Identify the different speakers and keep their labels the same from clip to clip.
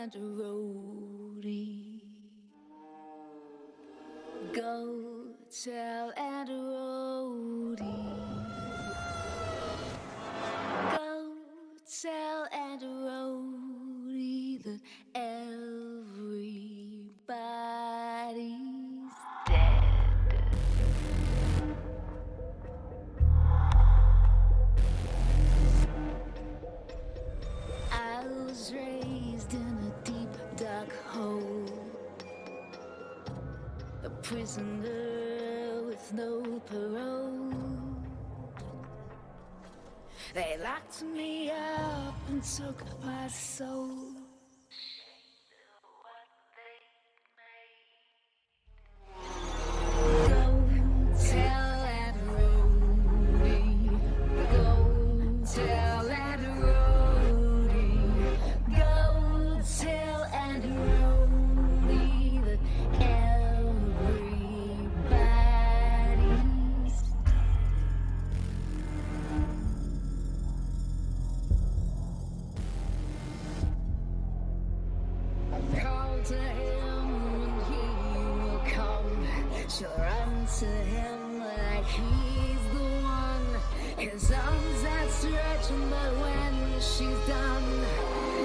Speaker 1: and a roadie. Go tell and a roadie. Go tell and a roadie that everybody's dead. I was raised in a deep, dark hole, a prisoner with no parole. They locked me up and took my soul. Go tell that roadie. Go tell that roadie. Go tell and roadie that everybody's. Call to him and he will come. She'll run to him like he's the one. His arms outstretched, but when she's done,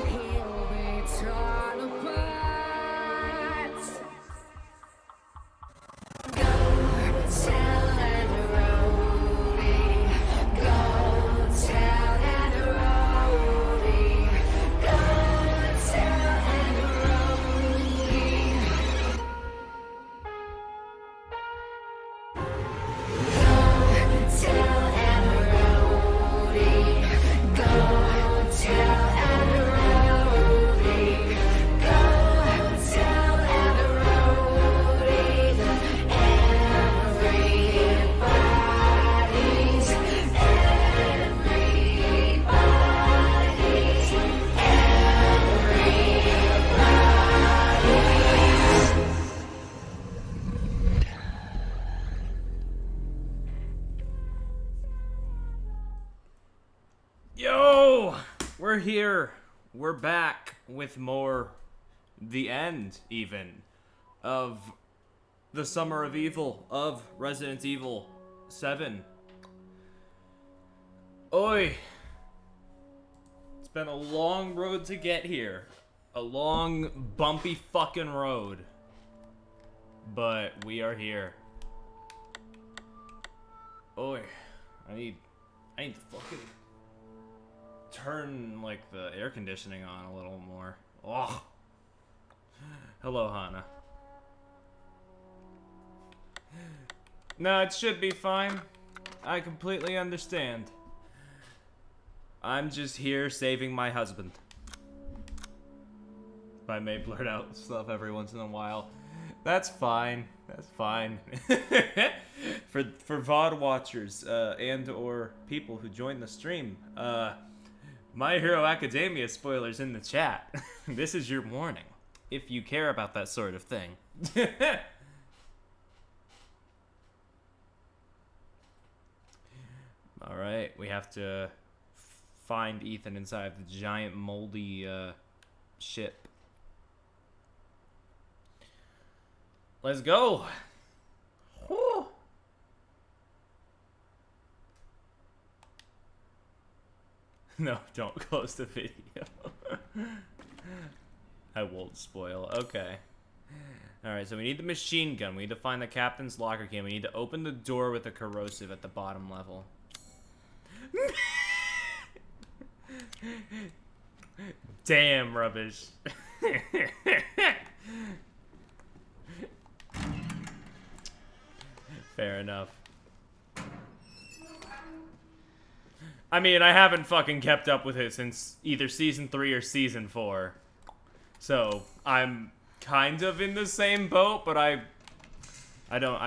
Speaker 1: he'll be torn apart. Go tell that roadie. Go tell that roadie. Go tell that roadie. Go tell that roadie. Go tell that roadie. Go tell that roadie that everybody's.
Speaker 2: Yo, we're here. We're back with more, the end even, of the Summer of Evil, of Resident Evil 7. Oi. It's been a long road to get here. A long, bumpy fucking road. But we are here. Oi. I need to fucking turn, like, the air conditioning on a little more. Oh. Hello, Hana. No, it should be fine. I completely understand. I'm just here saving my husband. I may blurt out stuff every once in a while. That's fine. That's fine. for VOD watchers and or people who join the stream, My Hero Academia spoilers in the chat. This is your warning, if you care about that sort of thing. Alright, we have to find Ethan inside the giant moldy ship. Let's go! Whew. No, don't close the video. I won't spoil. Okay. Alright, so we need the machine gun. We need to find the captain's locker key. We need to open the door with the corrosive at the bottom level. Damn rubbish. Fair enough. I mean, I haven't fucking kept up with it since either Season 3 or Season 4. So, I'm kind of in the same boat, but I don't know.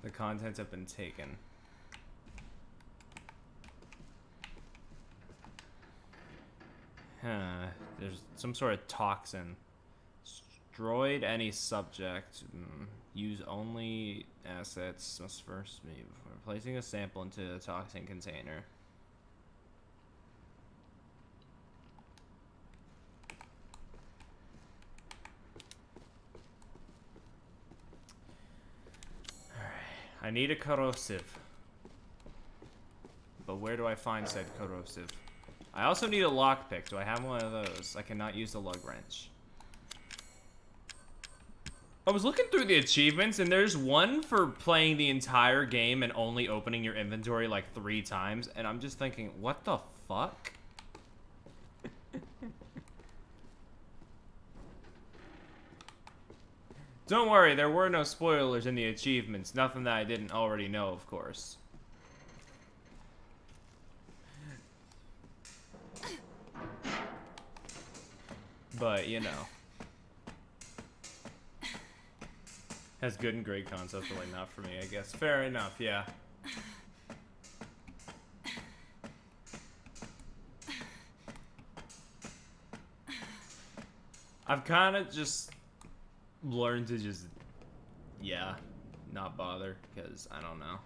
Speaker 2: The contents have been taken. There's some sort of toxin. Destroyed any subject. Use only assets. Must first be before placing a sample into the toxin container. I need a corrosive. But where do I find said corrosive? I also need a lockpick. Do I have one of those? I cannot use the lug wrench. I was looking through the achievements, and there's one for playing the entire game and only opening your inventory like 3 times, and I'm just thinking, what the fuck? Don't worry, there were no spoilers in the achievements. Nothing that I didn't already know, of course. But, you know. Has good and great concepts, really not for me, I guess. Fair enough, yeah. I've kind of just learned to just, yeah, not bother, because I don't know.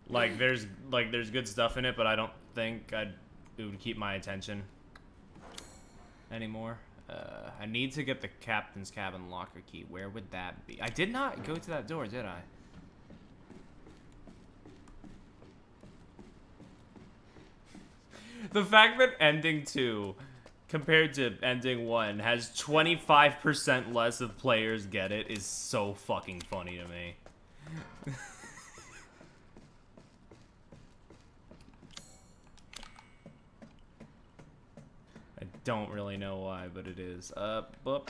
Speaker 2: Like, there's good stuff in it, but I don't think it would keep my attention anymore. I need to get the captain's cabin locker key. Where would that be? I did not go to that door, did I? The fact that ending 2 compared to ending 1 has 25% less of players get it is so fucking funny to me. I don't really know why, but it is. Boop.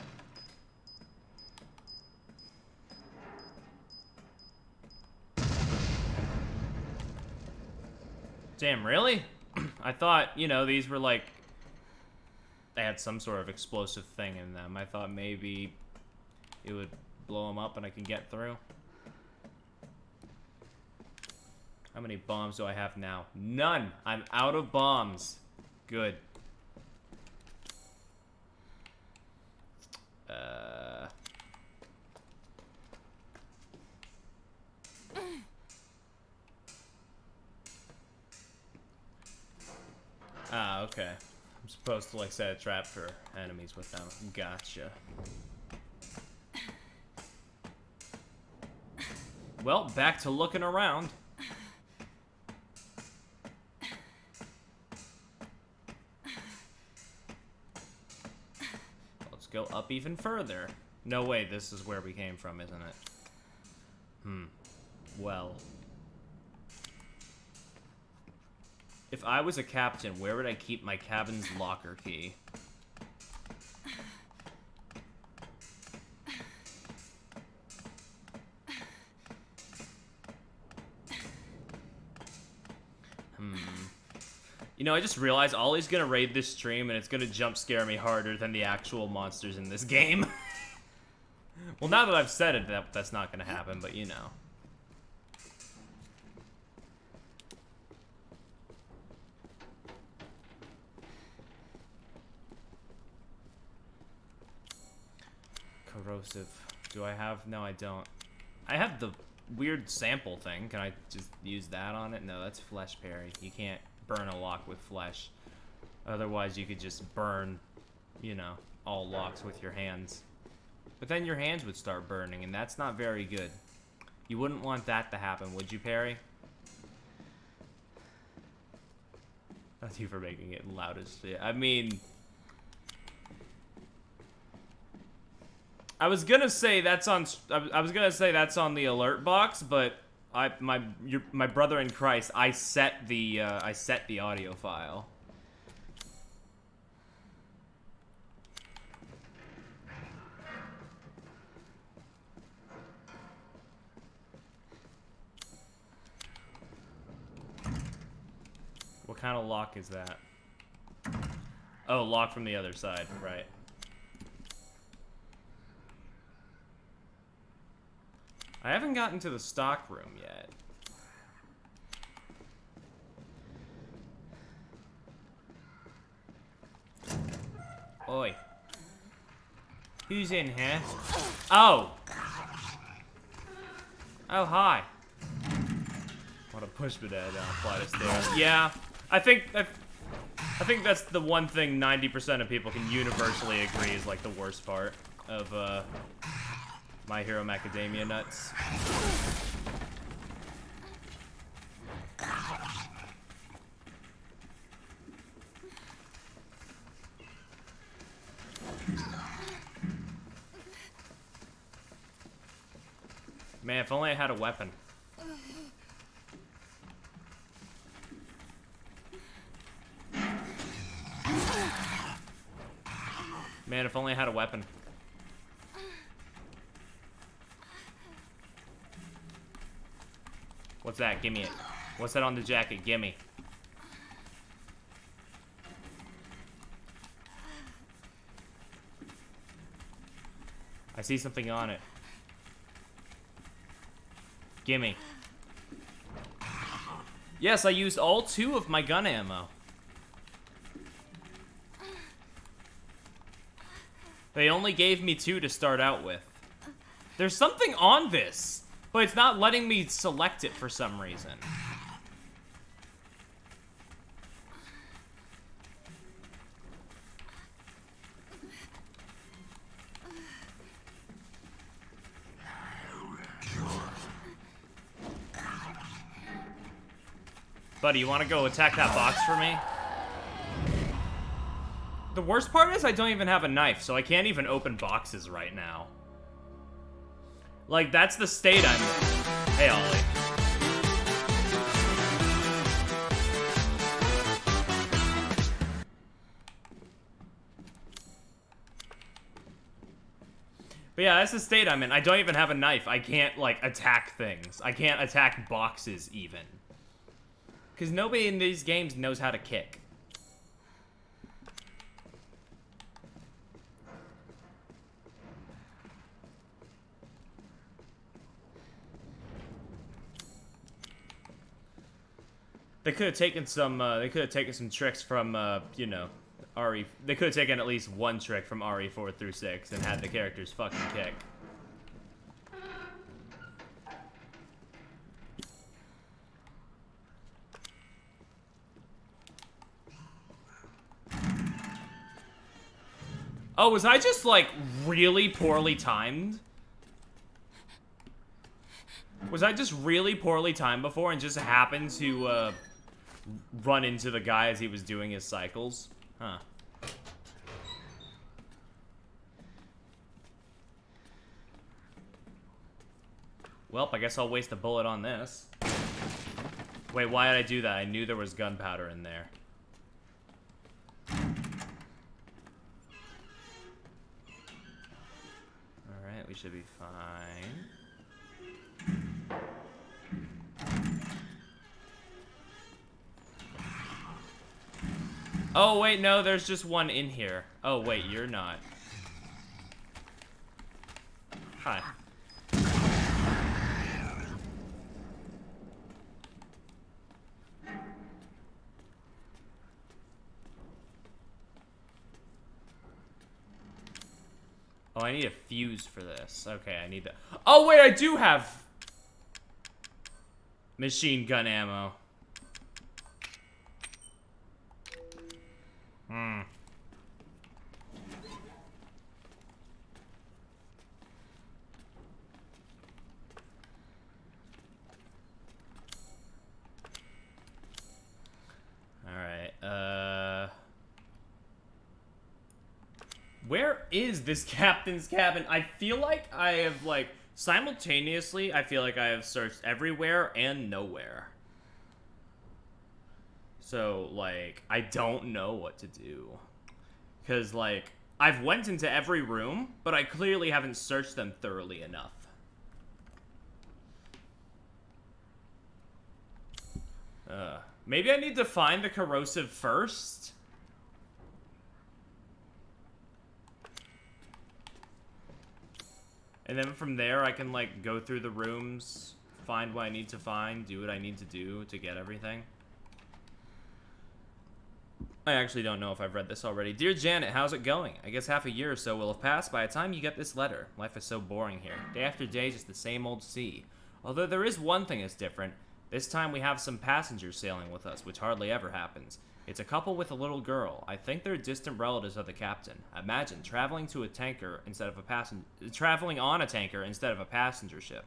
Speaker 2: Damn, really? I thought, you know, these were like, they had some sort of explosive thing in them. I thought maybe it would blow them up and I can get through. How many bombs do I have now? None! I'm out of bombs. Good. Ah, okay. I'm supposed to, like, set a trap for enemies with them. Gotcha. Well, back to looking around. Let's go up even further. No way, this is where we came from, isn't it? Well. If I was a captain, where would I keep my cabin's locker key? You know, I just realized Ollie's gonna raid this stream and it's gonna jump scare me harder than the actual monsters in this game. Well, now that I've said it, that's not gonna happen, but you know. Corrosive. Do I have? No, I don't. I have the weird sample thing. Can I just use that on it? No, that's flesh parry. You can't burn a lock with flesh. Otherwise, you could just burn, you know, all locks with your hands. But then your hands would start burning, and that's not very good. You wouldn't want that to happen, would you, Perry? Thank you for making it loud as shit. I mean, I was gonna say that's on. I was gonna say that's on the alert box, but my brother in Christ, I set the audio file. What kind of lock is that? Oh, lock from the other side, right. I haven't gotten to the stock room yet. Oi. Who's in here? Oh! Oh, hi. What a push me down a flight of stairs. Yeah, I think that's the one thing 90% of people can universally agree is like the worst part of My Hero Macadamia nuts. Man, if only I had a weapon. Man, if only I had a weapon. What's that? Gimme it. What's that on the jacket? Gimme. I see something on it. Gimme. Yes, I used all 2 of my gun ammo. They only gave me 2 to start out with. There's something on this, but it's not letting me select it for some reason. Buddy, you want to go attack that box for me? The worst part is I don't even have a knife, so I can't even open boxes right now. Like, that's the state I'm in. Hey, Ollie. But yeah, that's the state I'm in. I don't even have a knife. I can't, like, attack things. I can't attack boxes, even. Because nobody in these games knows how to kick. They could have taken some. They could have taken some tricks from, you know, RE. They could have taken at least one trick from RE4 through 6 and had the characters fucking kick. Oh, was I just, like, really poorly timed? Was I just really poorly timed before and just happened to, run into the guy as he was doing his cycles? Huh. Well, I guess I'll waste a bullet on this. Wait, why did I do that? I knew there was gunpowder in there. Alright, we should be fine. Oh, wait, no, there's just one in here. Oh, wait, you're not. Hi. Oh, I need a fuse for this. Okay, I need that. Oh, wait, I do have machine gun ammo. Hmm. Alright, where is this captain's cabin? I feel like I have, like, simultaneously, I feel like I have searched everywhere and nowhere. So, like, I don't know what to do. Because, like, I've went into every room, but I clearly haven't searched them thoroughly enough. Maybe I need to find the corrosive first? And then from there, I can, like, go through the rooms, find what I need to find, do what I need to do to get everything. I actually don't know if I've read this already. Dear Janet, how's it going? I guess half a year or so will have passed by the time you get this letter. Life is so boring here. Day after day, just the same old sea. Although there is one thing that's different. This time we have some passengers sailing with us, which hardly ever happens. It's a couple with a little girl. I think they're distant relatives of the captain. Imagine traveling on a tanker instead of a passenger ship.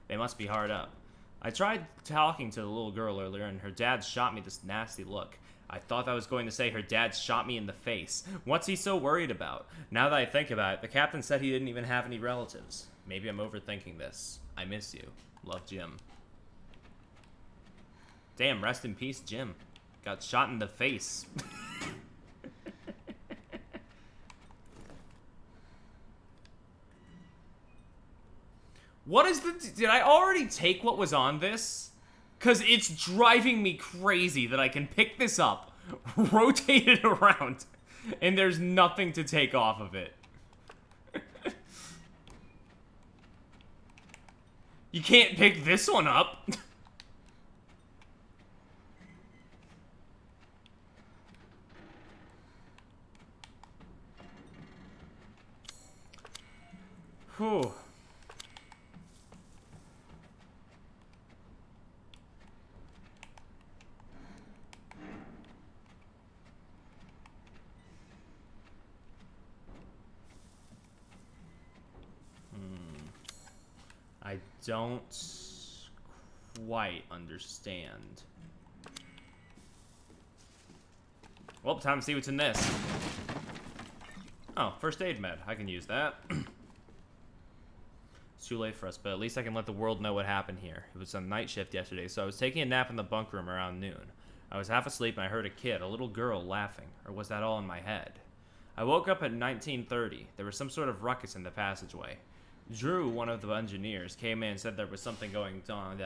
Speaker 2: They must be hard up. I tried talking to the little girl earlier, and her dad shot me this nasty look. I thought I was going to say her dad shot me in the face. What's he so worried about? Now that I think about it, the captain said he didn't even have any relatives. Maybe I'm overthinking this. I miss you. Love, Jim. Damn, rest in peace, Jim. Got shot in the face. What is the... Did I already take what was on this? Because it's driving me crazy that I can pick this up, rotate it around, and there's nothing to take off of it. You can't pick this one up. Whew. I don't quite understand. Well, time to see what's in this. Oh, first aid med. I can use that. It's too late for us, but at least I can let the world know what happened here. It was a night shift yesterday, so I was taking a nap in the bunk room around noon. I was half asleep and I heard a kid, a little girl, laughing. Or was that all in my head? I woke up at 19:30. There was some sort of ruckus in the passageway. Drew, one of the engineers, came in and said there was something going on.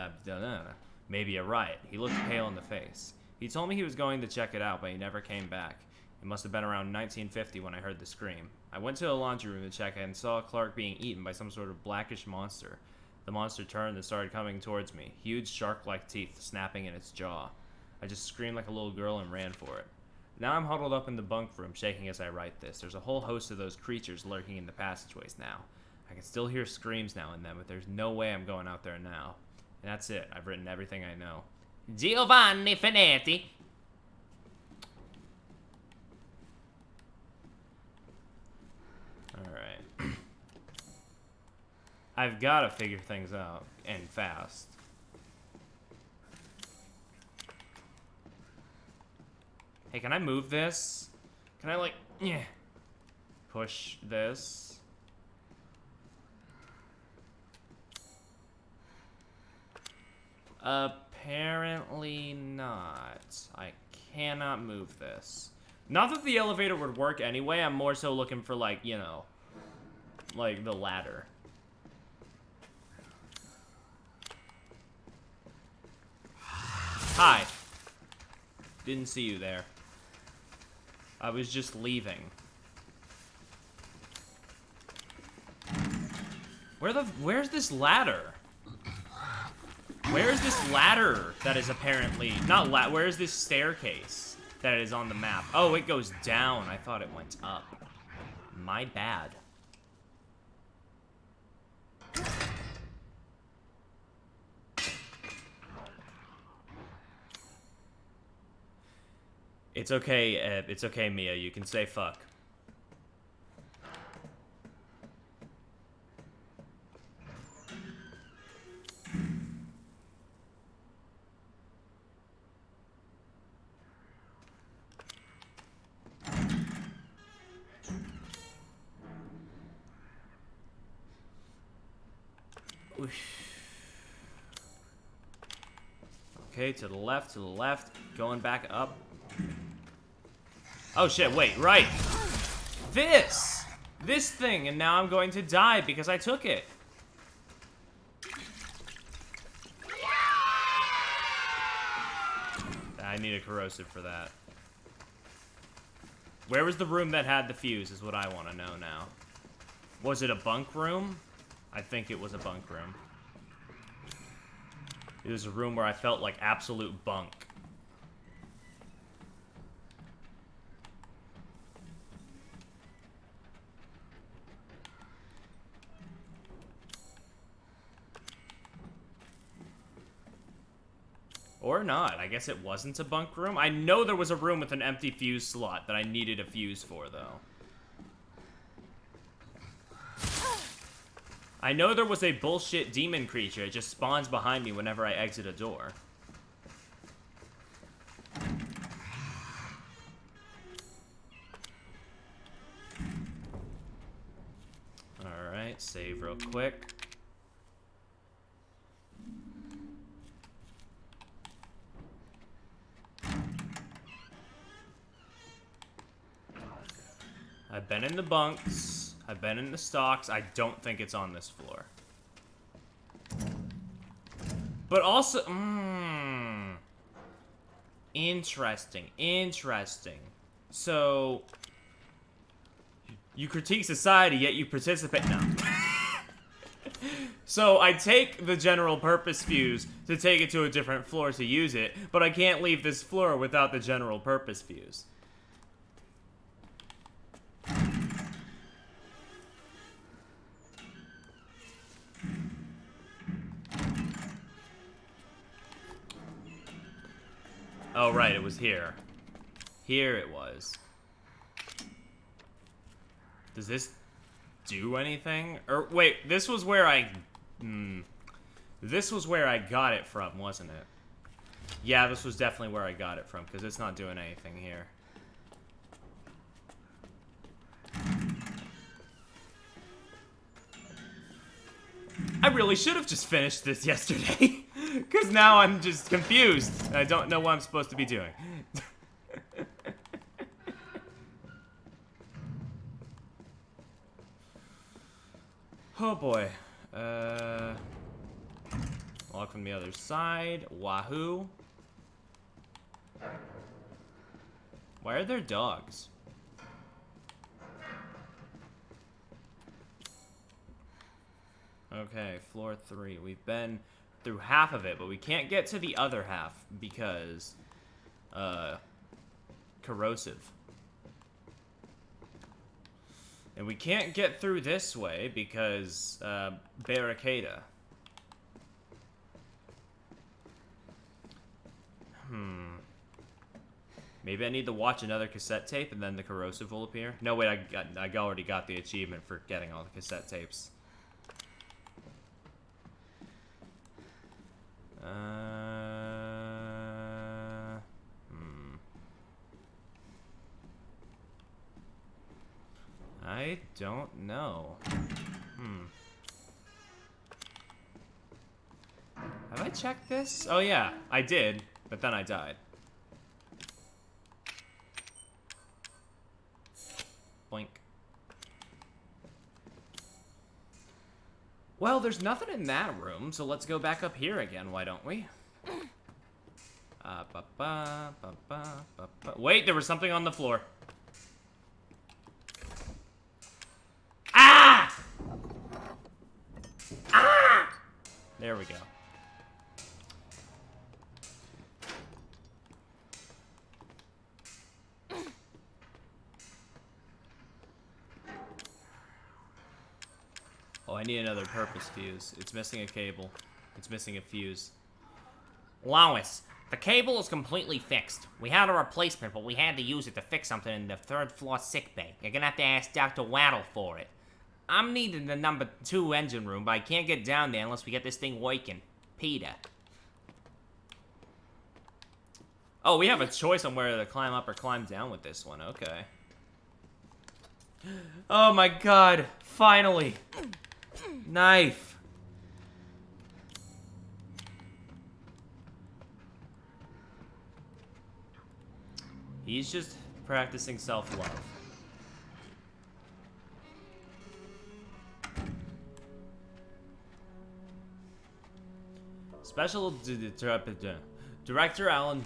Speaker 2: Maybe a riot. He looked pale in the face. He told me he was going to check it out, but he never came back. It must have been around 1950 when I heard the scream. I went to the laundry room to check it and saw Clark being eaten by some sort of blackish monster. The monster turned and started coming towards me, huge shark-like teeth snapping in its jaw. I just screamed like a little girl and ran for it. Now I'm huddled up in the bunk room, shaking as I write this. There's a whole host of those creatures lurking in the passageways now. I can still hear screams now and then, but there's no way I'm going out there now. And that's it. I've written everything I know. Giovanni Finetti. Alright. I've got to figure things out, and fast. Hey, can I move this? Can I, like, push this? Apparently not. I cannot move this. Not that the elevator would work anyway, I'm more so looking for, like, you know, like the ladder. Hi. Didn't see you there. I was just leaving. Where's this ladder? Where's this ladder that is apparently... where's this staircase that is on the map? Oh, it goes down. I thought it went up. My bad. It's okay, it's okay, Mia. You can say fuck. Okay, to the left, going back up. Oh shit, wait, right. This thing, and now I'm going to die because I took it. I need a corrosive for that. Where was the room that had the fuse is what I want to know now. Was it a bunk room? I think it was a bunk room. It was a room where I felt like absolute bunk. Or not. I guess it wasn't a bunk room. I know there was a room with an empty fuse slot that I needed a fuse for, though. I know there was a bullshit demon creature. It just spawns behind me whenever I exit a door. Alright, save real quick. I've been in the bunks. I've been in the stocks. I don't think it's on this floor. But also... Interesting. Interesting. So... You critique society, yet you participate... No. So I take the general purpose fuse to take it to a different floor to use it, but I can't leave this floor without the general purpose fuse. Oh, right, it was here. Here it was. Does this do anything? Or, wait, this was where I... This was where I got it from, wasn't it? Yeah, this was definitely where I got it from, because it's not doing anything here. I really should have just finished this yesterday. Because now I'm just confused. I don't know what I'm supposed to be doing. Oh boy. Lock from the other side. Wahoo. Why are there dogs? Okay, floor 3. We've been through half of it, but we can't get to the other half because, corrosive. And we can't get through this way because, barricada. Maybe I need to watch another cassette tape and then the corrosive will appear? No, wait, I already got the achievement for getting all the cassette tapes. I don't know. Have I checked this? Oh yeah, I did, but then I died. Boink. Well, there's nothing in that room, so let's go back up here again, why don't we? Wait, there was something on the floor. Ah! Ah! There we go. Oh, I need another purpose fuse. It's missing a cable. It's missing a fuse.
Speaker 3: Lois, the cable is completely fixed. We had a replacement, but we had to use it to fix something in the 3rd floor sickbay. You're gonna have to ask Dr. Waddle for it. I'm needing the number 2 engine room, but I can't get down there unless we get this thing working. Peter.
Speaker 2: Oh, we have a choice on whether to climb up or climb down with this one. Okay. Oh my god. Finally. Knife. He's just practicing self-love. Special Director Alan...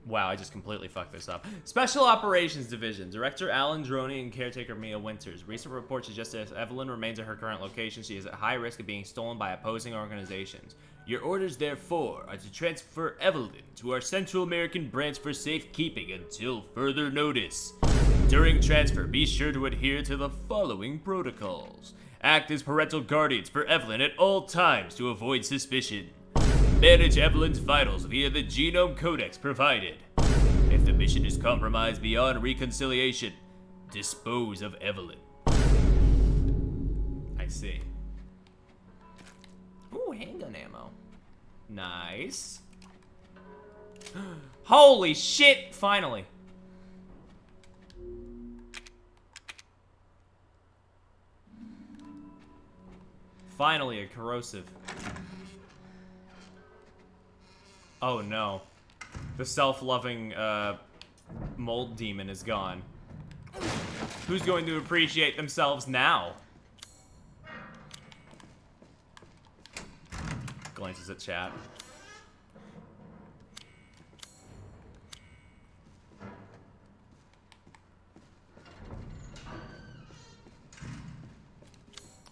Speaker 2: Wow, I just completely fucked this up. Special Operations Division. Director Alan Droney and caretaker Mia Winters. Recent reports suggest that if Evelyn remains at her current location, she is at high risk of being stolen by opposing organizations. Your orders, therefore, are to transfer Evelyn to our Central American branch for safekeeping until further notice. During transfer, be sure to adhere to the following protocols. Act as parental guardians for Evelyn at all times to avoid suspicion. Manage Evelyn's vitals via the genome codex provided. If the mission is compromised beyond reconciliation, dispose of Evelyn. I see. Ooh, handgun ammo. Nice. Holy shit, finally. Finally, a corrosive. Oh no. The self-loving, mold demon is gone. Who's going to appreciate themselves now? Glances at chat.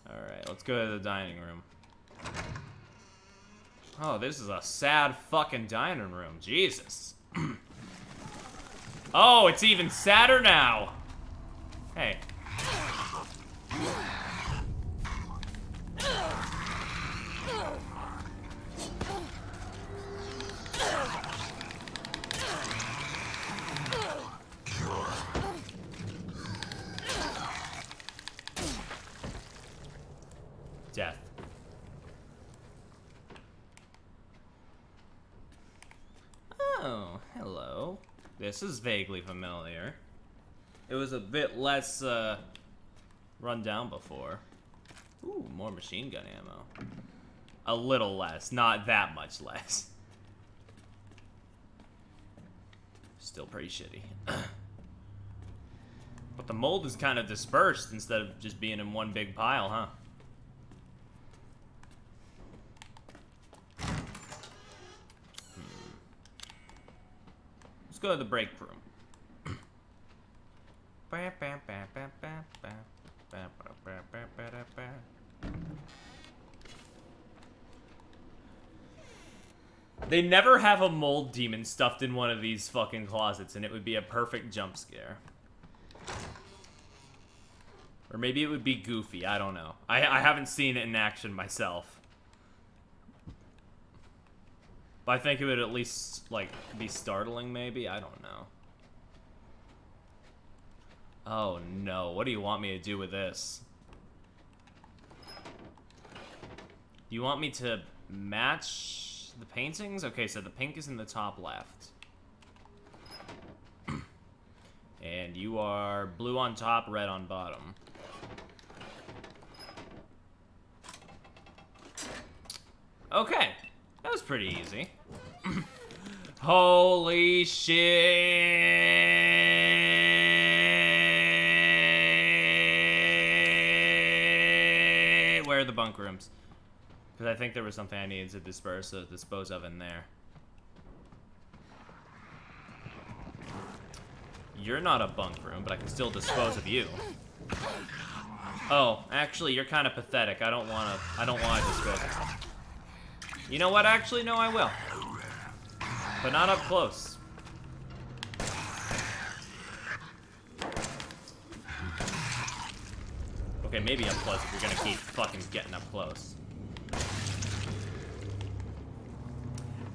Speaker 2: Alright, let's go to the dining room. Oh, this is a sad fucking dining room. Jesus. Oh, it's even sadder now. Hey. Death. Oh, hello. This is vaguely familiar. It was a bit less, run down before. Ooh, more machine gun ammo. A little less, not that much less. Still pretty shitty. But the mold is kind of dispersed instead of just being in one big pile, huh? Let's go to the break room. They never have a mold demon stuffed in one of these fucking closets, and it would be a perfect jump scare. Or maybe it would be goofy, I don't know. I haven't seen it in action myself. But I think it would at least, like, be startling, maybe? I don't know. Oh, no. What do you want me to do with this? You want me to match the paintings? Okay, so the pink is in the top left. And you are blue on top, red on bottom. Okay. That was pretty easy. Holy shit! Where are the bunk rooms? Because I think there was something I needed to dispose of in there. You're not a bunk room, but I can still dispose of you. Oh, actually, you're kind of pathetic. I don't want to dispose of you. You know what? Actually, no, I will. But not up close. Okay, maybe up close if you're gonna keep fucking getting up close.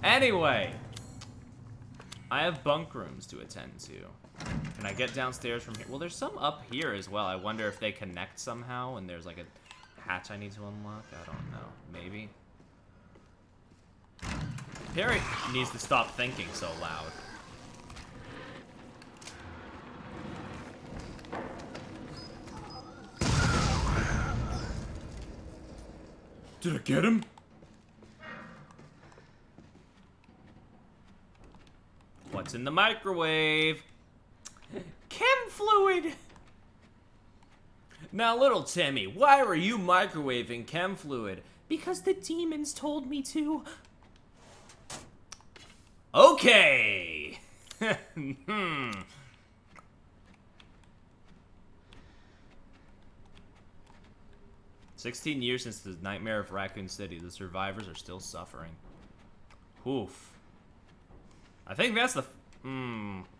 Speaker 2: Anyway, I have bunk rooms to attend to. Can I get downstairs from here? Well, there's some up here as well. I wonder if they connect somehow and there's like a hatch I need to unlock. I don't know. Maybe. Perry needs to stop thinking so loud. Did I get him? What's in the microwave? Chem fluid! Now, little Timmy, why were you microwaving chem fluid? Because the demons told me to. Okay! 16 years since the nightmare of Raccoon City. The survivors are still suffering. Oof. I think that's the...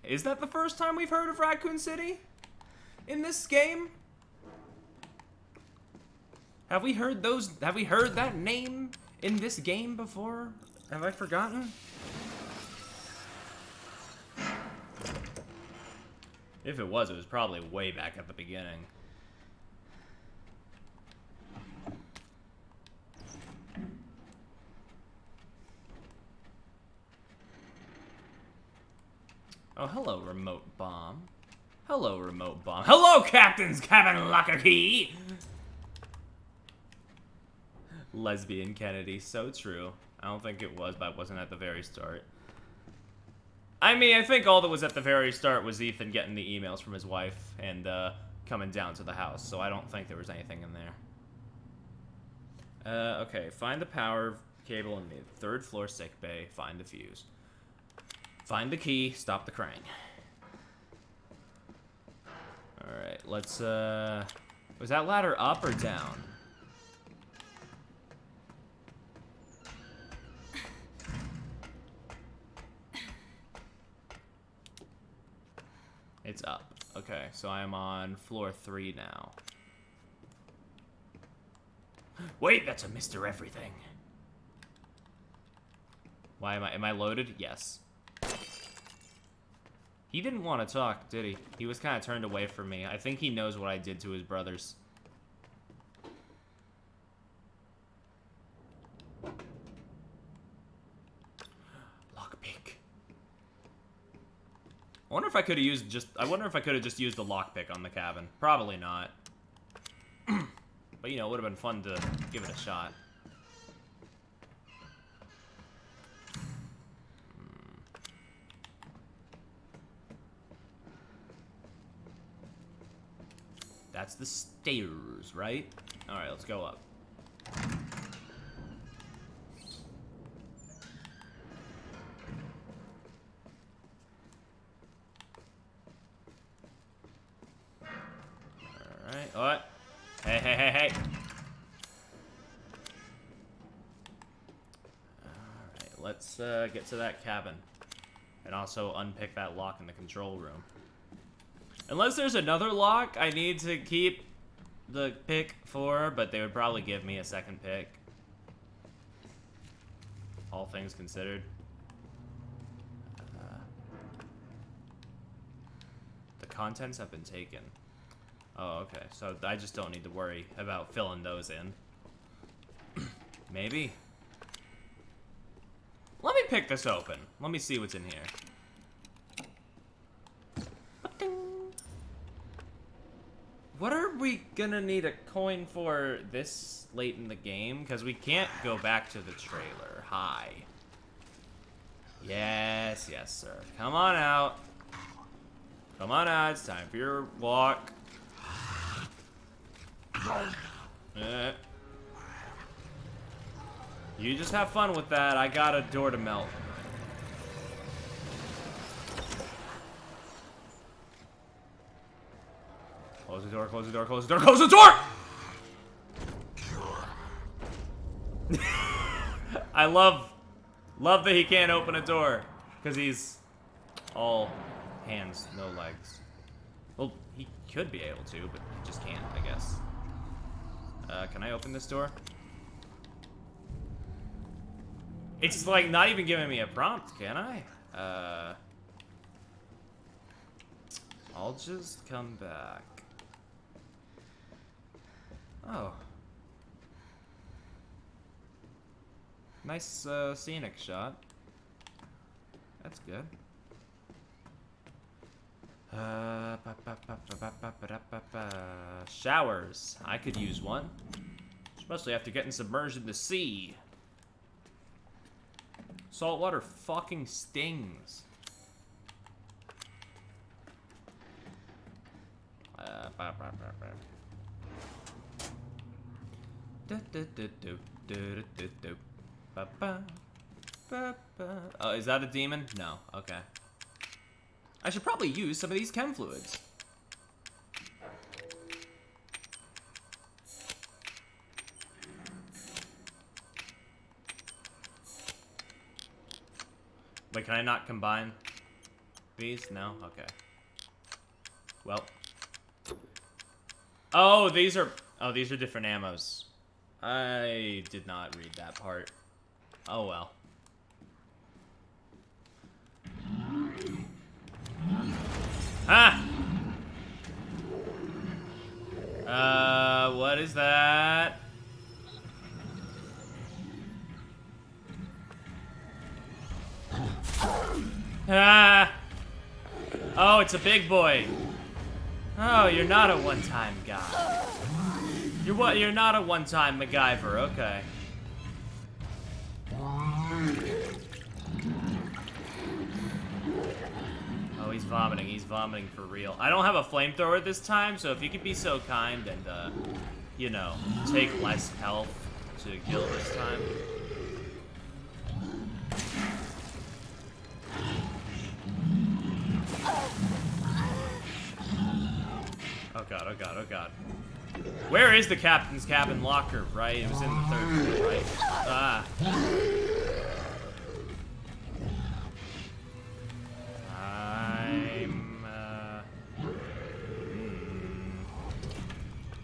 Speaker 2: Is that the first time we've heard of Raccoon City? In this game? Have we heard that name in this game before? Have I forgotten? If it was probably way back at the beginning. Oh, hello, remote bomb. Hello, remote bomb. Hello, Captain's cabin locker key! Lesbian Kennedy, so true. I don't think it was, but it wasn't at the very start. I mean, I think all that was at the very start was Ethan getting the emails from his wife and coming down to the house, so I don't think there was anything in there. Okay, find the power cable in the third floor sick bay, find the fuse. Find the key, stop the crane. Alright, let's, was that ladder up or down? It's up. Okay, so I am on floor 3 now. Wait, that's a Mr. Everything. Why am I loaded? Yes. He didn't want to talk, did he? He was kind of turned away from me. I think he knows what I did to his brothers. Lockpick. I wonder if I could have used just used the lockpick on the cabin. Probably not. But you know, it would have been fun to give it a shot. That's the stairs, right? Alright, let's go up. Alright, what? Hey, hey, hey, hey! Alright, let's get to that cabin. And also unpick that lock in the control room. Unless there's another lock I need to keep the pick for, but they would probably give me a second pick. All things considered. The contents have been taken. Oh, okay. So I just don't need to worry about filling those in. Maybe. Let me pick this open. Let me see what's in here. What are we gonna need a coin for this late in the game? Because we can't go back to the trailer. Hi. Yes, yes, sir. Come on out. Come on out. It's time for your walk. You just have fun with that. I got a door to melt. Close the door, close the door, close the door, close the door! I love that he can't open a door. Because he's all hands, no legs. Well, he could be able to, but he just can't, I guess. Can I open this door? It's like not even giving me a prompt, can I? I'll just come back. Oh. Nice scenic shot. That's good. Showers. I could use one. Especially after getting submerged in the sea. Saltwater fucking stings. Is that a demon? No. Okay. I should probably use some of these chem fluids. Wait, can I not combine these? No? Okay. Well. Oh, these are different ammos. I did not read that part. Oh well. Ha! What is that? Ah! Oh, it's a big boy. Oh, you're not a one-time guy. You're what? You're not a one-time MacGyver. Okay. Oh, he's vomiting. He's vomiting for real. I don't have a flamethrower this time, so if you could be so kind and, you know, take less health to kill this time. Oh god, oh god, oh god. Where is the captain's cabin locker, right? It was in the 3rd floor, right? Ah.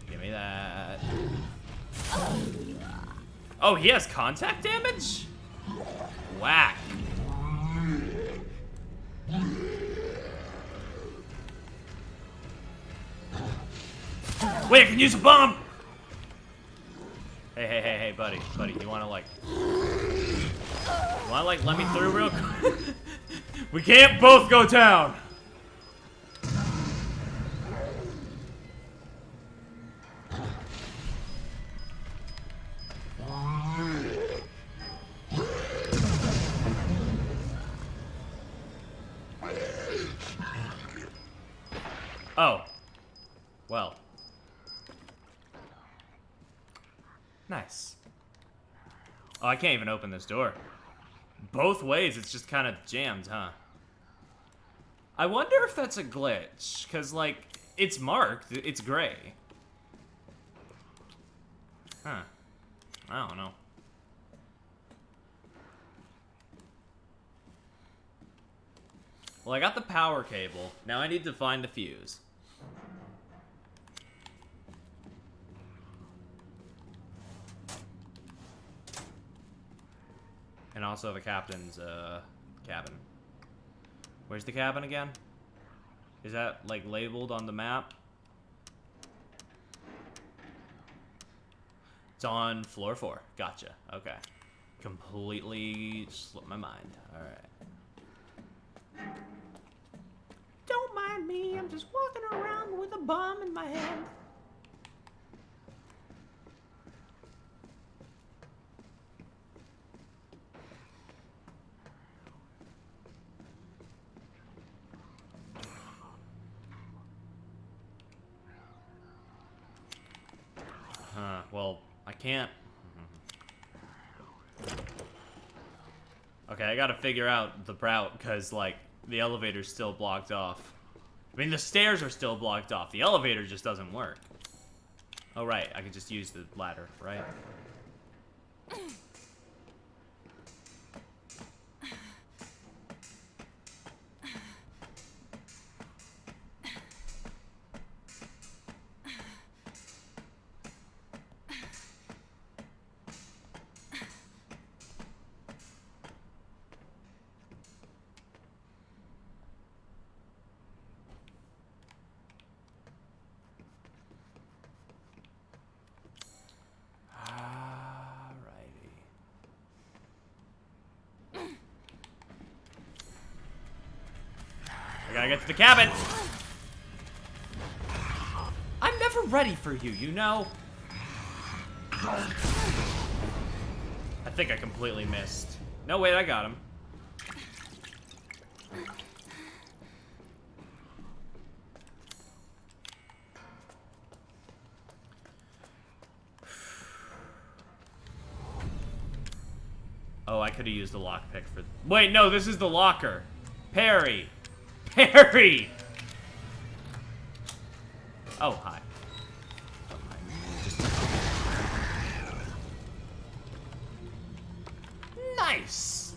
Speaker 2: Give me that. Oh, he has contact damage? Whack. Wait, I can use a bomb! Hey, buddy, you wanna, like... let me through real quick? We can't both go down! Oh. Well. Nice. Oh, I can't even open this door. Both ways, it's just kind of jammed, huh? I wonder if that's a glitch, because, like, it's marked. It's gray. Huh. I don't know. Well, I got the power cable. Now I need to find the fuse. And also the captain's, cabin. Where's the cabin again? Is that, like, labeled on the map? It's on floor 4. Gotcha. Okay. Completely slipped my mind. Alright. Don't mind me, I'm just walking around with a bomb in my hand. Well, I can't. Okay, I gotta figure out the route, because, like, the elevator's still blocked off. I mean, the stairs are still blocked off. The elevator just doesn't work. Oh, right. I could just use the ladder, right? I gotta get to the cabin. I'm never ready for you, you know? I think I completely missed. No, wait, I got him. Oh, I could have used the lockpick for... Wait, no, this is the locker. Perry. Perry! Oh, hi. Nice!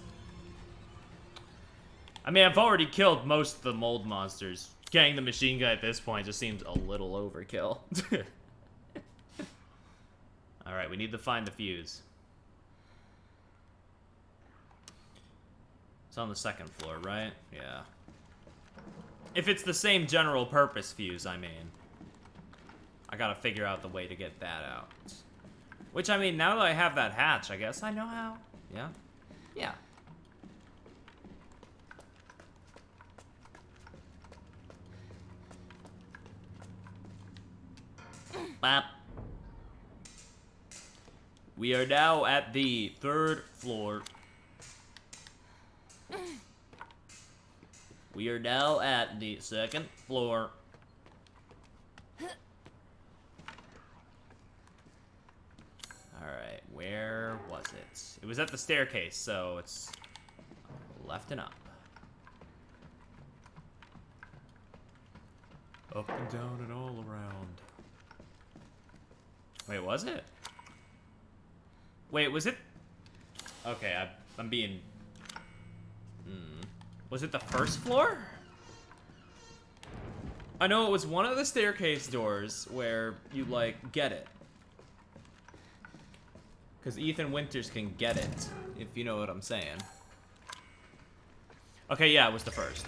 Speaker 2: I mean, I've already killed most of the mold monsters. Getting the machine gun at this point just seems a little overkill. Alright, we need to find the fuse. It's on the 2nd floor, right? Yeah. If it's the same general purpose fuse, I mean. I gotta figure out the way to get that out. Which, I mean, now that I have that hatch, I guess I know how. Yeah? Yeah. Bop. We are now at the 3rd floor. We are now at the 2nd floor. Alright, where was it? It was at the staircase, so it's left and up. Up and down and all around. Wait, was it? Wait, was it? Okay, I'm being... Was it the 1st floor? I know it was one of the staircase doors where you, like, get it. Because Ethan Winters can get it, if you know what I'm saying. Okay, yeah, it was the 1st.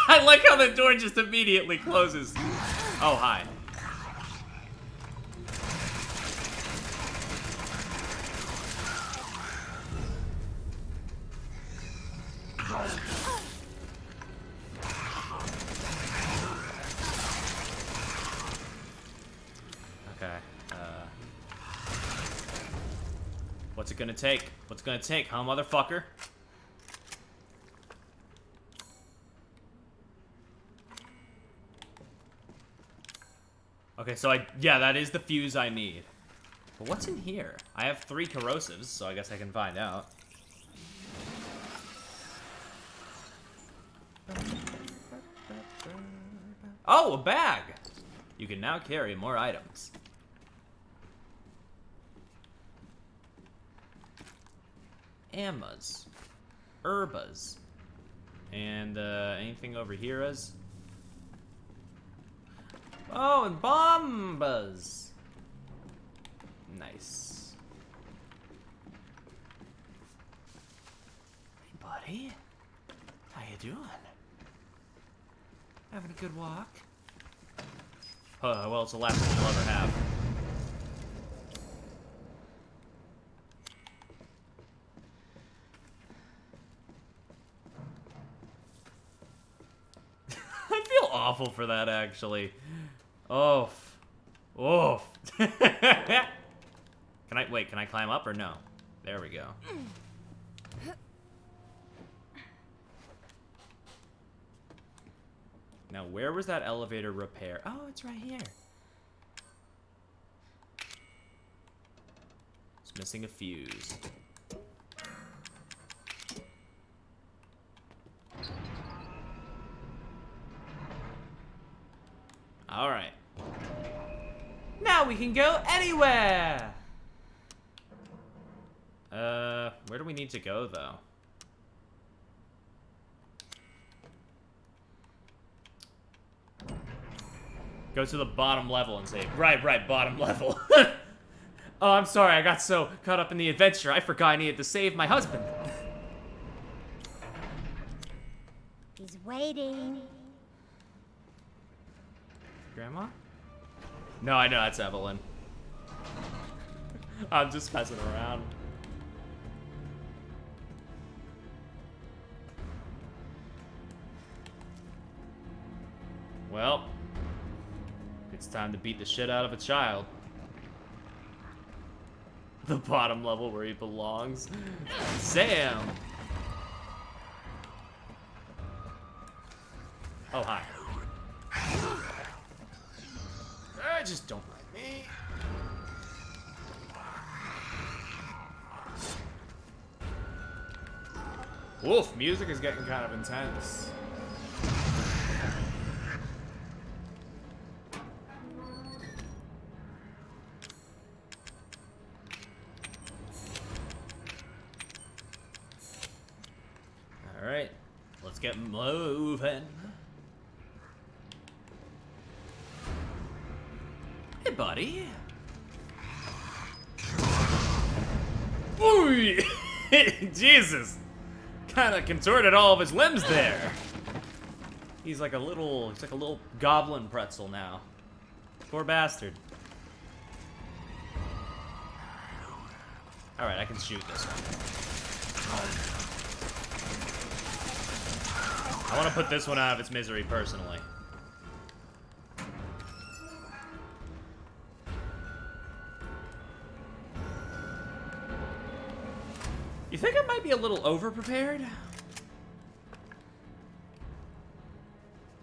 Speaker 2: I like how the door just immediately closes. Oh, hi. Okay, what's it gonna take? What's it gonna take, huh, motherfucker? Okay, so yeah, that is the fuse I need. But what's in here? I have 3 corrosives, so I guess I can find out. Oh, a bag! You can now carry more items. Ammas. Herbas. And, anything over here as? Oh, and bombas! Nice. Hey, buddy. How you doing? Having a good walk? Well, it's the last thing you'll ever have. I feel awful for that, actually. Oof. Oof. Can I climb up or no? There we go. Now, where was that elevator repair? Oh, it's right here. It's missing a fuse. All right. Now we can go anywhere! Where do we need to go, though? Go to the bottom level and say, right, bottom level. Oh, I'm sorry, I got so caught up in the adventure, I forgot I needed to save my husband.
Speaker 4: He's waiting.
Speaker 2: Grandma? No, I know that's Evelyn. I'm just messing around. Well, it's time to beat the shit out of a child. The bottom level where he belongs. Sam! Oh, hi. Just don't mind me. Wolf, music is getting kind of intense. Alright, let's get moving. Hey, buddy. Ooh! Jesus! Kinda contorted all of his limbs there. He's like a little goblin pretzel now. Poor bastard. Alright, I can shoot this one. I want to put this one out of its misery personally. You think I might be a little over-prepared?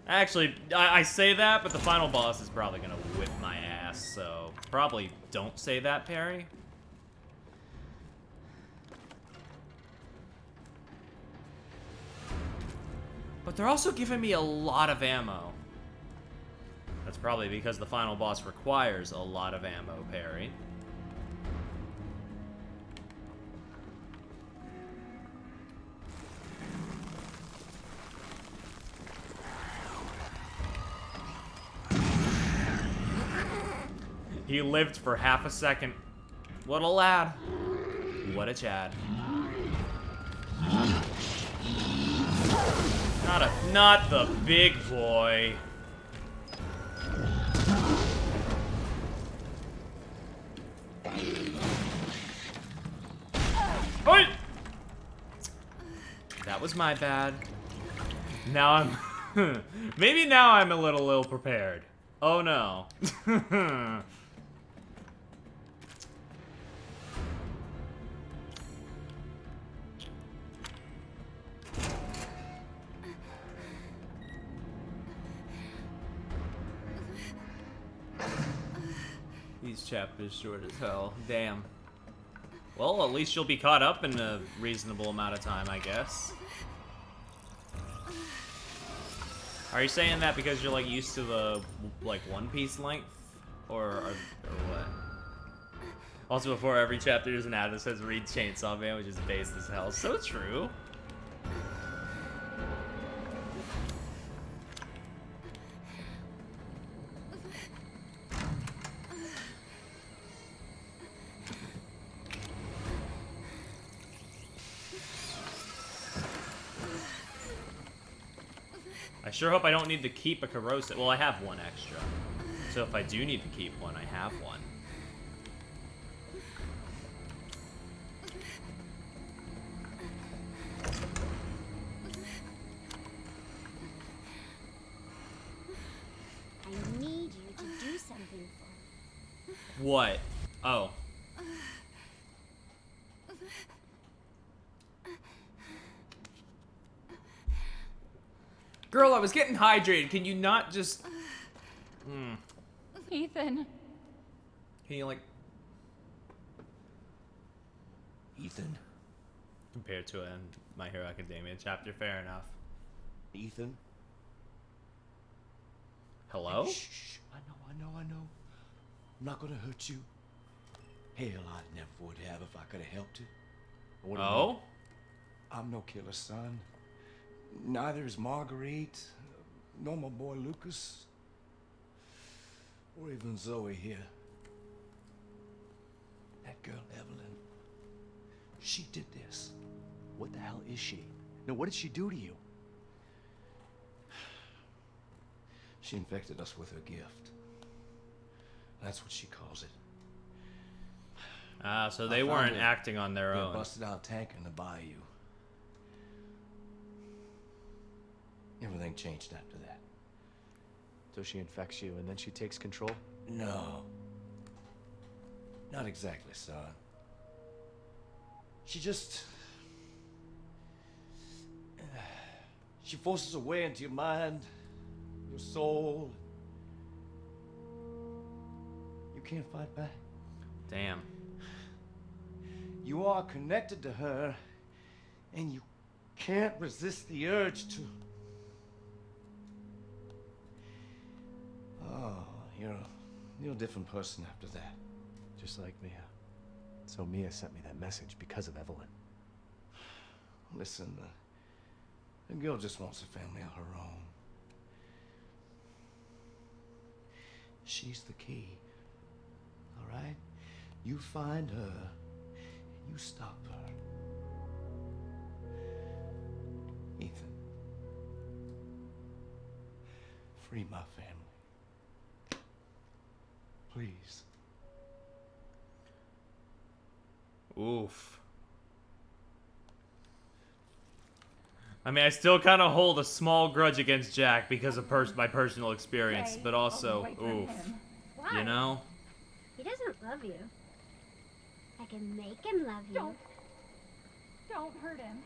Speaker 2: Actually, I say that, but the final boss is probably gonna whip my ass, so probably don't say that, Perry. But they're also giving me a lot of ammo. That's probably because the final boss requires a lot of ammo, Perry. He lived for half a second. What a lad. What a Chad. Not the big boy. Oi! That was my bad. Now I'm... Maybe now I'm a little ill-prepared. Oh no. These chapters short as hell. Damn. Well, at least you'll be caught up in a reasonable amount of time, I guess. Are you saying that because you're like used to the like One Piece length, or what? Also, before every chapter there's an ad that says "Read Chainsaw Man," which is based as hell. So true. I sure hope I don't need to keep a corrosive. Well, I have one extra. So if I do need to keep one, I have one.
Speaker 4: I need you to do something for me.
Speaker 2: What? Oh. Girl, I was getting hydrated. Can you not just...
Speaker 5: Ethan.
Speaker 2: Can you, like...
Speaker 6: Ethan?
Speaker 2: Compared to a My Hero Academia chapter, fair enough.
Speaker 6: Ethan?
Speaker 2: Hello?
Speaker 6: Shh. I know. I'm not gonna hurt you. Hell, I never would have if I could have helped you. What do you
Speaker 2: Oh?
Speaker 6: mean? I'm no killer, son. Neither is Marguerite, nor my boy Lucas, or even Zoe here. That girl, Evelyn, she did this.
Speaker 7: What the hell is she? No, what did she do to you?
Speaker 6: She infected us with her gift. That's what she calls it.
Speaker 2: Ah, so they
Speaker 6: I found
Speaker 2: weren't
Speaker 6: it
Speaker 2: acting on their
Speaker 6: in a
Speaker 2: own.
Speaker 6: busted out tank in the bayou. Everything changed after that.
Speaker 7: So she infects you and then she takes control?
Speaker 6: No. Not exactly, son. She just... She forces her way into your mind, your soul. You can't fight back.
Speaker 2: Damn.
Speaker 6: You are connected to her, and you can't resist the urge to... Oh, you're a different person after that.
Speaker 7: Just like Mia. So Mia sent me that message because of Evelyn.
Speaker 6: Listen, the girl just wants a family of her own. She's the key. All right? You find her, and you stop her. Ethan. Free my family. Please.
Speaker 2: Oof. I mean, I still kind of hold a small grudge against Jack because of my personal experience,
Speaker 5: Ray,
Speaker 2: but also,
Speaker 5: I'll wait for
Speaker 2: oof.
Speaker 5: him.
Speaker 4: Why?
Speaker 2: You know?
Speaker 4: He doesn't love you. I can make him love you.
Speaker 5: Don't hurt him.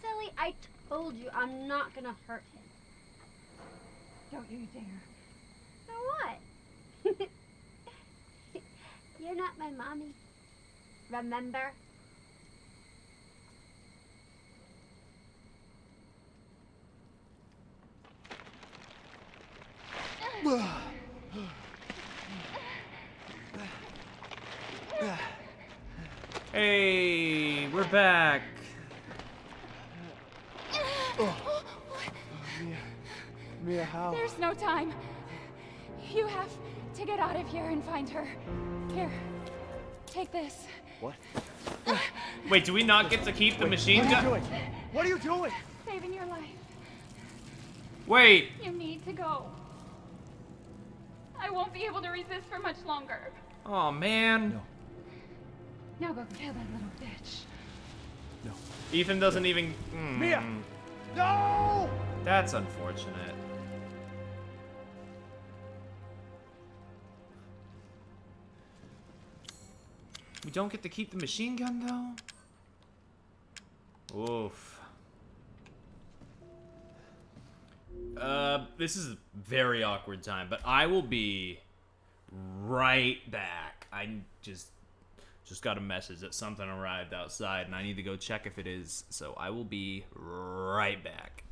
Speaker 4: Silly, I told you I'm not gonna hurt him.
Speaker 5: Don't you dare.
Speaker 4: For what? You're not my mommy. Remember?
Speaker 2: Hey, we're back.
Speaker 7: Mia, how?
Speaker 5: There's no time. You have to get out of here and find her. Here, take this.
Speaker 7: What?
Speaker 2: Wait, do we not get to keep the machine
Speaker 7: What are you
Speaker 2: gun?
Speaker 7: doing? What are you doing?
Speaker 5: Saving your life.
Speaker 2: Wait.
Speaker 5: You need to go. I won't be able to resist for much longer.
Speaker 2: Oh man.
Speaker 6: No.
Speaker 5: Now go kill that little bitch.
Speaker 6: No.
Speaker 2: Ethan doesn't even.
Speaker 7: Mia! No!
Speaker 2: That's unfortunate. We don't get to keep the machine gun though. Oof. This is a very awkward time, but I will be right back. I just got a message that something arrived outside, and I need to go check if it is. So I will be right back.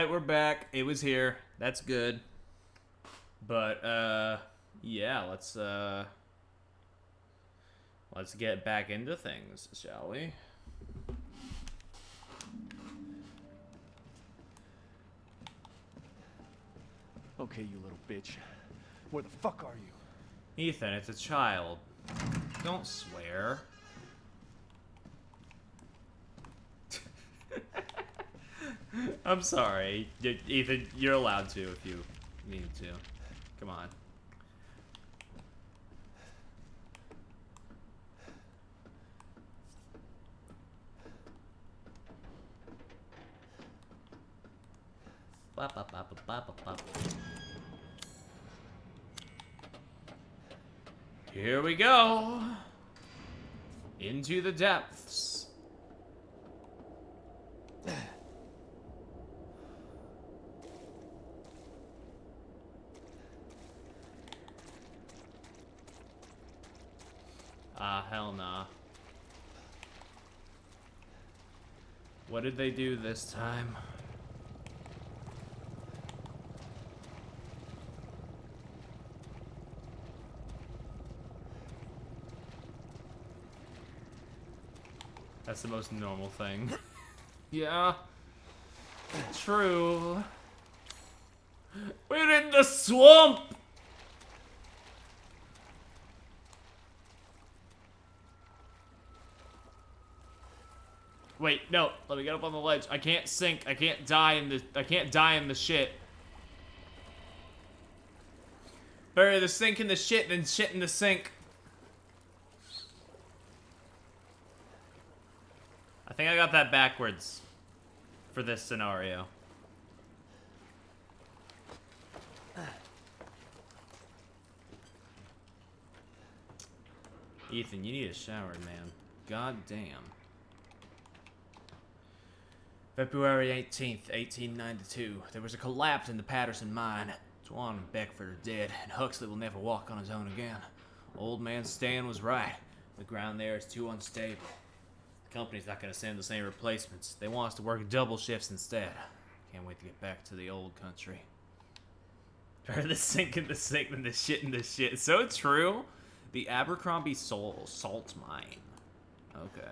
Speaker 2: We're back. It was here. That's good. But yeah, let's get back into things, shall we?
Speaker 7: Okay, you little bitch. Where the fuck are you?
Speaker 2: Ethan, it's a child. Don't swear. I'm sorry. Ethan, you're allowed to if you need to. Come on. Here we go. Into the depths. Ah, hell nah. What did they do this time? That's the most normal thing. Yeah. True. We're in the swamp! Wait, no. Let me get up on the ledge. I can't sink. I can't die in the shit. Bury the sink in the shit, then shit in the sink. I think I got that backwards for this scenario. Ethan, you need a shower, man. God damn. February 18th, 1892. There was a collapse in the Patterson mine. Swan and Beckford are dead, and Huxley will never walk on his own again. Old man Stan was right. The ground there is too unstable. The company's not going to send us any replacements. They want us to work double shifts instead. Can't wait to get back to the old country. Better the sink in the sink than the shit in the shit. So true. The Abercrombie salt mine. Okay.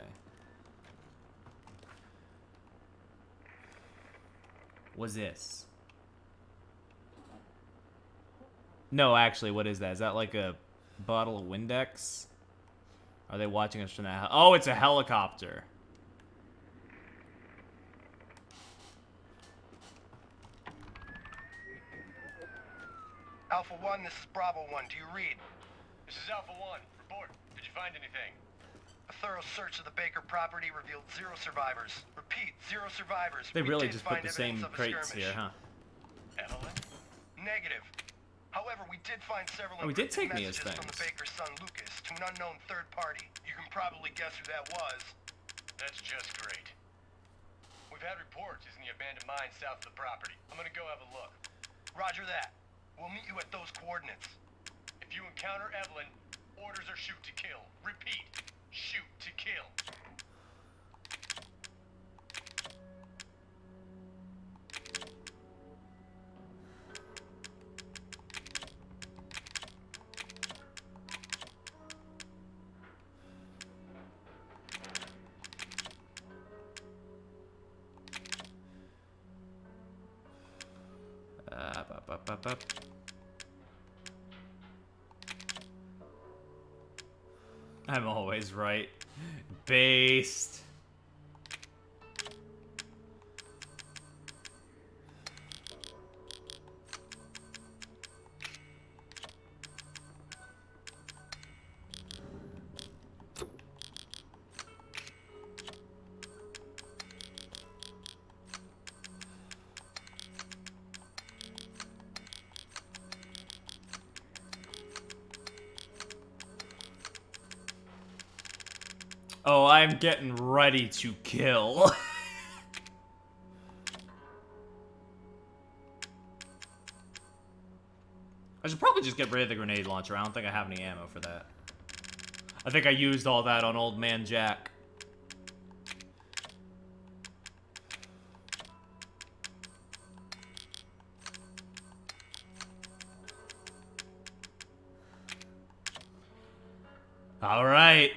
Speaker 2: What's this? No, actually, what is that? Is that like a bottle of Windex? Are they watching us from that? Oh, it's a helicopter.
Speaker 8: Alpha 1, this is Bravo 1. Do you read?
Speaker 9: This is Alpha 1. Report. Did you find anything?
Speaker 8: A thorough search of the Baker property revealed 0 survivors. Repeat, 0 survivors.
Speaker 2: They
Speaker 8: We
Speaker 2: really
Speaker 8: did
Speaker 2: just put
Speaker 8: find
Speaker 2: the same
Speaker 8: evidence of a
Speaker 2: crates
Speaker 8: skirmish.
Speaker 2: here, huh?
Speaker 9: Evelyn?
Speaker 8: Negative. However, we did find several
Speaker 2: Oh, he did
Speaker 8: encrypted
Speaker 2: take me as
Speaker 8: messages from the
Speaker 2: things.
Speaker 8: Baker's son Lucas to an unknown third party. You can probably guess who that was.
Speaker 9: That's just great. We've had reports he's in the abandoned mine south of the property. I'm gonna go have a look.
Speaker 8: Roger that. We'll meet you at those coordinates.
Speaker 9: If you encounter Evelyn, orders are shoot to kill. Repeat, shoot to kill.
Speaker 2: Up. I'm always right. Based. Oh, I'm getting ready to kill. I should probably just get rid of the grenade launcher. I don't think I have any ammo for that. I think I used all that on Old Man Jack. All right.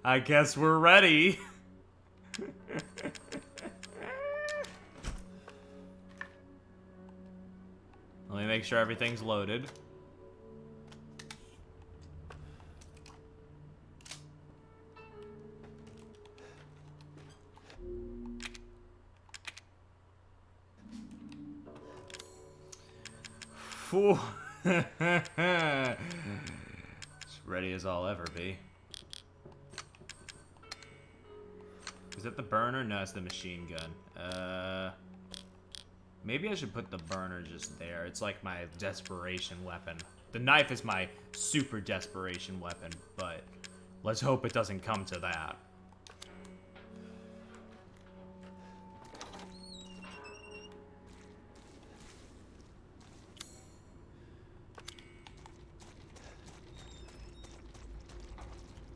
Speaker 2: I guess we're ready. Let me make sure everything's loaded. Phew. As ready as I'll ever be. Is that the burner? No, it's the machine gun. Maybe I should put the burner just there. It's like my desperation weapon. The knife is my super desperation weapon, but let's hope it doesn't come to that.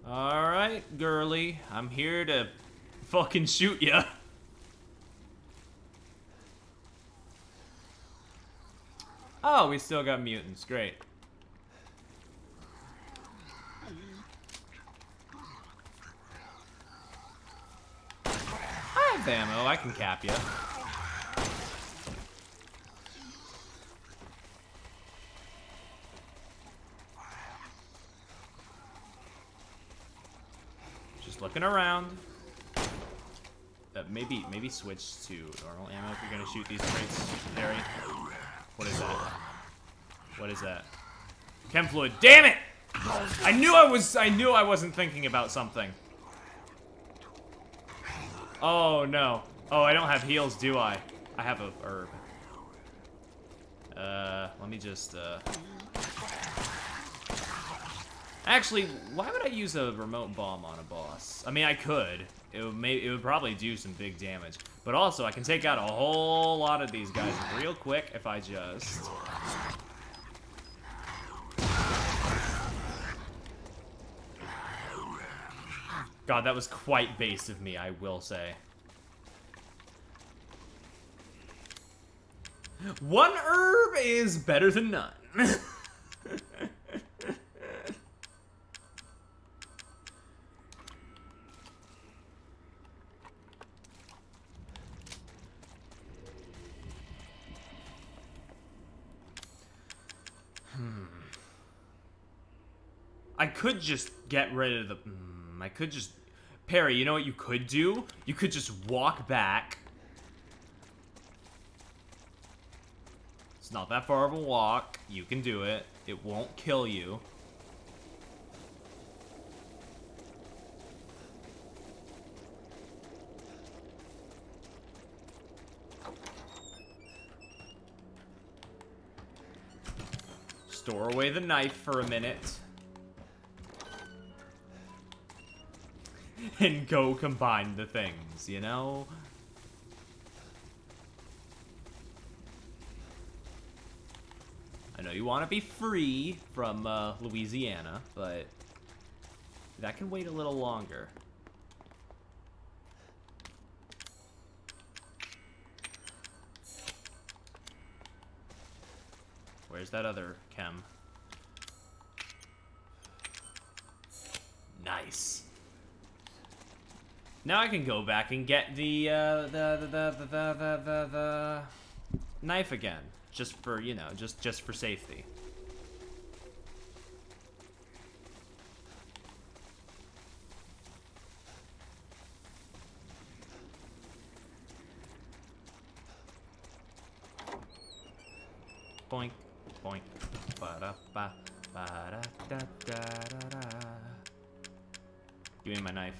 Speaker 2: Alright, girly. I'm here to fucking shoot ya. Oh, we still got mutants. Great. enough ammo. I can cap you. Just looking around. Maybe switch to normal ammo if you're gonna shoot these crates, Harry. What is that? What is that? Chem fluid. Damn it! I knew I wasn't thinking about something. Oh no. Oh, I don't have heals, do I? I have a herb. Let me just Actually, why would I use a remote bomb on a boss? I mean, I could. It would probably do some big damage. But also, I can take out a whole lot of these guys real quick if I just... God, that was quite base of me, I will say. One herb is better than none. I could just get rid of the... I could just... Perry, you know what you could do? You could just walk back. It's not that far of a walk. You can do it. It won't kill you. Store away the knife for a minute. And go combine the things, you know? I know you want to be free from Louisiana, but that can wait a little longer. Where's that other chem? Nice. Now I can go back and get the knife again, just for, you know, just for safety. Boink, boink, ba-da-ba, ba-da-da-da-da-da. Give me my knife.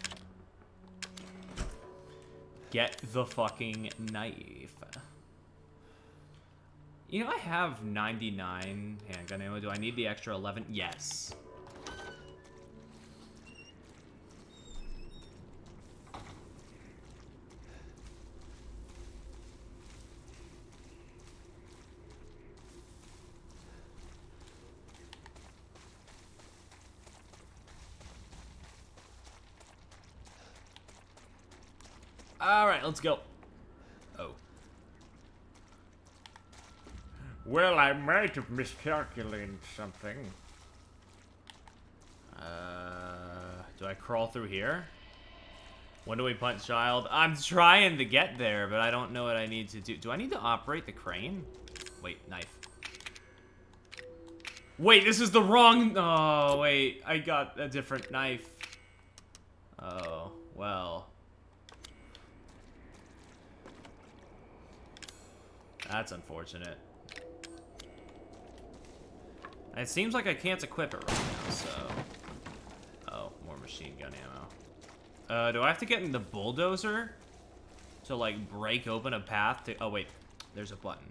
Speaker 2: Get the fucking knife. You know, I have 99 handgun ammo. Do I need the extra 11? Yes. Alright, let's go. Oh.
Speaker 10: Well, I might have miscalculated something.
Speaker 2: Do I crawl through here? When do we punch child? I'm trying to get there, but I don't know what I need to do. Do I need to operate the crane? Wait, knife. Wait, this is the wrong... Oh, wait. I got a different knife. Oh, well. That's unfortunate. It seems like I can't equip it right now, so... Oh, more machine gun ammo. Do I have to get in the bulldozer? To, like, break open a path to... Oh, wait. There's a button.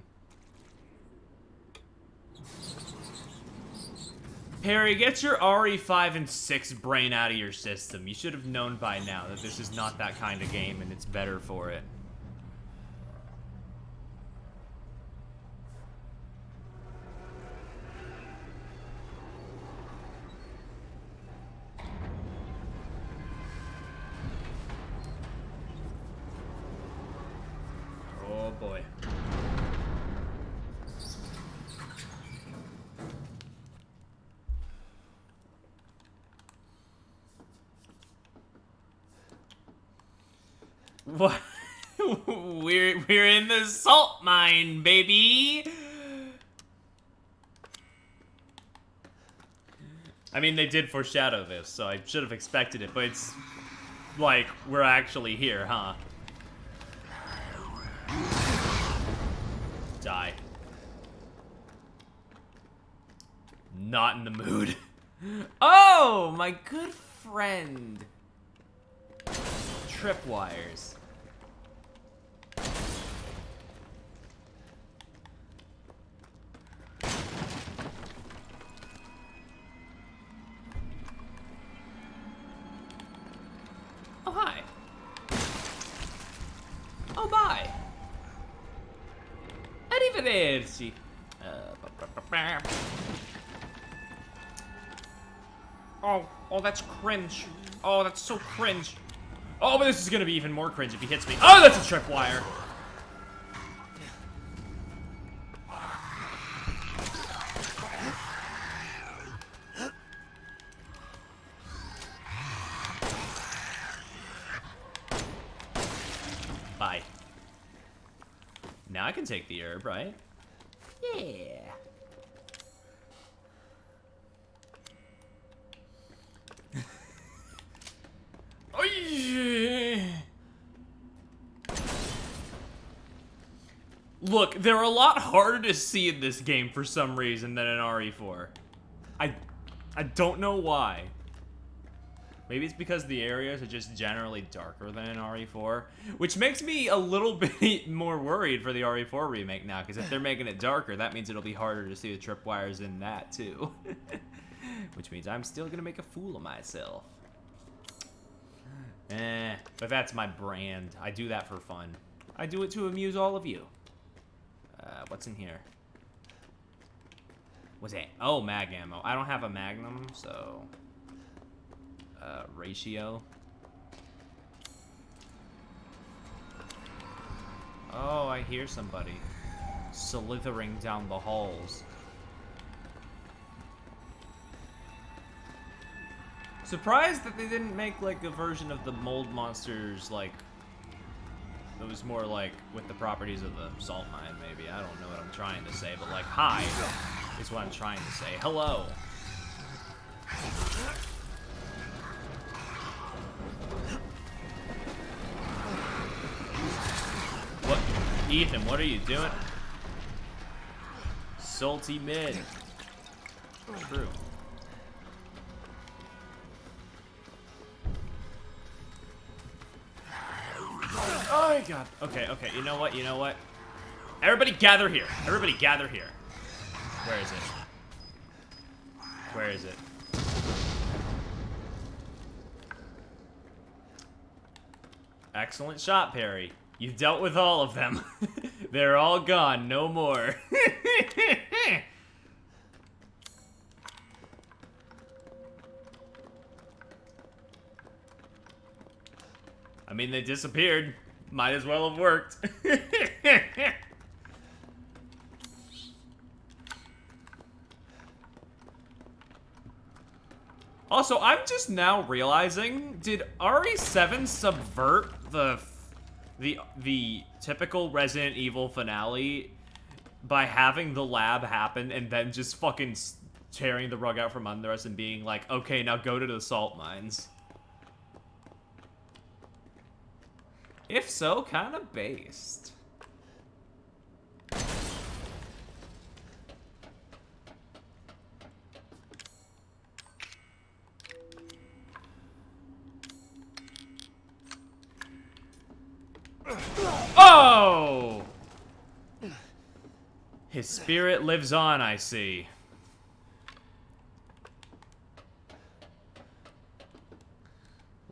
Speaker 2: Perry, get your RE5 and 6 brain out of your system. You should have known by now that this is not that kind of game, and it's better for it. Oh boy. What? We're in the salt mine, baby. I mean, they did foreshadow this, so I should have expected it, but it's like we're actually here, huh? Die. Not in the mood. Oh, my good friend. Tripwires. Oh, hi. Oh, bye. Arrivederci. Oh, that's cringe. Oh, that's so cringe. Oh, but this is gonna be even more cringe if he hits me. Oh, that's a tripwire. Bye. Now I can take the herb, right? Yeah. Oh, yeah. Look, they're a lot harder to see in this game for some reason than in RE4. I don't know why. Maybe it's because the areas are just generally darker than in RE4, which makes me a little bit more worried for the RE4 remake now, because if they're making it darker, that means it'll be harder to see the tripwires in that too. Which means I'm still gonna make a fool of myself. But that's my brand. I do that for fun. I do it to amuse all of you. What's in here? What's that? Oh, mag ammo. I don't have a magnum, so... ratio. Oh, I hear somebody slithering down the halls. Surprised that they didn't make like a version of the mold monsters like it was more like with the properties of the salt mine, maybe. I don't know what I'm trying to say, but like hi is what I'm trying to say. Hello. What? Ethan, what are you doing? Salty mid. True. Oh my god. Okay, okay. You know what? You know what? Everybody gather here. Everybody gather here. Where is it? Where is it? Excellent shot, Perry. You've dealt with all of them. They're all gone. No more. I mean, they disappeared. Might as well have worked. Also, I'm just now realizing, did RE7 subvert the typical Resident Evil finale by having the lab happen and then just fucking tearing the rug out from under us and being like, okay, now go to the salt mines? If so, kind of based. Oh! His spirit lives on, I see.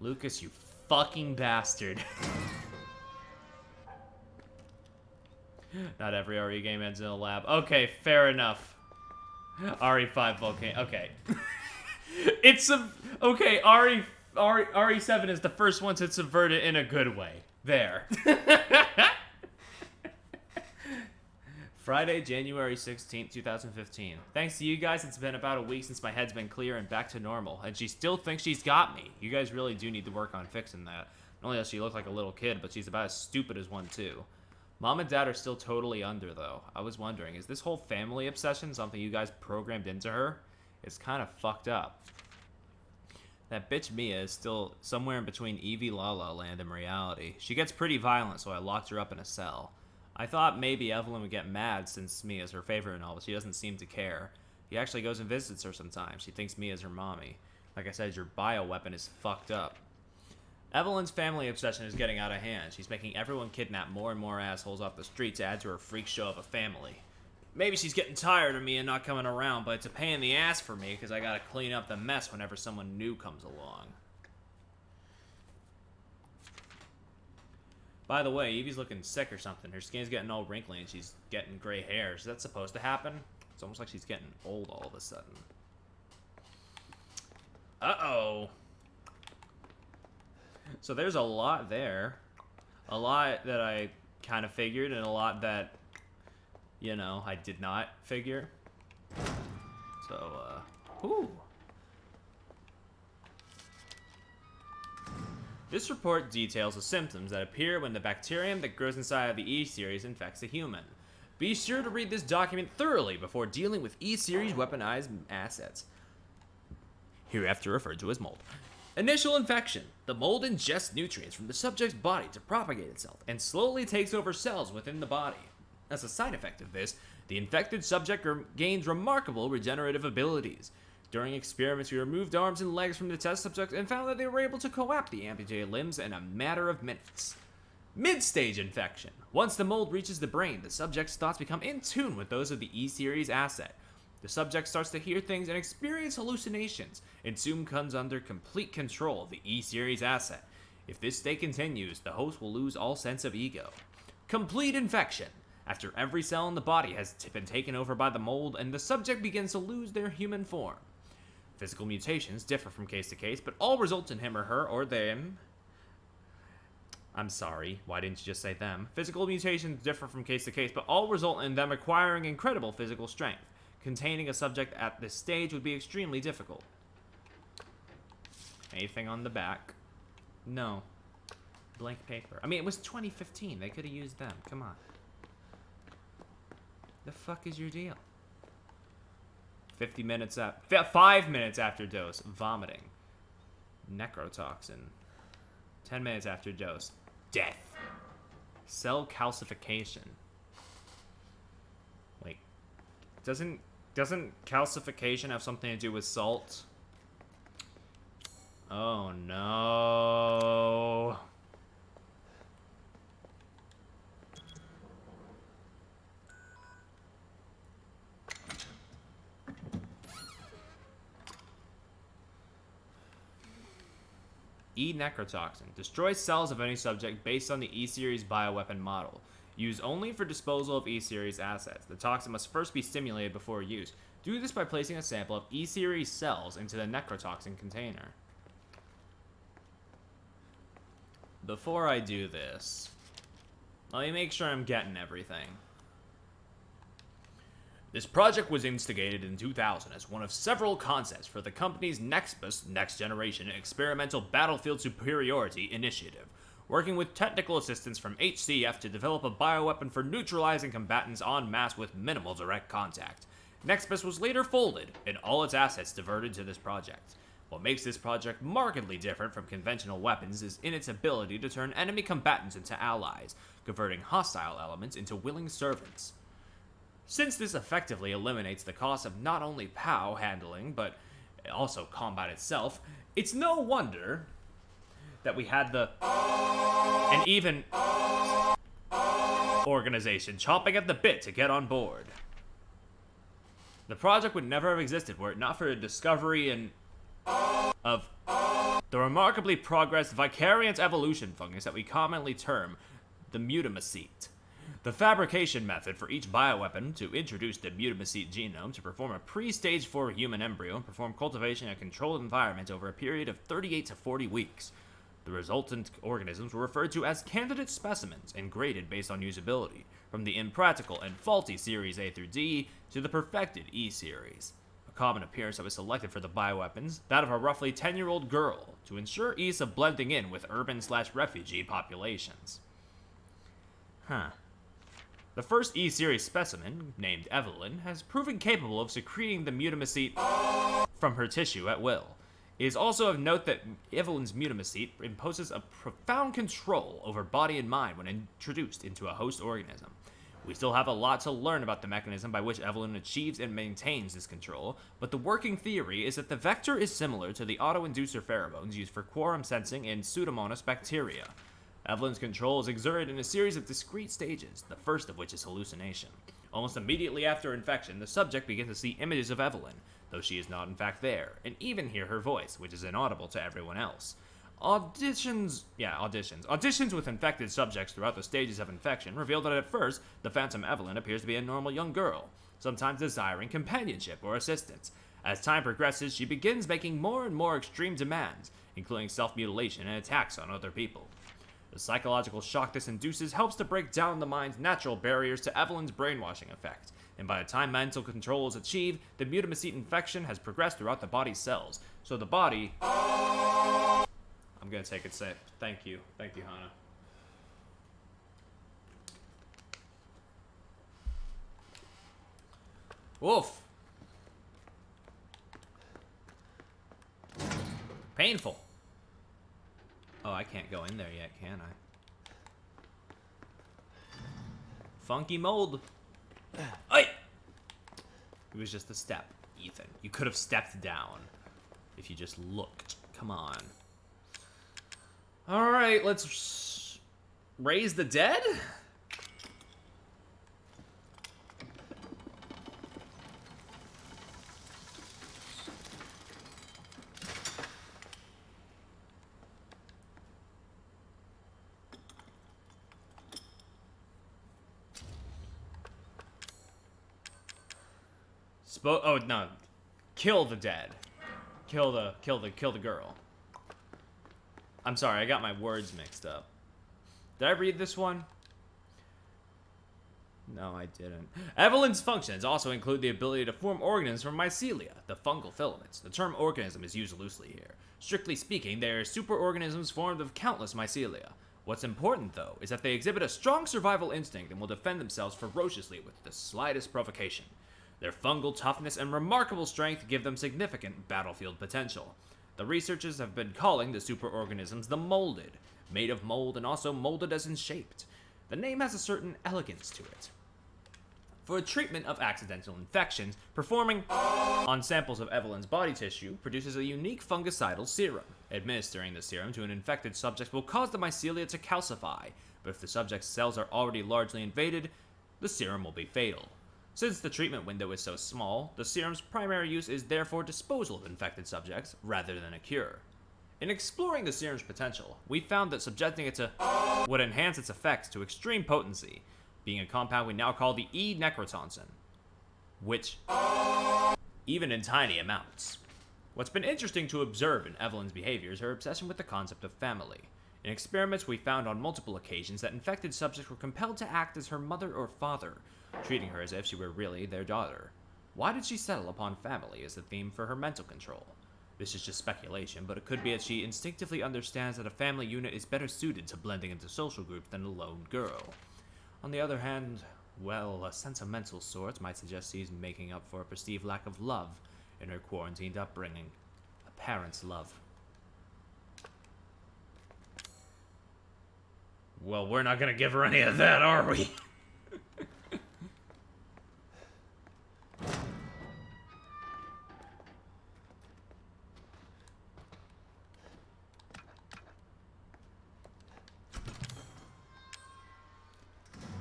Speaker 2: Lucas, you fucking bastard. Not every RE game ends in a lab. Okay, fair enough. RE5 volcano. Okay. It's a... Okay, RE7 is the first one to subvert it in a good way. There. Friday, January 16th, 2015. Thanks to you guys, it's been about a week since my head's been clear and back to normal. And she still thinks she's got me. You guys really do need to work on fixing that. only does she look like a little kid, but she's about as stupid as one too. Mom and Dad are still totally under, though. I was wondering, is this whole family obsession something you guys programmed into her? It's kind of fucked up. That bitch Mia is still somewhere in between Evie La La Land and reality. She gets pretty violent, so I locked her up in a cell. I thought maybe Evelyn would get mad since Mia's her favorite and all, but she doesn't seem to care. He actually goes and visits her sometimes. She thinks Mia's her mommy. Like I said, your bioweapon is fucked up. Evelyn's family obsession is getting out of hand. She's making everyone kidnap more and more assholes off the street to add to her freak show of a family. Maybe she's getting tired of Mia not coming around, but it's a pain in the ass for me because I gotta clean up the mess whenever someone new comes along. By the way, Evie's looking sick or something. Her skin's getting all wrinkly and she's getting gray hair. Is that supposed to happen? It's almost like she's getting old all of a sudden. Uh-oh. So there's a lot there. A lot that I kind of figured and a lot that, you know, I did not figure. So, ooh. This report details the symptoms that appear when the bacterium that grows inside of the E-Series infects a human. Be sure to read this document thoroughly before dealing with E-Series weaponized assets, hereafter referred to as mold. Initial infection. The mold ingests nutrients from the subject's body to propagate itself and slowly takes over cells within the body. As a side effect of this, the infected subject gains remarkable regenerative abilities. During experiments, we removed arms and legs from the test subjects and found that they were able to co-opt the amputated limbs in a matter of minutes. Mid-stage infection. Once the mold reaches the brain, the subject's thoughts become in tune with those of the E-Series asset. The subject starts to hear things and experience hallucinations, and soon comes under complete control of the E-Series asset. If this state continues, the host will lose all sense of ego. Complete infection. After every cell in the body has been taken over by the mold, and the subject begins to lose their human form. Physical mutations differ from case to case, but all result in him or her or them. I'm sorry, why didn't you just say them? Physical mutations differ from case to case, but all result in them acquiring incredible physical strength. Containing a subject at this stage would be extremely difficult. Anything on the back? No. Blank paper. I mean, it was 2015. They could have used them. Come on. The fuck is your deal? 5 minutes after dose. Vomiting. Necrotoxin. 10 minutes after dose. Death. Cell calcification. Wait. Doesn't calcification have something to do with salt? Oh no. E-necrotoxin. Destroys cells of any subject based on the E-Series bioweapon model. Used only for disposal of E-Series assets. The toxin must first be stimulated before use. Do this by placing a sample of E-Series cells into the necrotoxin container. Before I do this, let me make sure I'm getting everything. This project was instigated in 2000 as one of several concepts for the company's Nexus Next Generation Experimental Battlefield Superiority Initiative, working with technical assistance from HCF to develop a bioweapon for neutralizing combatants en masse with minimal direct contact. Nexus was later folded, and all its assets diverted to this project. What makes this project markedly different from conventional weapons is in its ability to turn enemy combatants into allies, converting hostile elements into willing servants. Since this effectively eliminates the cost of not only POW handling, but also combat itself, it's no wonder that we had an even organization chomping at the bit to get on board. The project would never have existed were it not for the discovery of the remarkably progressed vicariant evolution fungus that we commonly term the mutamacete. The fabrication method for each bioweapon to introduce the mutamacete genome to perform a pre-stage 4 human embryo and perform cultivation in a controlled environment over a period of 38 to 40 weeks. The resultant organisms were referred to as candidate specimens and graded based on usability, from the impractical and faulty Series A through D to the perfected E-Series. A common appearance that was selected for the bioweapons, that of a roughly 10-year-old girl, to ensure ease of blending in with urban/refugee populations. Huh. The first E-Series specimen, named Evelyn, has proven capable of secreting the mutamacete from her tissue at will. It is also of note that Evelyn's mutamacete imposes a profound control over body and mind when introduced into a host organism. We still have a lot to learn about the mechanism by which Evelyn achieves and maintains this control, but the working theory is that the vector is similar to the auto-inducer pheromones used for quorum sensing in Pseudomonas bacteria. Evelyn's control is exerted in a series of discrete stages, the first of which is hallucination. Almost immediately after infection, the subject begins to see images of Evelyn, though she is not in fact there, and even hear her voice, which is inaudible to everyone else. Auditions with infected subjects throughout the stages of infection reveal that at first, the Phantom Evelyn appears to be a normal young girl, sometimes desiring companionship or assistance. As time progresses, she begins making more and more extreme demands, including self-mutilation and attacks on other people. The psychological shock this induces helps to break down the mind's natural barriers to Evelyn's brainwashing effect, and by the time mental control is achieved, the mutamacete infection has progressed throughout the body's cells, so the body... I'm gonna take it safe. Thank you, Hana. Woof. Painful. Oh, I can't go in there yet, can I? Funky mold. Oi! It was just a step, Ethan. You could have stepped down if you just looked. Come on. Alright, let's raise the dead? Oh no, kill the dead. Kill the girl. I'm sorry, I got my words mixed up. Did I read this one? No, I didn't. Evelyn's functions also include the ability to form organisms from mycelia, the fungal filaments. The term organism is used loosely here. Strictly speaking, they are superorganisms formed of countless mycelia. What's important, though, is that they exhibit a strong survival instinct and will defend themselves ferociously with the slightest provocation. Their fungal toughness and remarkable strength give them significant battlefield potential. The researchers have been calling the superorganisms the molded, made of mold and also molded as in shaped. The name has a certain elegance to it. For treatment of accidental infections, performing on samples of Evelyn's body tissue produces a unique fungicidal serum. Administering the serum to an infected subject will cause the mycelia to calcify, but if the subject's cells are already largely invaded, the serum will be fatal. Since the treatment window is so small, the serum's primary use is therefore disposal of infected subjects, rather than a cure. In exploring the serum's potential, we found that subjecting it to would enhance its effects to extreme potency, being a compound we now call the E-necrotonsin, which, even in tiny amounts. What's been interesting to observe in Evelyn's behavior is her obsession with the concept of family. In experiments, we found on multiple occasions that infected subjects were compelled to act as her mother or father, treating her as if she were really their daughter. Why did she settle upon family as the theme for her mental control? This is just speculation, but it could be that she instinctively understands that a family unit is better suited to blending into social groups than a lone girl. On the other hand, well, a sentimental sort might suggest she's making up for a perceived lack of love in her quarantined upbringing. A parent's love. Well, we're not gonna give her any of that, are we?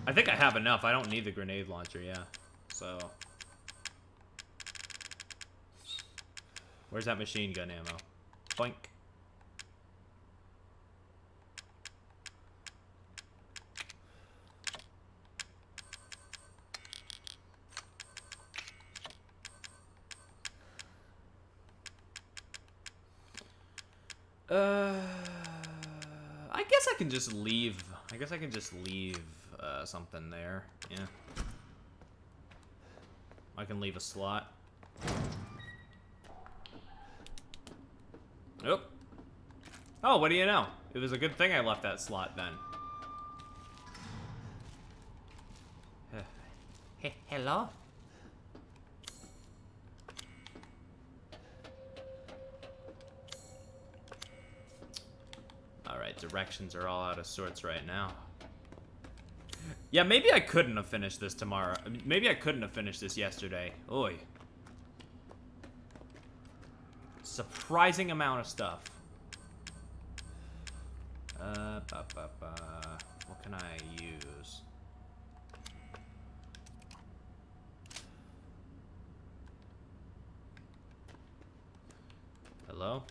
Speaker 2: I think I have enough. I don't need the grenade launcher, yeah. So. Where's that machine gun ammo? Boink. I guess I can just leave. I guess I can just leave something there. Yeah. I can leave a slot. Nope. Oh, what do you know? It was a good thing I left that slot then.
Speaker 3: Hello?
Speaker 2: Alright, directions are all out of sorts right now. Yeah, maybe I couldn't have finished this tomorrow. Maybe I couldn't have finished this yesterday. Oy. Surprising amount of stuff. What can I use? Hello?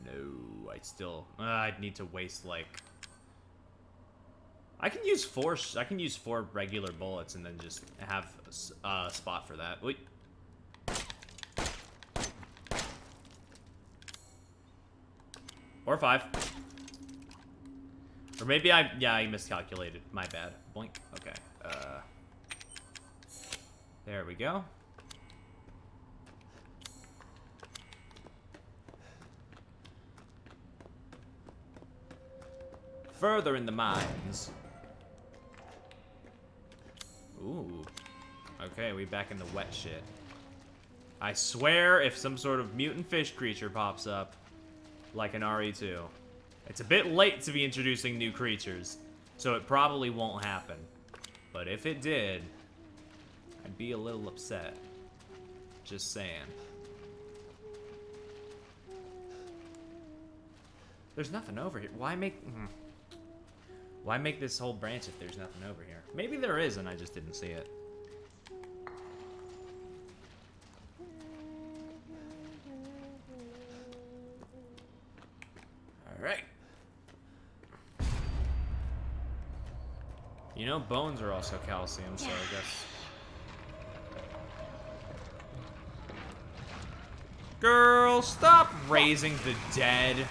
Speaker 2: No, I still... I'd need to waste, like... I can use 4 regular bullets and then just have a spot for that. Wait. Or 5. Or maybe I miscalculated. My bad. Boink. Okay. There we go. Further in the mines. Ooh. Okay, we back in the wet shit. I swear if some sort of mutant fish creature pops up, like an RE2, it's a bit late to be introducing new creatures, so it probably won't happen. But if it did, I'd be a little upset. Just saying. There's nothing over here. Why make this whole branch if there's nothing over here? Maybe there is and I just didn't see it. Alright. You know, bones are also calcium, so I guess... Girl, stop raising the dead.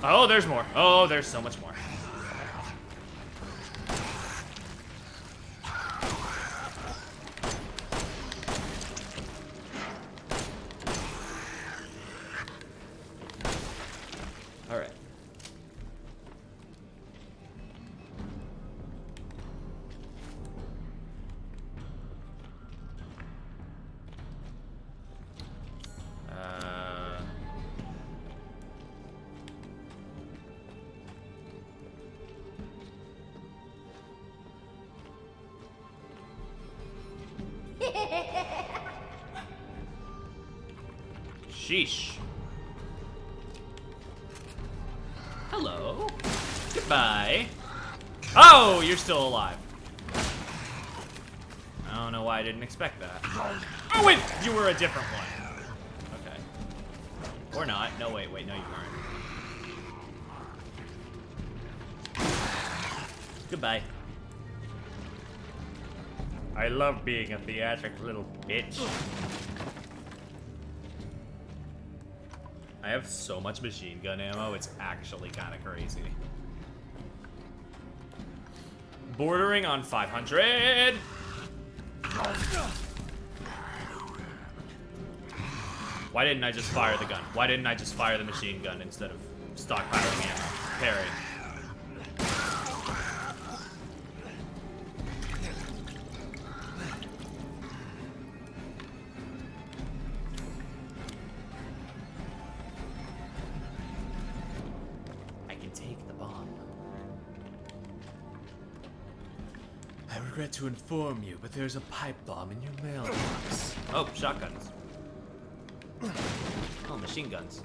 Speaker 2: Oh, there's more. Oh, there's so much more. All right. Sheesh. Hello. Goodbye. Oh, you're still alive. I don't know why I didn't expect that. Oh, wait, you were a different one. Okay. Or not. No, wait, no, you weren't. Goodbye.
Speaker 10: I love being a theatric little bitch.
Speaker 2: I have so much machine gun ammo, it's actually kind of crazy. Bordering on 500! Why didn't I just fire the gun? Why didn't I just fire the machine gun instead of stockpiling ammo? Parry. I regret to inform you, but there's a pipe bomb in your mailbox. Oh, shotguns. Oh, machine guns.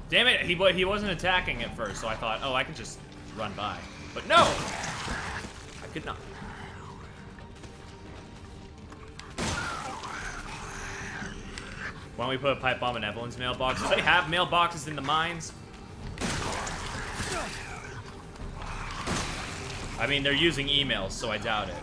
Speaker 2: Damn it, he wasn't attacking at first, so I thought, oh, I can just run by. But no! I could not. Why don't we put a pipe bomb in Evelyn's mailbox? Do they have mailboxes in the mines? I mean, they're using emails, so I doubt it.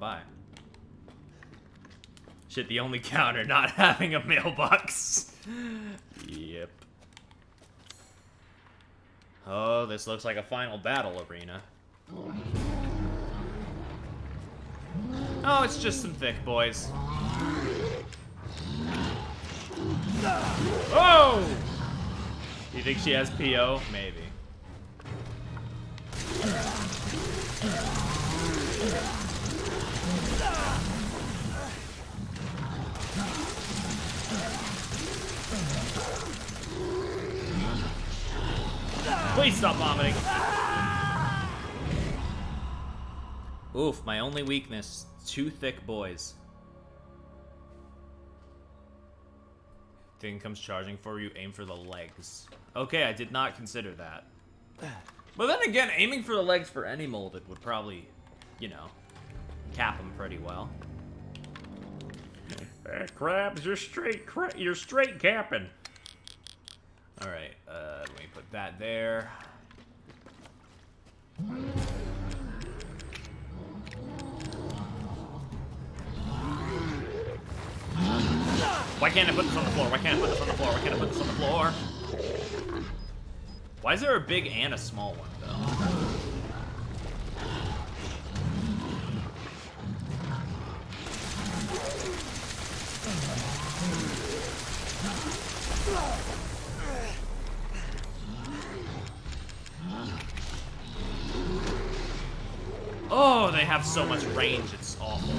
Speaker 2: by. Shit, the only counter not having a mailbox. Yep. Oh, this looks like a final battle arena. Oh, it's just some thick boys. Oh! You think she has PO? Maybe. Please stop vomiting. Oof, my only weakness. 2 thick boys. Thing comes charging for you, aim for the legs. Okay, I did not consider that. But then again, aiming for the legs for any molded would probably, you know, cap them pretty well.
Speaker 10: Crabs, you're straight capping.
Speaker 2: Alright, let me put that there. Why can't I put this on the floor? Why can't I put this on the floor? Why can't I put this on the floor? Why is there a big and a small one, though? Oh, they have so much range, it's awful.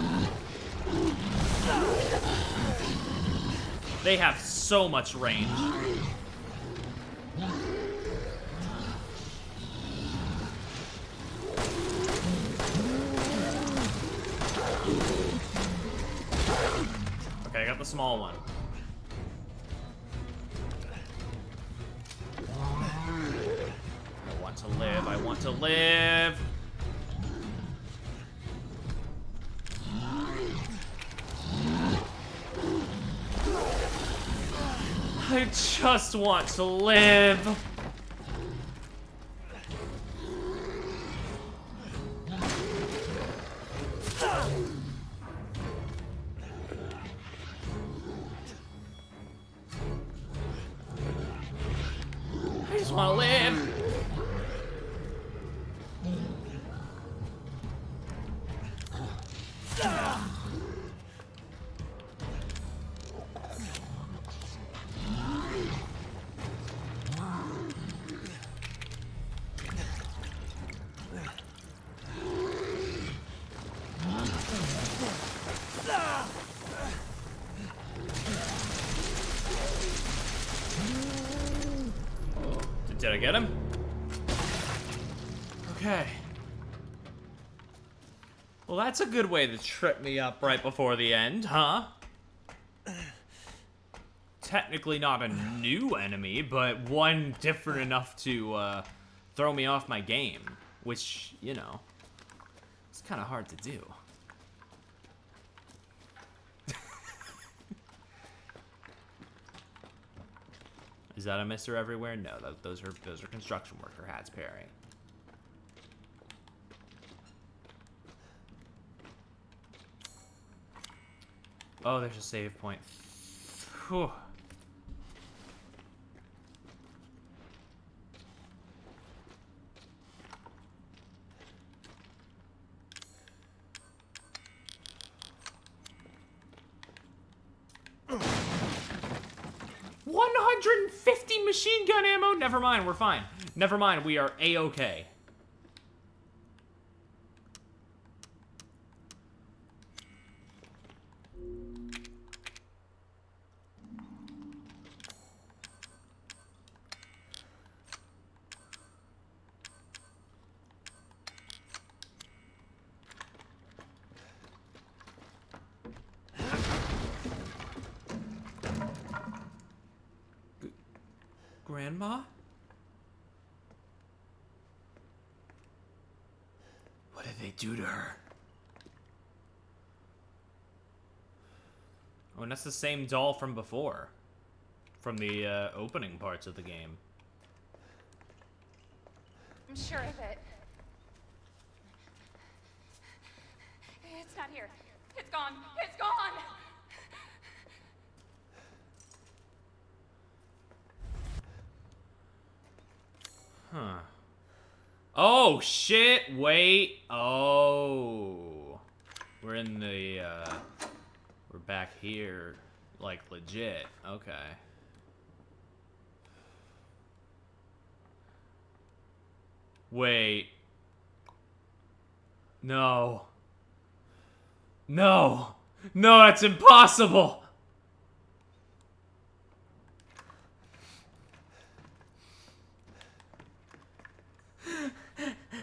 Speaker 2: They have so much range. Okay, I got the small one. I want to live, I want to live. I just want to live. I just want to live. Did I get him? Okay. Well, that's a good way to trip me up right before the end, huh? Technically not a new enemy, but one different enough to throw me off my game, which, you know, it's kind of hard to do. Is that a Mr. Everywhere? No, those are construction worker hats, Perry. Oh, there's a save point. Whew. $150 machine gun ammo? Never mind, we're fine. Never mind, we are A-okay. Grandma? What did they do to her? Oh, and that's the same doll from before. From the opening parts of the game.
Speaker 5: I'm sure of it. It's not here. It's gone. It's gone.
Speaker 2: Huh. Oh, shit. Wait. Oh. We're in the, we're back here. Like, legit. Okay. Wait. No. No. No, that's impossible.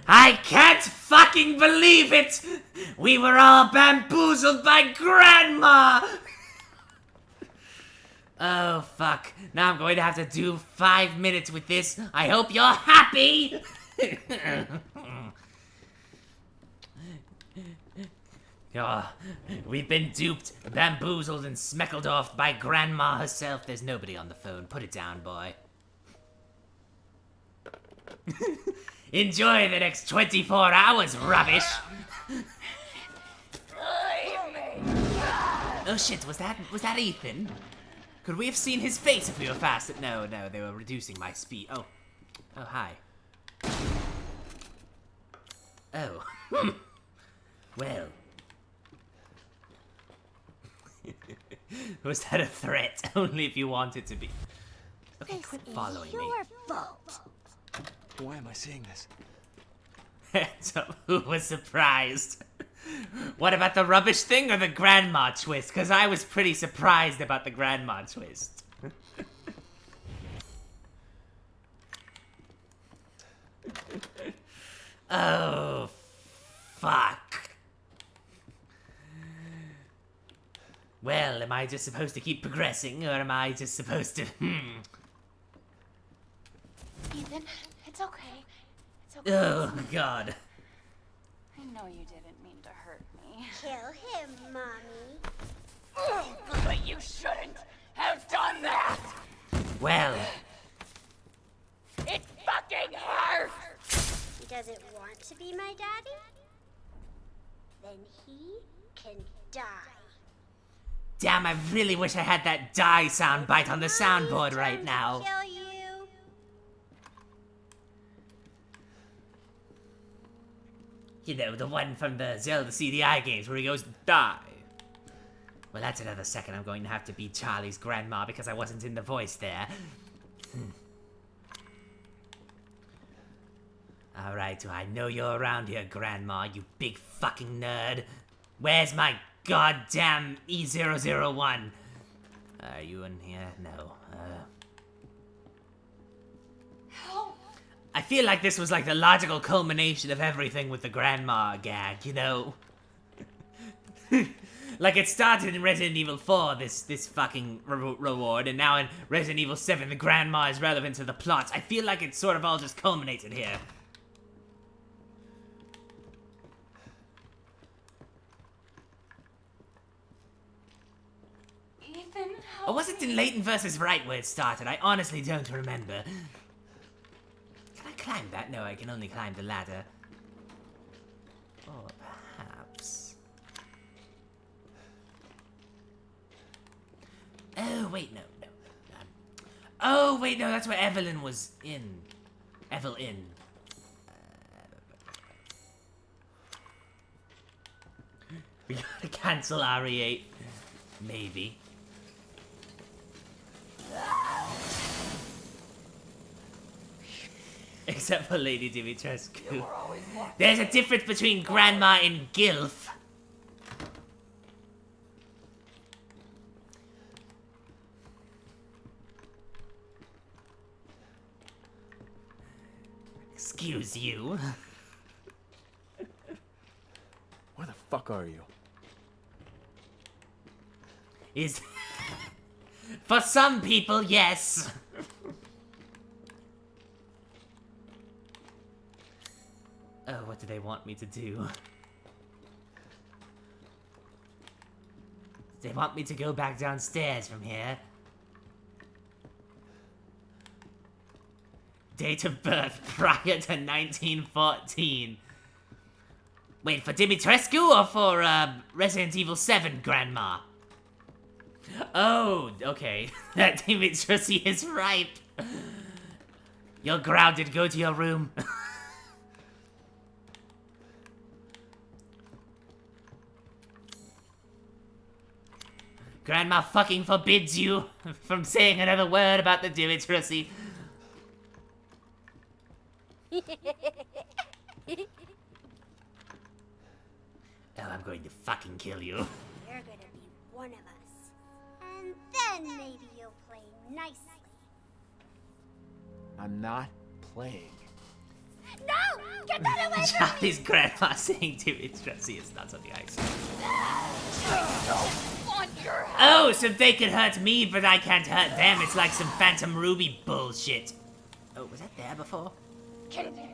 Speaker 3: I can't fucking believe it! We were all bamboozled by Grandma! Oh, fuck. Now I'm going to have to do 5 minutes with this. I hope you're happy! Oh, we've been duped, bamboozled, and smeckled off by Grandma herself. There's nobody on the phone. Put it down, boy. Enjoy the next 24 hours, rubbish! Oh shit, was that Ethan? Could we have seen his face if we were fast? No, they were reducing my speed. Oh, hi. Oh. Well. Was that a threat? Only if you want it to be. Okay, quit following me.
Speaker 4: Your fault.
Speaker 7: Why am I seeing this?
Speaker 3: Hands up, who was surprised? What about the rubbish thing or the grandma twist? Because I was pretty surprised about the grandma twist. Oh, fuck. Well, am I just supposed to keep progressing, or am I just supposed to,
Speaker 5: Ethan, it's okay. It's okay.
Speaker 3: Oh, God.
Speaker 5: I know you didn't mean to hurt me.
Speaker 4: Kill him, Mommy.
Speaker 5: But you shouldn't have done that!
Speaker 3: Well,
Speaker 5: It fucking hurt!
Speaker 4: He doesn't want to be my daddy? Then he can die.
Speaker 3: damn, I really wish I had that die soundbite on the soundboard right now.
Speaker 4: Kill you.
Speaker 3: You know, the one from the Zelda CDI games where he goes, die. Well, that's another second I'm going to have to be Charlie's grandma because I wasn't in the voice there. Alright, do I know you're around here, Grandma, you big fucking nerd? Where's my goddamn E001? Are you in here? No.
Speaker 5: Help!
Speaker 3: I feel like this was like the logical culmination of everything with the grandma gag, you know? Like it started in Resident Evil 4, this fucking reward, and now in Resident Evil 7, the grandma is relevant to the plot. I feel like it's sort of all just culminated here.
Speaker 5: Ethan,
Speaker 3: Or was it in Leighton versus Wright where it started? I honestly don't remember. Can I climb that? No, I can only climb the ladder. Or perhaps... Oh, wait, no. Oh, wait, no, that's where Evelyn was in. Evelyn. We gotta cancel RE8. Maybe. Except for Lady Dimitrescu. There's a difference between Grandma and Gilf. Excuse you.
Speaker 7: Where the fuck are you?
Speaker 3: Is... For some people, yes. Oh, what do they want me to do? They want me to go back downstairs from here. Date of birth prior to 1914. Wait, for Dimitrescu or for Resident Evil 7, Grandma? Oh, okay. That Dimitrescu is right. You're grounded. Go to your room. Grandma fucking forbids you from saying another word about the Dimitrescu. Oh, I'm going to fucking kill you.
Speaker 4: You're gonna be one of us. And then maybe you'll play nicely.
Speaker 7: I'm not playing.
Speaker 4: No! Get that away from me!
Speaker 3: Charlie's grandma saying Dimitrescu is nuts on the ice. Oh, so they can hurt me, but I can't hurt them. It's like some Phantom Ruby bullshit. Oh, was that there before?
Speaker 5: Contained.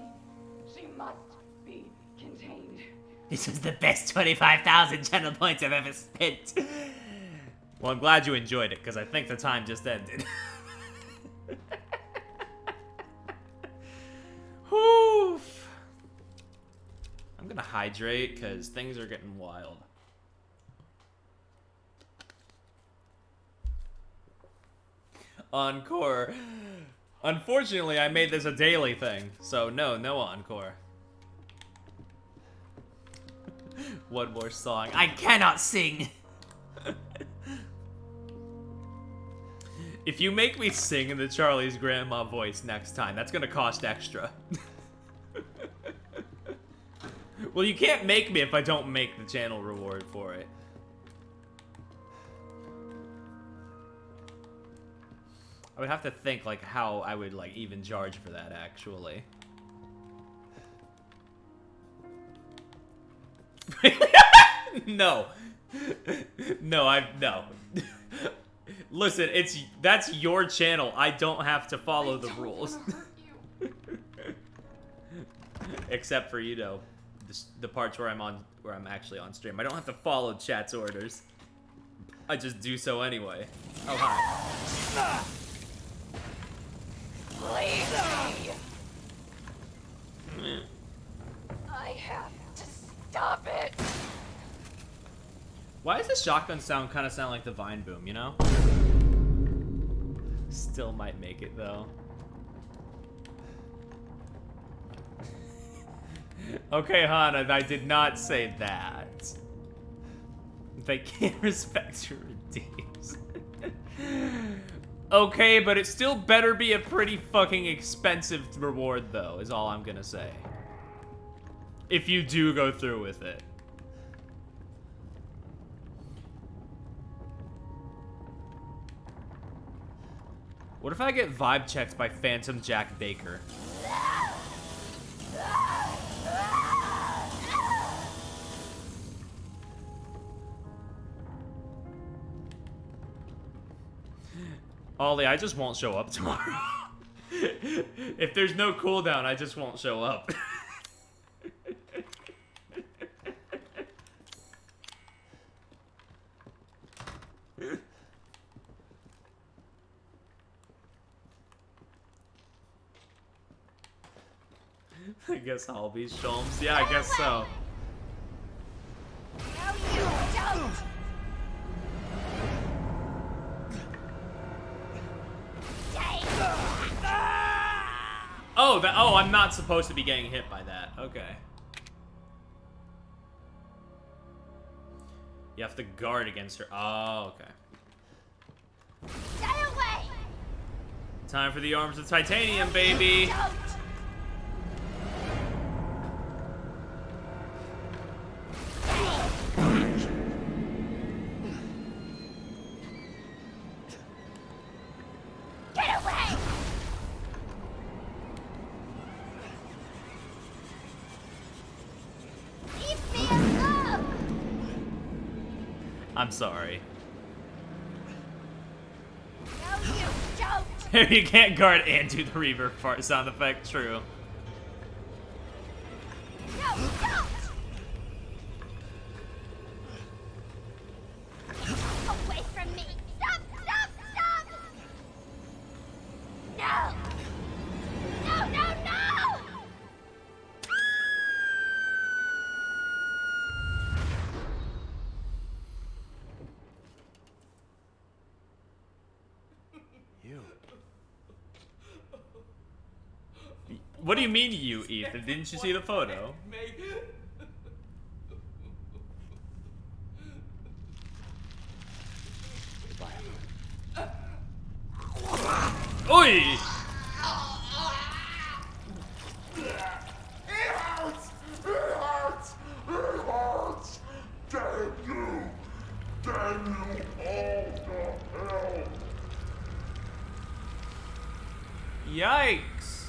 Speaker 5: She must be contained.
Speaker 3: This was the best 25,000 channel points I've ever spent.
Speaker 2: Well, I'm glad you enjoyed it, because I think the time just ended. Whew. I'm gonna hydrate, because things are getting wild. Encore. Unfortunately, I made this a daily thing, so no encore. One more song.
Speaker 3: I cannot sing.
Speaker 2: If you make me sing in the Charlie's grandma voice next time, that's gonna cost extra. Well, you can't make me if I don't make the channel reward for it. I would have to think, like, how I would, like, even charge for that, actually. No. No. Listen, that's your channel. I don't have to follow the rules. Except for, you know, the parts where I'm actually on stream. I don't have to follow chat's orders. I just do so anyway. Oh, hi.
Speaker 5: Leave me. I have to stop it.
Speaker 2: Why does the shotgun sound kind of sound like the Vine Boom, you know? Still might make it, though. Okay, Han, I did not say that. They can't respect your redeems. Okay, but it still better be a pretty fucking expensive reward, though, is all I'm gonna say. If you do go through with it. What if I get vibe checked by Phantom Jack Baker? Ollie, I just won't show up tomorrow. If there's no cooldown, I just won't show up. I guess I'll be Sholmes. Yeah, I guess so.
Speaker 4: No, you don't!
Speaker 2: Oh, I'm not supposed to be getting hit by that. Okay. You have to guard against her. Oh, okay.
Speaker 4: Stay away!
Speaker 2: Time for the arms of titanium, baby.
Speaker 4: Don't! Get away! Leave me alone!
Speaker 2: I'm sorry.
Speaker 4: No, you don't!
Speaker 2: You can't guard and do the reverb part sound effect. True.
Speaker 4: No, don't! Away from me! Stop! Stop! Stop! No! No! No! No!
Speaker 7: You.
Speaker 2: What do you mean you, Ethan? Didn't you see the photo?
Speaker 7: Goodbye.
Speaker 2: Oi! Yikes.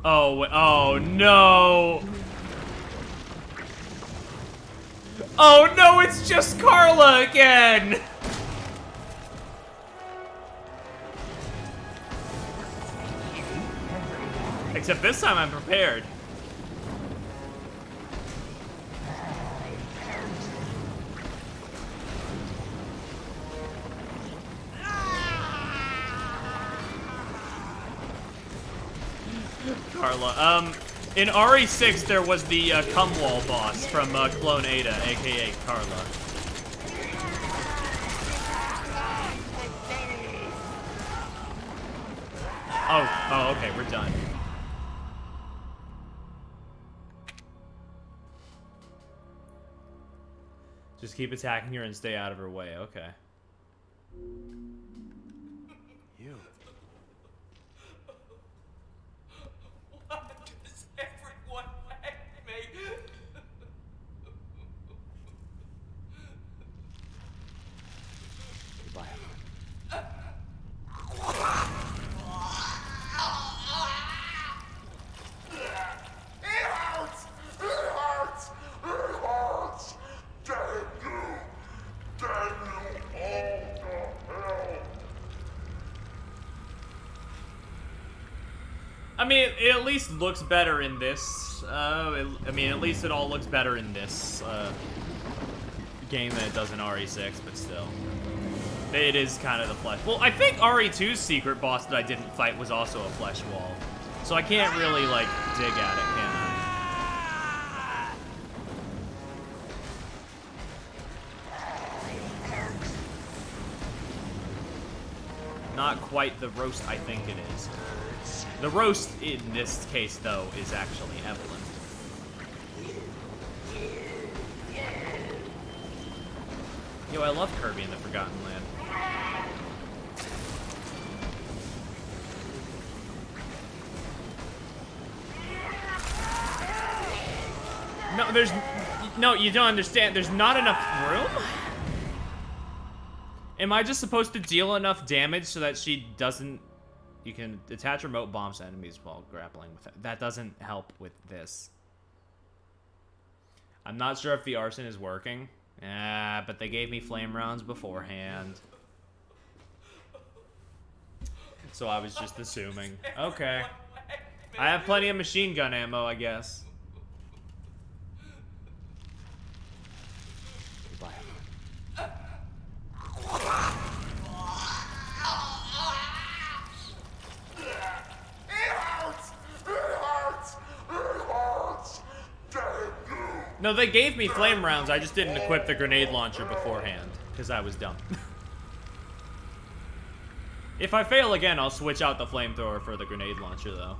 Speaker 2: Oh no. Oh no, it's just Carla again. Except this time I'm prepared. Carla. In RE6 there was the cum wall boss from Clone Ada, aka Carla. Oh, okay, we're done. Just keep attacking her and stay out of her way, okay.
Speaker 7: You.
Speaker 2: Why does everyone hate me?
Speaker 7: Goodbye.
Speaker 2: I mean, it at least looks better in this. I mean, at least it all looks better in this game than it does in RE6, but still. It is kind of the flesh. Well, I think RE2's secret boss that I didn't fight was also a flesh wall. So I can't really, like, dig at it, can I? Not quite the roast I think it is. The roast in this case, though, is actually Evelyn. Yo, I love Kirby in the Forgotten Land. No, you don't understand. There's not enough room? Am I just supposed to deal enough damage so that she doesn't... You can attach remote bombs to enemies while grappling with it. That doesn't help with this. I'm not sure if the arson is working. But they gave me flame rounds beforehand. So I was just assuming. Okay. I have plenty of machine gun ammo, I guess.
Speaker 7: Goodbye.
Speaker 2: No, they gave me flame rounds. I just didn't equip the grenade launcher beforehand because I was dumb. If I fail again, I'll switch out the flamethrower for the grenade launcher, though.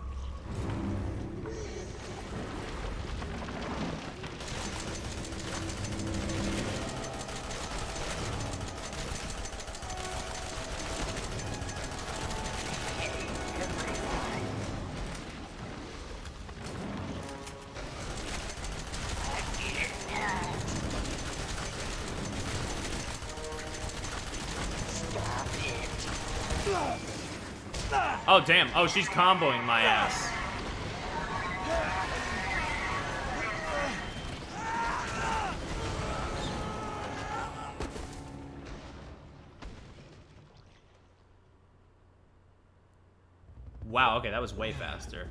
Speaker 2: Oh, damn. Oh, she's comboing my ass. Wow, okay, that was way faster.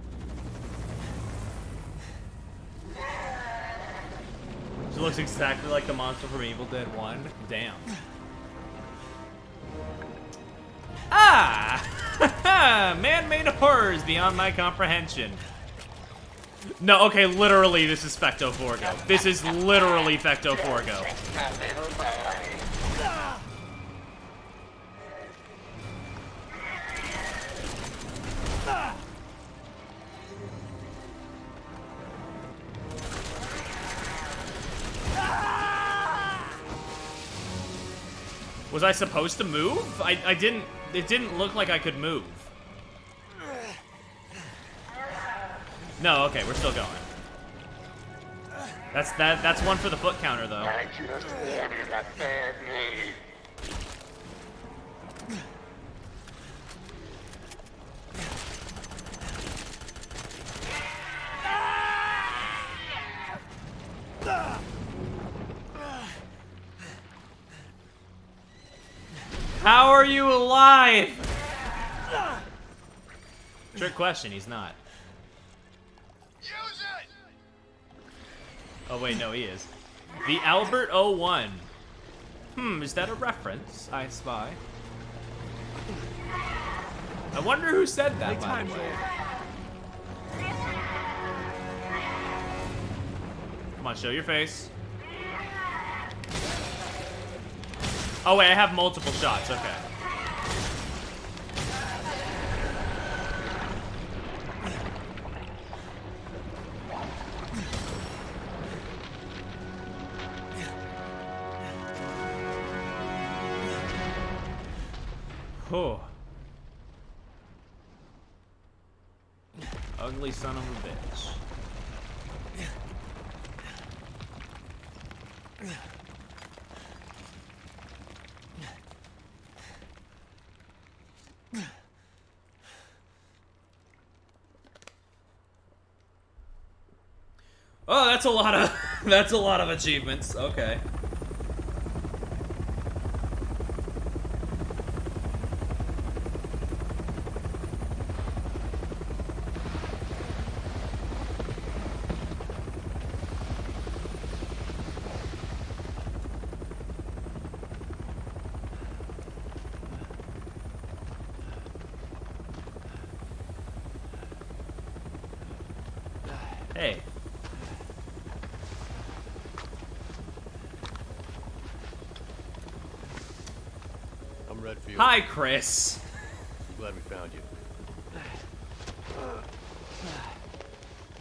Speaker 2: She looks exactly like the monster from Evil Dead 1. Damn. Ah! Man-made horrors beyond my comprehension. No, okay, literally, this is Fecto Forgo. This is literally Fecto Forgo. Was I supposed to move? I didn't... It didn't look like I could move. No, okay, we're still going. That's one for the foot counter, though.
Speaker 11: I just wanted a family.
Speaker 2: How are you alive? Trick question, he's not.
Speaker 9: Use it!
Speaker 2: Oh wait, no, he is. The Albert 01. Is that a reference, I spy? I wonder who said that, by the way. Come on, show your face. Oh wait, I have multiple shots, okay. Oh. Ugly son of a bitch. Oh, that's a lot of that's a lot of achievements. Okay. Hey.
Speaker 12: I'm Redfield.
Speaker 2: Hi, Chris.
Speaker 12: Glad we found you.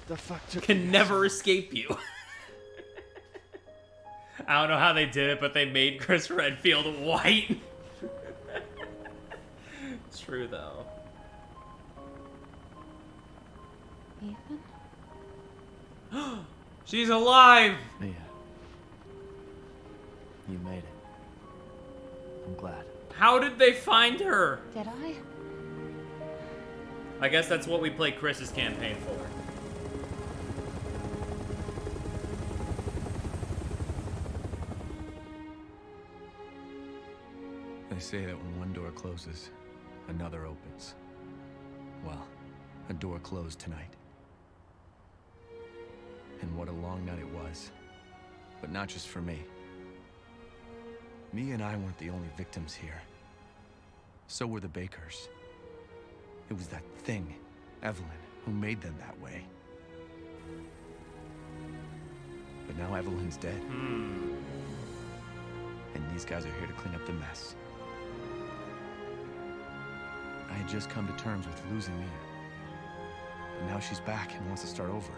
Speaker 7: The fuck took
Speaker 2: Can never escape you. I don't know how they did it, but they made Chris Redfield white. True, though.
Speaker 5: Ethan?
Speaker 2: She's alive!
Speaker 7: Mia. You made it. I'm glad.
Speaker 2: How did they find her?
Speaker 5: Did I?
Speaker 2: I guess that's what we play Chris's campaign for.
Speaker 6: They say that when one door closes, another opens. Well, a door closed tonight. And what a long night it was. But not just for me. Mia and I weren't the only victims here. So were the Bakers. It was that thing, Evelyn, who made them that way. But now Evelyn's dead. And these guys are here to clean up the mess. I had just come to terms with losing Mia. But now she's back and wants to start over.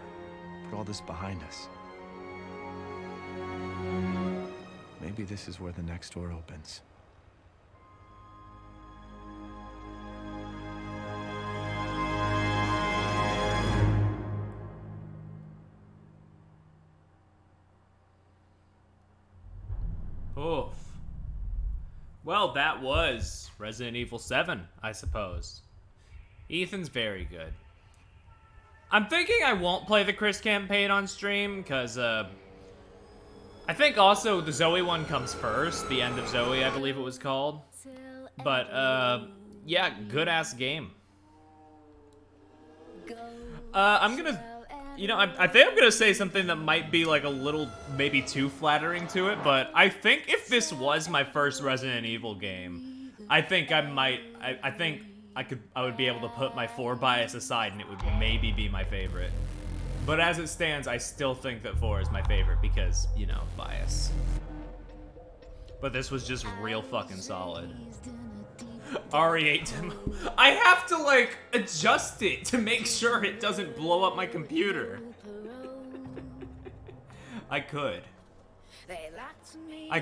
Speaker 6: Put all this behind us. Maybe this is where the next door opens.
Speaker 2: Oof. Well, that was Resident Evil 7, I suppose. Ethan's very good. I'm thinking I won't play the Chris campaign on stream, because, I think also the Zoe one comes first. The End of Zoe, I believe it was called. But, yeah, good-ass game. I'm gonna... You know, I think I'm gonna say something that might be, like, a little, maybe too flattering to it, but I think if this was my first Resident Evil game, I think I might... I think I would be able to put my 4 bias aside and it would maybe be my favorite. But as it stands, I still think that 4 is my favorite because, you know, bias. But this was just real fucking solid. RE8 demo. I have to, like, adjust it to make sure it doesn't blow up my computer. I could.
Speaker 1: They locked me
Speaker 2: I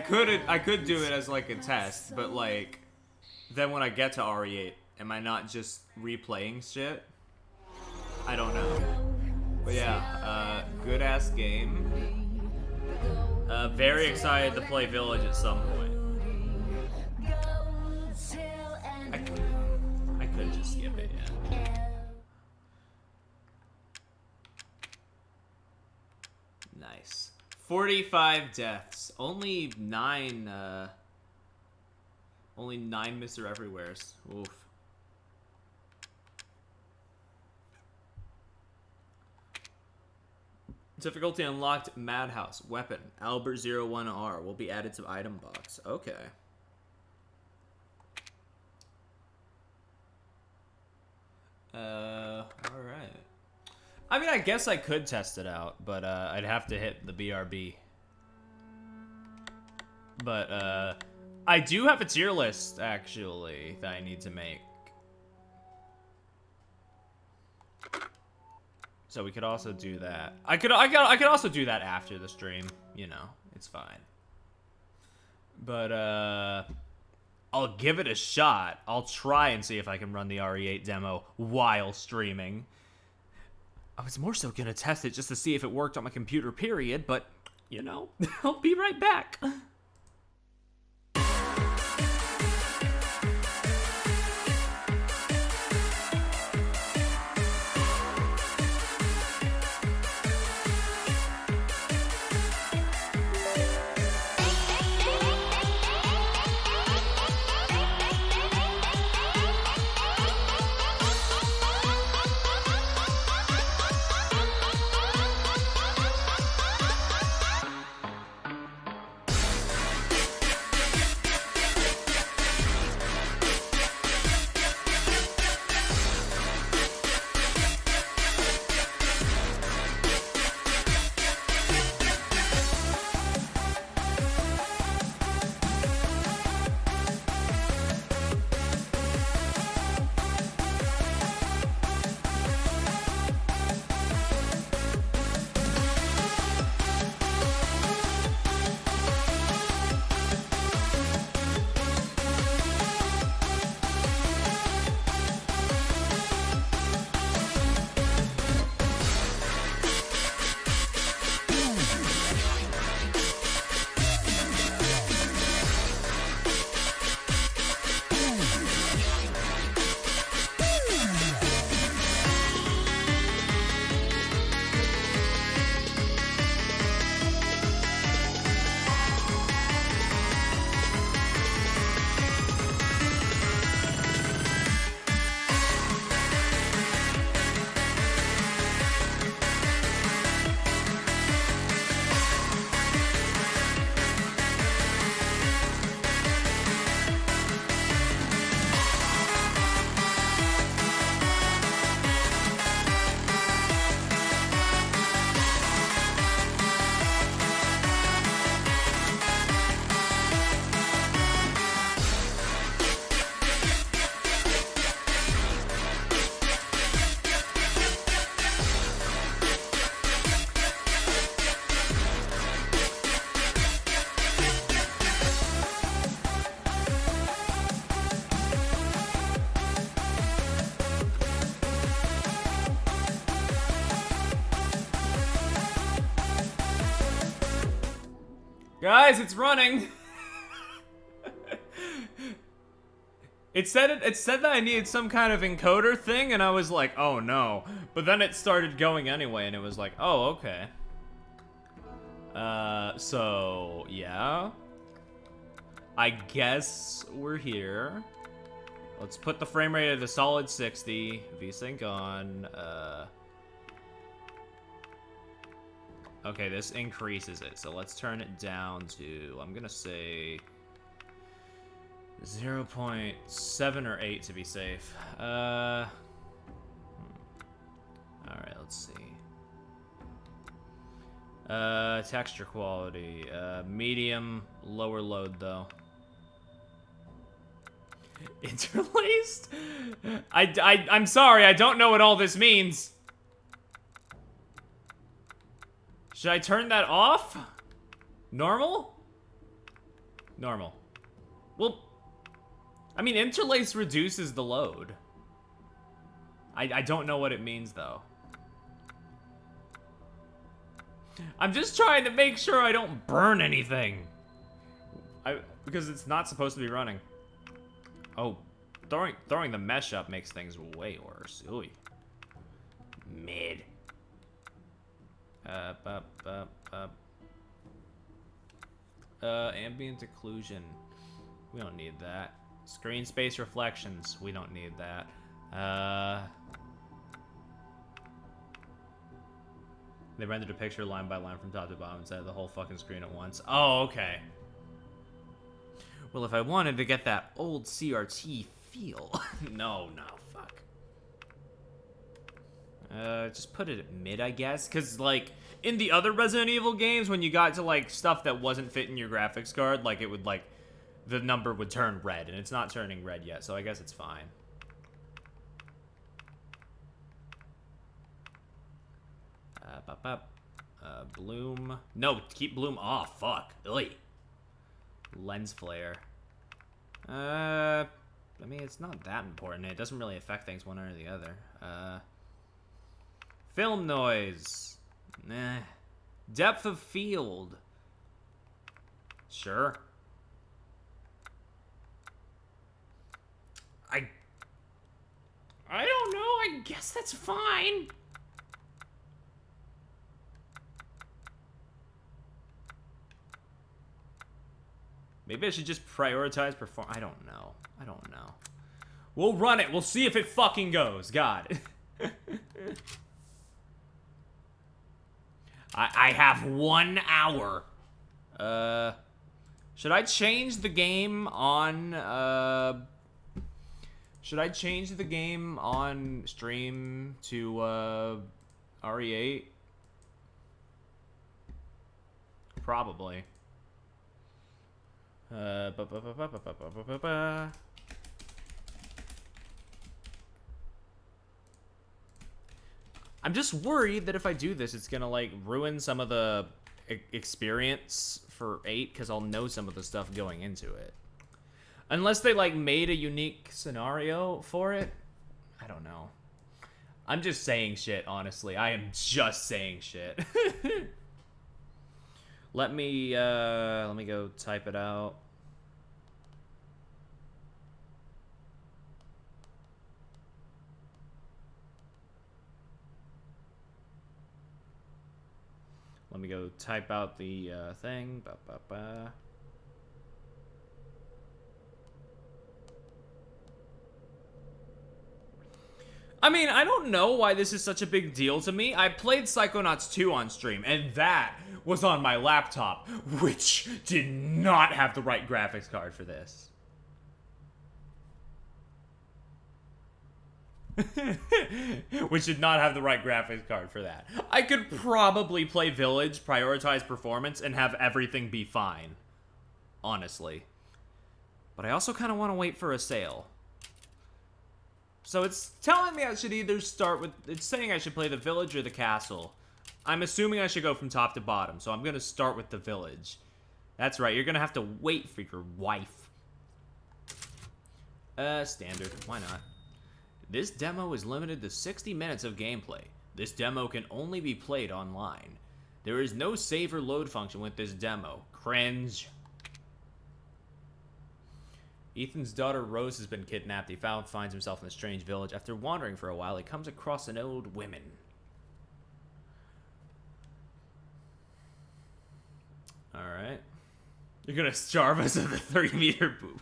Speaker 2: could do it as like a test, but like, then when I get to RE8, am I not just replaying shit? I don't know. But yeah, good ass game. Very excited to play Village at some point. I could just skip it, yeah. Nice. 45 deaths. Only 9 Mr. Everywheres. Oof. Difficulty unlocked. Madhouse. Weapon. Albert01R will be added to item box. Okay. Alright. I mean, I guess I could test it out, but I'd have to hit the BRB. But I do have a tier list, actually, that I need to make. So we could also do that. I could also do that after the stream. You know, it's fine. But I'll give it a shot. I'll try and see if I can run the RE8 demo while streaming. I was more so gonna test it just to see if it worked on my computer, period. But you know, I'll be right back. Guys, it's running. It said that I needed some kind of encoder thing, and I was like, oh no. But then it started going anyway, and it was like, oh, okay. So, yeah. I guess we're here. Let's put the frame rate at a solid 60. VSync on. Okay, this increases it, so let's turn it down to, I'm gonna say 0.7 or 8 to be safe. Alright, let's see. Texture quality, medium, lower load though. Interlaced? I'm sorry, I don't know what all this means. Should I turn that off? Normal? Normal. Well, I mean, interlace reduces the load. I don't know what it means, though. I'm just trying to make sure I don't burn anything. Because it's not supposed to be running. Oh, throwing the mesh up makes things way worse. Ooh. Mid. Ambient occlusion. We don't need that. Screen space reflections. We don't need that. They rendered a picture line by line from top to bottom instead of the whole fucking screen at once. Oh, okay. Well, if I wanted to get that old CRT feel... no, fuck. Just put it at mid, I guess. Because, like, in the other Resident Evil games, when you got to, like, stuff that wasn't fitting your graphics card, like, it would, like, the number would turn red. And it's not turning red yet, so I guess it's fine. Bloom. No, keep bloom off. Fuck. Ugh. Lens flare. I mean, it's not that important. It doesn't really affect things one or the other. Film noise. Nah. Depth of field. Sure. I don't know. I guess that's fine. Maybe I should just prioritize perform. I don't know. We'll run it. We'll see if it fucking goes. God. I have 1 hour. Should I change the game on stream to RE8? Probably. I'm just worried that if I do this, it's gonna, like, ruin some of the experience for 8, because I'll know some of the stuff going into it. Unless they, like, made a unique scenario for it. I don't know. I'm just saying shit, honestly. I am just saying shit. Let me go type it out. Let me go type out the thing. I mean, I don't know why this is such a big deal to me. I played Psychonauts 2 on stream, and that was on my laptop, which did not have the right graphics card for this. Which did not have the right graphics card for that. I could probably play Village, prioritize performance, and have everything be fine. Honestly. But I also kind of want to wait for a sale. So it's telling me I should either start with... It's saying I should play the Village or the Castle. I'm assuming I should go from top to bottom, so I'm going to start with the Village. That's right, you're going to have to wait for your wife. Standard. Why not? This demo is limited to 60 minutes of gameplay. This demo can only be played online. There is no save or load function with this demo. Cringe. Ethan's daughter Rose has been kidnapped. He finds himself in a strange village. After wandering for a while, he comes across an old woman. Alright. You're gonna starve us with a 30-meter boob.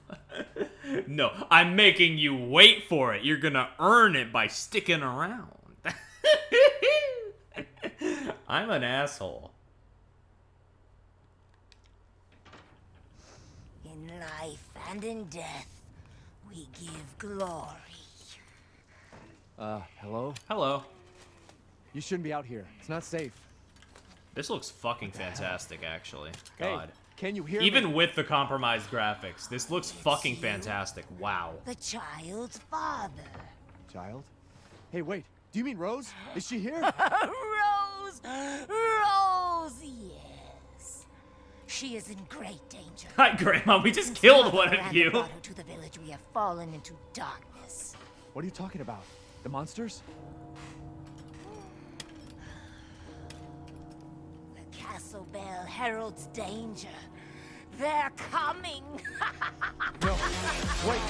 Speaker 2: No, I'm making you wait for it. You're gonna earn it by sticking around. I'm an asshole.
Speaker 1: In life and in death, we give glory.
Speaker 7: Hello?
Speaker 2: Hello.
Speaker 7: You shouldn't be out here. It's not safe.
Speaker 2: This looks fucking fantastic, actually. God.
Speaker 7: Hey, can you hear
Speaker 2: Even
Speaker 7: me?
Speaker 2: with the compromised graphics, this looks fucking fantastic. Wow.
Speaker 1: The child's father.
Speaker 7: Child? Hey, wait. Do you mean Rose? Is she here?
Speaker 1: Rose! Rose, yes. She is in great danger.
Speaker 2: Hi, Grandma. We just
Speaker 1: Since
Speaker 2: killed
Speaker 1: Mother
Speaker 2: one of
Speaker 1: Miranda
Speaker 2: you.
Speaker 1: brought her to the village, we have fallen into darkness.
Speaker 7: What are you talking about? The monsters?
Speaker 1: The castle bell heralds danger. They're coming.
Speaker 7: No. Wait,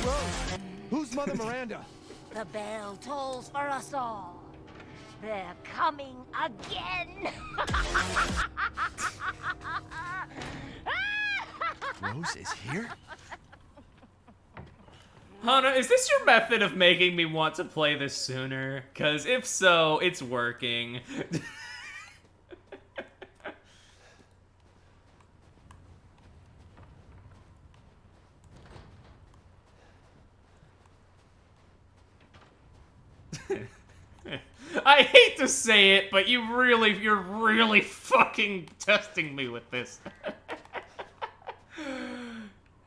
Speaker 7: Rose. Who's Mother Miranda?
Speaker 1: The bell tolls for us all. They're coming again.
Speaker 7: Rose is here?
Speaker 2: Hana, is this your method of making me want to play this sooner? Because if so, it's working. I hate to say it, but you're really fucking testing me with this.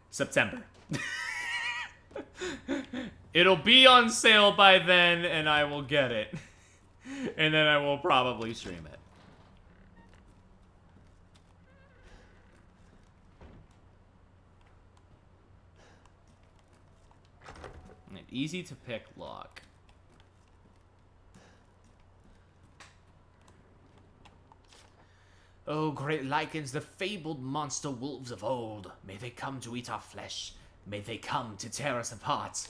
Speaker 2: September. It'll be on sale by then, and I will get it. And then I will probably stream it. An easy to pick lock. Oh, great Lycans, the fabled monster wolves of old. May they come to eat our flesh. May they come to tear us apart.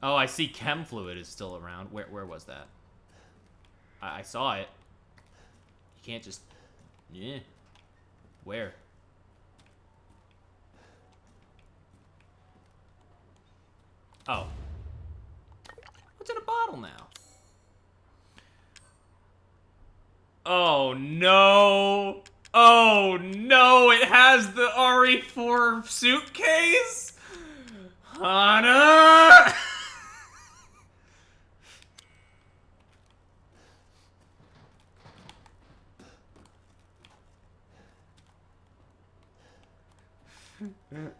Speaker 2: Oh, I see chem fluid is still around. Where was that? I saw it. You can't just... Yeah. Where? Oh. What's in a bottle now? Oh no! Oh no! It has the RE4 suitcase? Hana!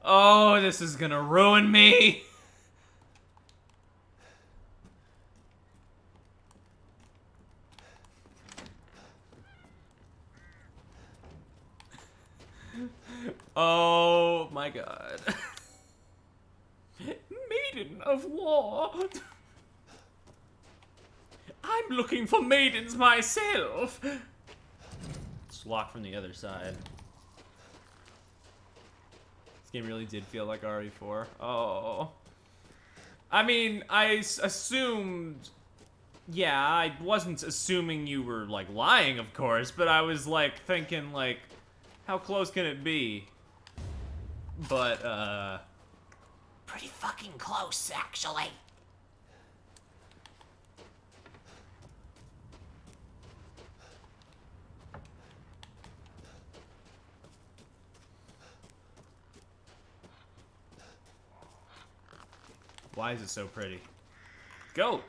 Speaker 2: Oh, this is gonna ruin me! Oh my god. Maiden of war. I'm looking for maidens myself. It's locked from the other side. This game really did feel like RE4. Oh. I mean, I assumed... Yeah, I wasn't assuming you were, like, lying, of course, but I was, like, thinking, like, how close can it be? But,
Speaker 3: Pretty fucking close, actually.
Speaker 2: why is it so pretty? Goat!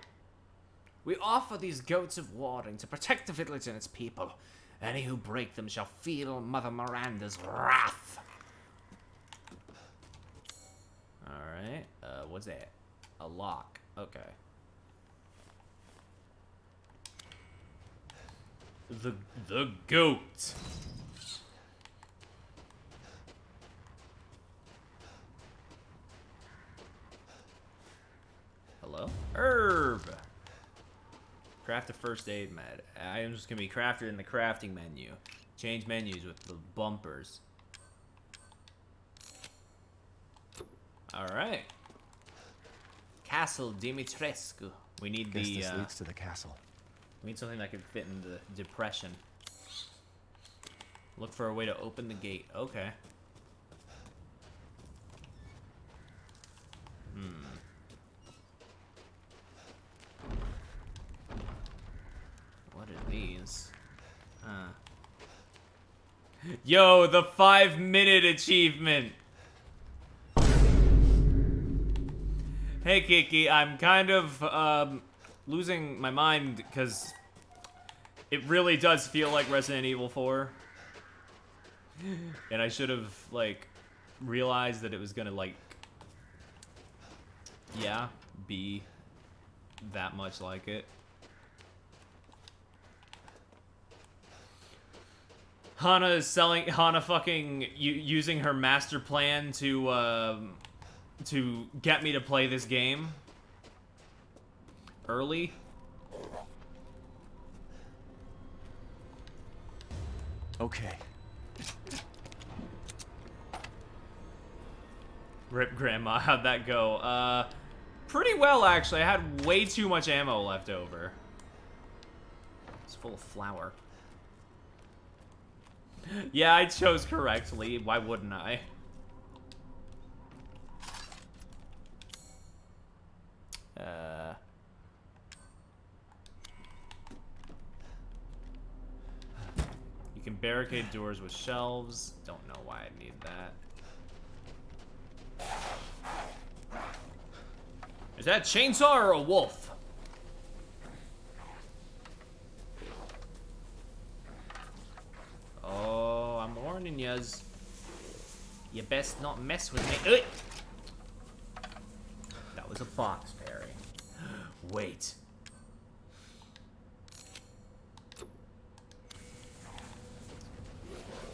Speaker 2: We offer these goats of warding to protect the village and its people. Any who break them shall feel Mother Miranda's wrath. Alright, what's that? A lock. Okay. The goat. Hello? Herb! Craft a first aid med. Items can be crafted in the crafting menu. Change menus with the bumpers. Alright. Castle Dimitrescu. We need
Speaker 7: Guess
Speaker 2: the,
Speaker 7: this leads to the castle.
Speaker 2: we need something that can fit in the depression. Look for a way to open the gate. Okay. What are these? Huh. Yo, the 5-minute achievement! Hey Kiki, I'm kind of losing my mind because it really does feel like Resident Evil 4. And I should have, like, realized that it was gonna, like, yeah, be that much like it. Hana is selling. Hana fucking using her master plan to get me to play this game early.
Speaker 7: Okay.
Speaker 2: Rip Grandma, how'd that go? Pretty well actually. I had way too much ammo left over. It's full of flour. Yeah, I chose correctly. Why wouldn't I? You can barricade doors with shelves. Don't know why I need that. Is that a chainsaw or a wolf? Oh, I'm warning yous. You best not mess with me. That was a box, Perry. Wait.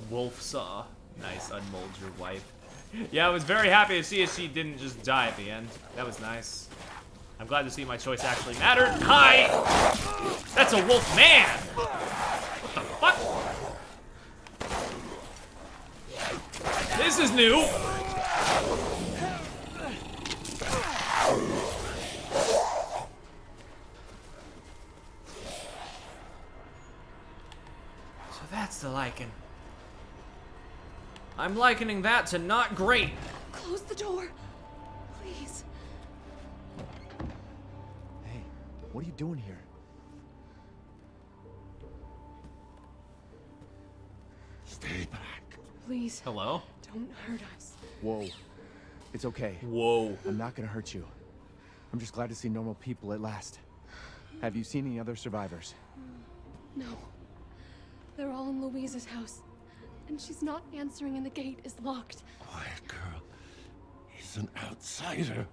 Speaker 2: Wolf saw. Nice, unmold your wife. Yeah, I was very happy to see if she didn't just die at the end. That was nice. I'm glad to see my choice actually mattered. Hi! That's a wolf man! What the fuck? This is new! So that's the liking. I'm likening that to not great.
Speaker 5: Close the door, please.
Speaker 7: Hey, what are you doing here?
Speaker 6: Stay back.
Speaker 5: Please.
Speaker 2: Hello?
Speaker 5: Don't hurt us.
Speaker 7: Whoa. It's okay.
Speaker 2: Whoa.
Speaker 7: I'm not gonna hurt you. I'm just glad to see normal people at last. Have you seen any other survivors?
Speaker 5: No. They're all in Louise's house. And she's not answering and the gate is locked.
Speaker 6: Quiet girl. He's an outsider.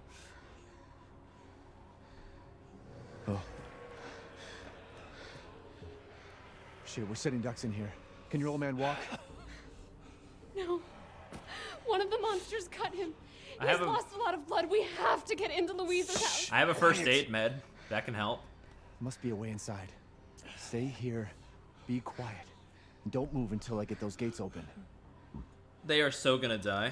Speaker 7: Oh. Shit, we're sitting ducks in here. Can your old man walk?
Speaker 5: No. One of the monsters cut him.
Speaker 2: I
Speaker 5: He's
Speaker 2: have a-
Speaker 5: lost a lot of blood. We have to get into Louise's house.
Speaker 2: I have a first aid med. That can help.
Speaker 7: Must be a way inside. Stay here. Be quiet. And don't move until I get those gates open.
Speaker 2: They are so gonna die.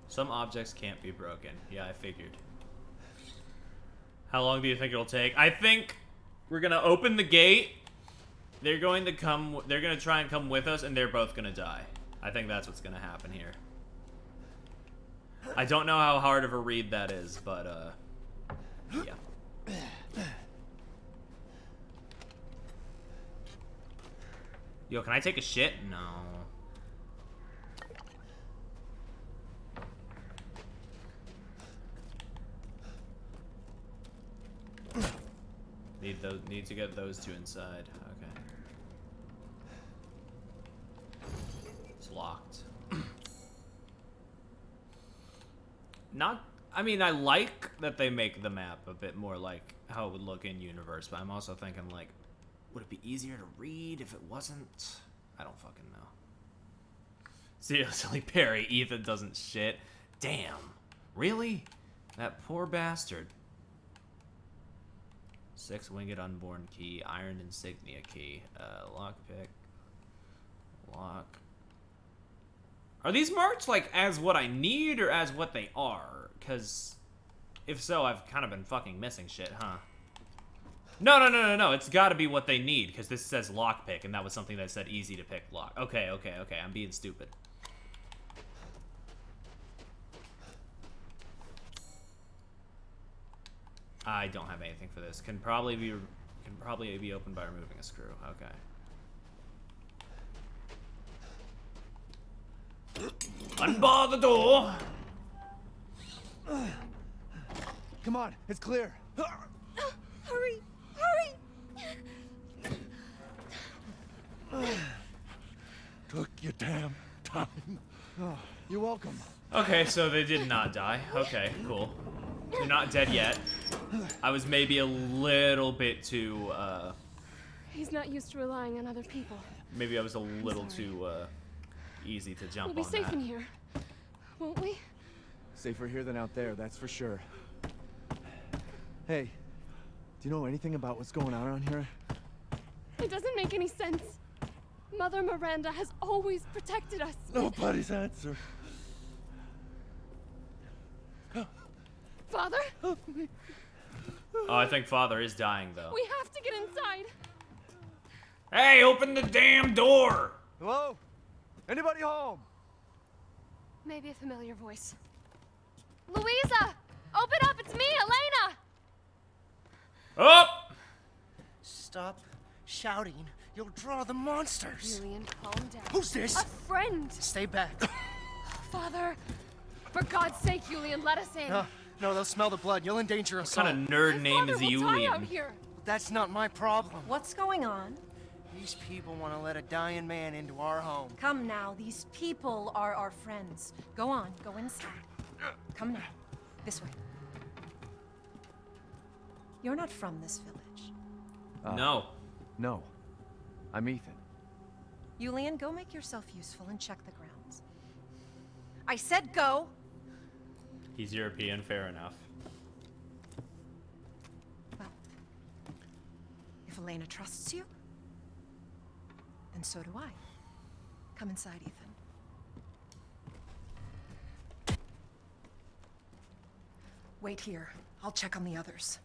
Speaker 2: Some objects can't be broken. Yeah, I figured. How long do you think it'll take? I think we're gonna open the gate. They're going to come. They're gonna try and come with us, and they're both gonna die. I think that's what's gonna happen here. I don't know how hard of a read that is, but yeah. Yo, can I take a shit? No. Need to get those two inside. Okay. It's locked. I mean, I like that they make the map a bit more like how it would look in universe, but I'm also thinking, like, would it be easier to read if it wasn't? I don't fucking know. Seriously, Perry, Ethan doesn't shit. Damn. Really? That poor bastard. 6 winged unborn key, iron insignia key, lockpick, lock. Are these marked like as what I need or as what they are? Because if so, I've kind of been fucking missing shit, huh? No. It's got to be what they need because this says lockpick and that was something that said easy to pick lock. Okay. I'm being stupid. I don't have anything for this. Can probably be opened by removing a screw. Okay. Unbar the door.
Speaker 7: Come on, it's clear.
Speaker 5: Hurry!
Speaker 6: Took your damn time.
Speaker 7: Oh, you're welcome.
Speaker 2: Okay, so they did not die. Okay, cool. They're not dead yet. I was maybe a little bit too,
Speaker 13: He's not used to relying on other people.
Speaker 2: maybe I was a little too, easy to jump
Speaker 13: We'll be
Speaker 2: on
Speaker 13: safe
Speaker 2: that.
Speaker 13: in here, won't we?
Speaker 7: Safer here than out there, that's for sure. Hey, do you know anything about what's going on around here?
Speaker 13: It doesn't make any sense. Mother Miranda has always protected us.
Speaker 6: Nobody's answer.
Speaker 13: Father?
Speaker 2: Oh, I think Father is dying, though.
Speaker 13: We have to get inside.
Speaker 2: Hey, open the damn door!
Speaker 7: Hello? Anybody home?
Speaker 13: Maybe a familiar voice. Louisa! Open up, it's me, Elena!
Speaker 2: Up!
Speaker 14: Stop shouting. You'll draw the monsters.
Speaker 13: Julian, calm down.
Speaker 14: Who's this?
Speaker 13: A friend!
Speaker 14: Stay back.
Speaker 13: Father! For God's sake, Julian, let us in.
Speaker 14: No, they'll smell the blood. You'll endanger us
Speaker 2: What
Speaker 14: all.
Speaker 2: kind of nerd name is
Speaker 13: Father, we'll die out
Speaker 2: Julian?
Speaker 13: here.
Speaker 14: That's not my problem.
Speaker 15: What's going on?
Speaker 14: These people want to let a dying man into our home.
Speaker 15: Come now, these people are our friends. Go on, go inside. Come now, this way. You're not from this village.
Speaker 2: No.
Speaker 7: No. I'm Ethan.
Speaker 15: Julian, go make yourself useful and check the grounds. I said go!
Speaker 2: He's European, fair enough.
Speaker 15: Well, if Elena trusts you, then so do I. Come inside, Ethan. Wait here. I'll check on the others.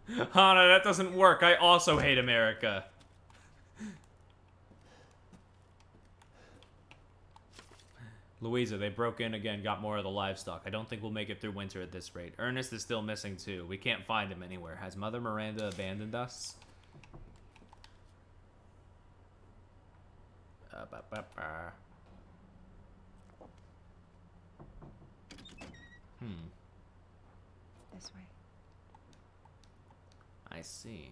Speaker 2: Hana, that doesn't work. I also hate America. Louisa, they broke in again, got more of the livestock. I don't think we'll make it through winter at this rate. Ernest is still missing too. We can't find him anywhere. Has Mother Miranda abandoned us?
Speaker 15: This way.
Speaker 2: I see.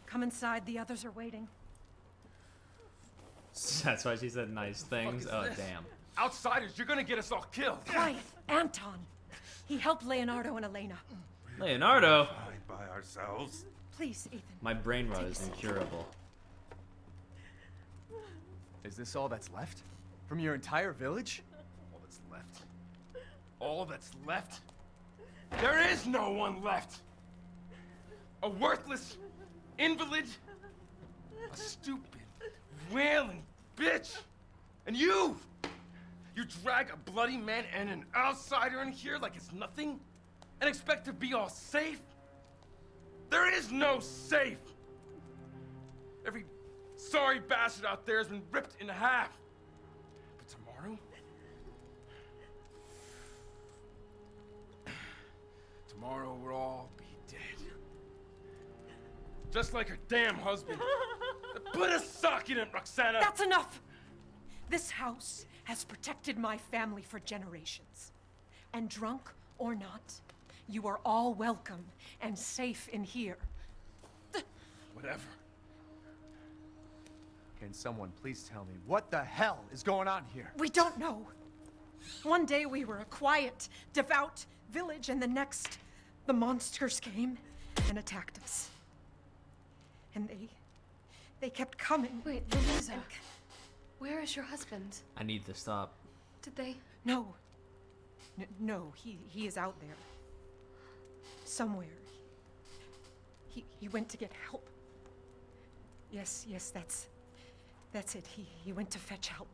Speaker 15: Come inside, the others are waiting.
Speaker 2: That's why she said nice things. Oh, damn.
Speaker 6: Outsiders, you're gonna get us all killed.
Speaker 15: Quiet, Anton. He helped Leonardo and Elena.
Speaker 2: Leonardo?
Speaker 6: Fine by ourselves.
Speaker 15: Please, Ethan.
Speaker 2: My brain rot is incurable.
Speaker 7: Is this all that's left? From your entire village?
Speaker 6: All that's left. All that's left? There is no one left. A worthless invalid, a stupid, wailing bitch, and you drag a bloody man and an outsider in here like it's nothing, and expect to be all safe? There is no safe. Every sorry bastard out there has been ripped in half. But tomorrow we'll all be dead. Just like her damn husband. Put a sock in it, Roxana!
Speaker 15: That's enough! This house has protected my family for generations. And drunk or not, you are all welcome and safe in here.
Speaker 6: Whatever.
Speaker 7: Can someone please tell me what the hell is going on here?
Speaker 15: We don't know. One day we were a quiet, devout village, and the next, the monsters came and attacked us. And they kept coming.
Speaker 13: Wait, Louisa. Where is your husband?
Speaker 2: I need to stop.
Speaker 13: Did they?
Speaker 15: No. No, he is out there. Somewhere. He went to get help. Yes, that's it. He went to fetch help.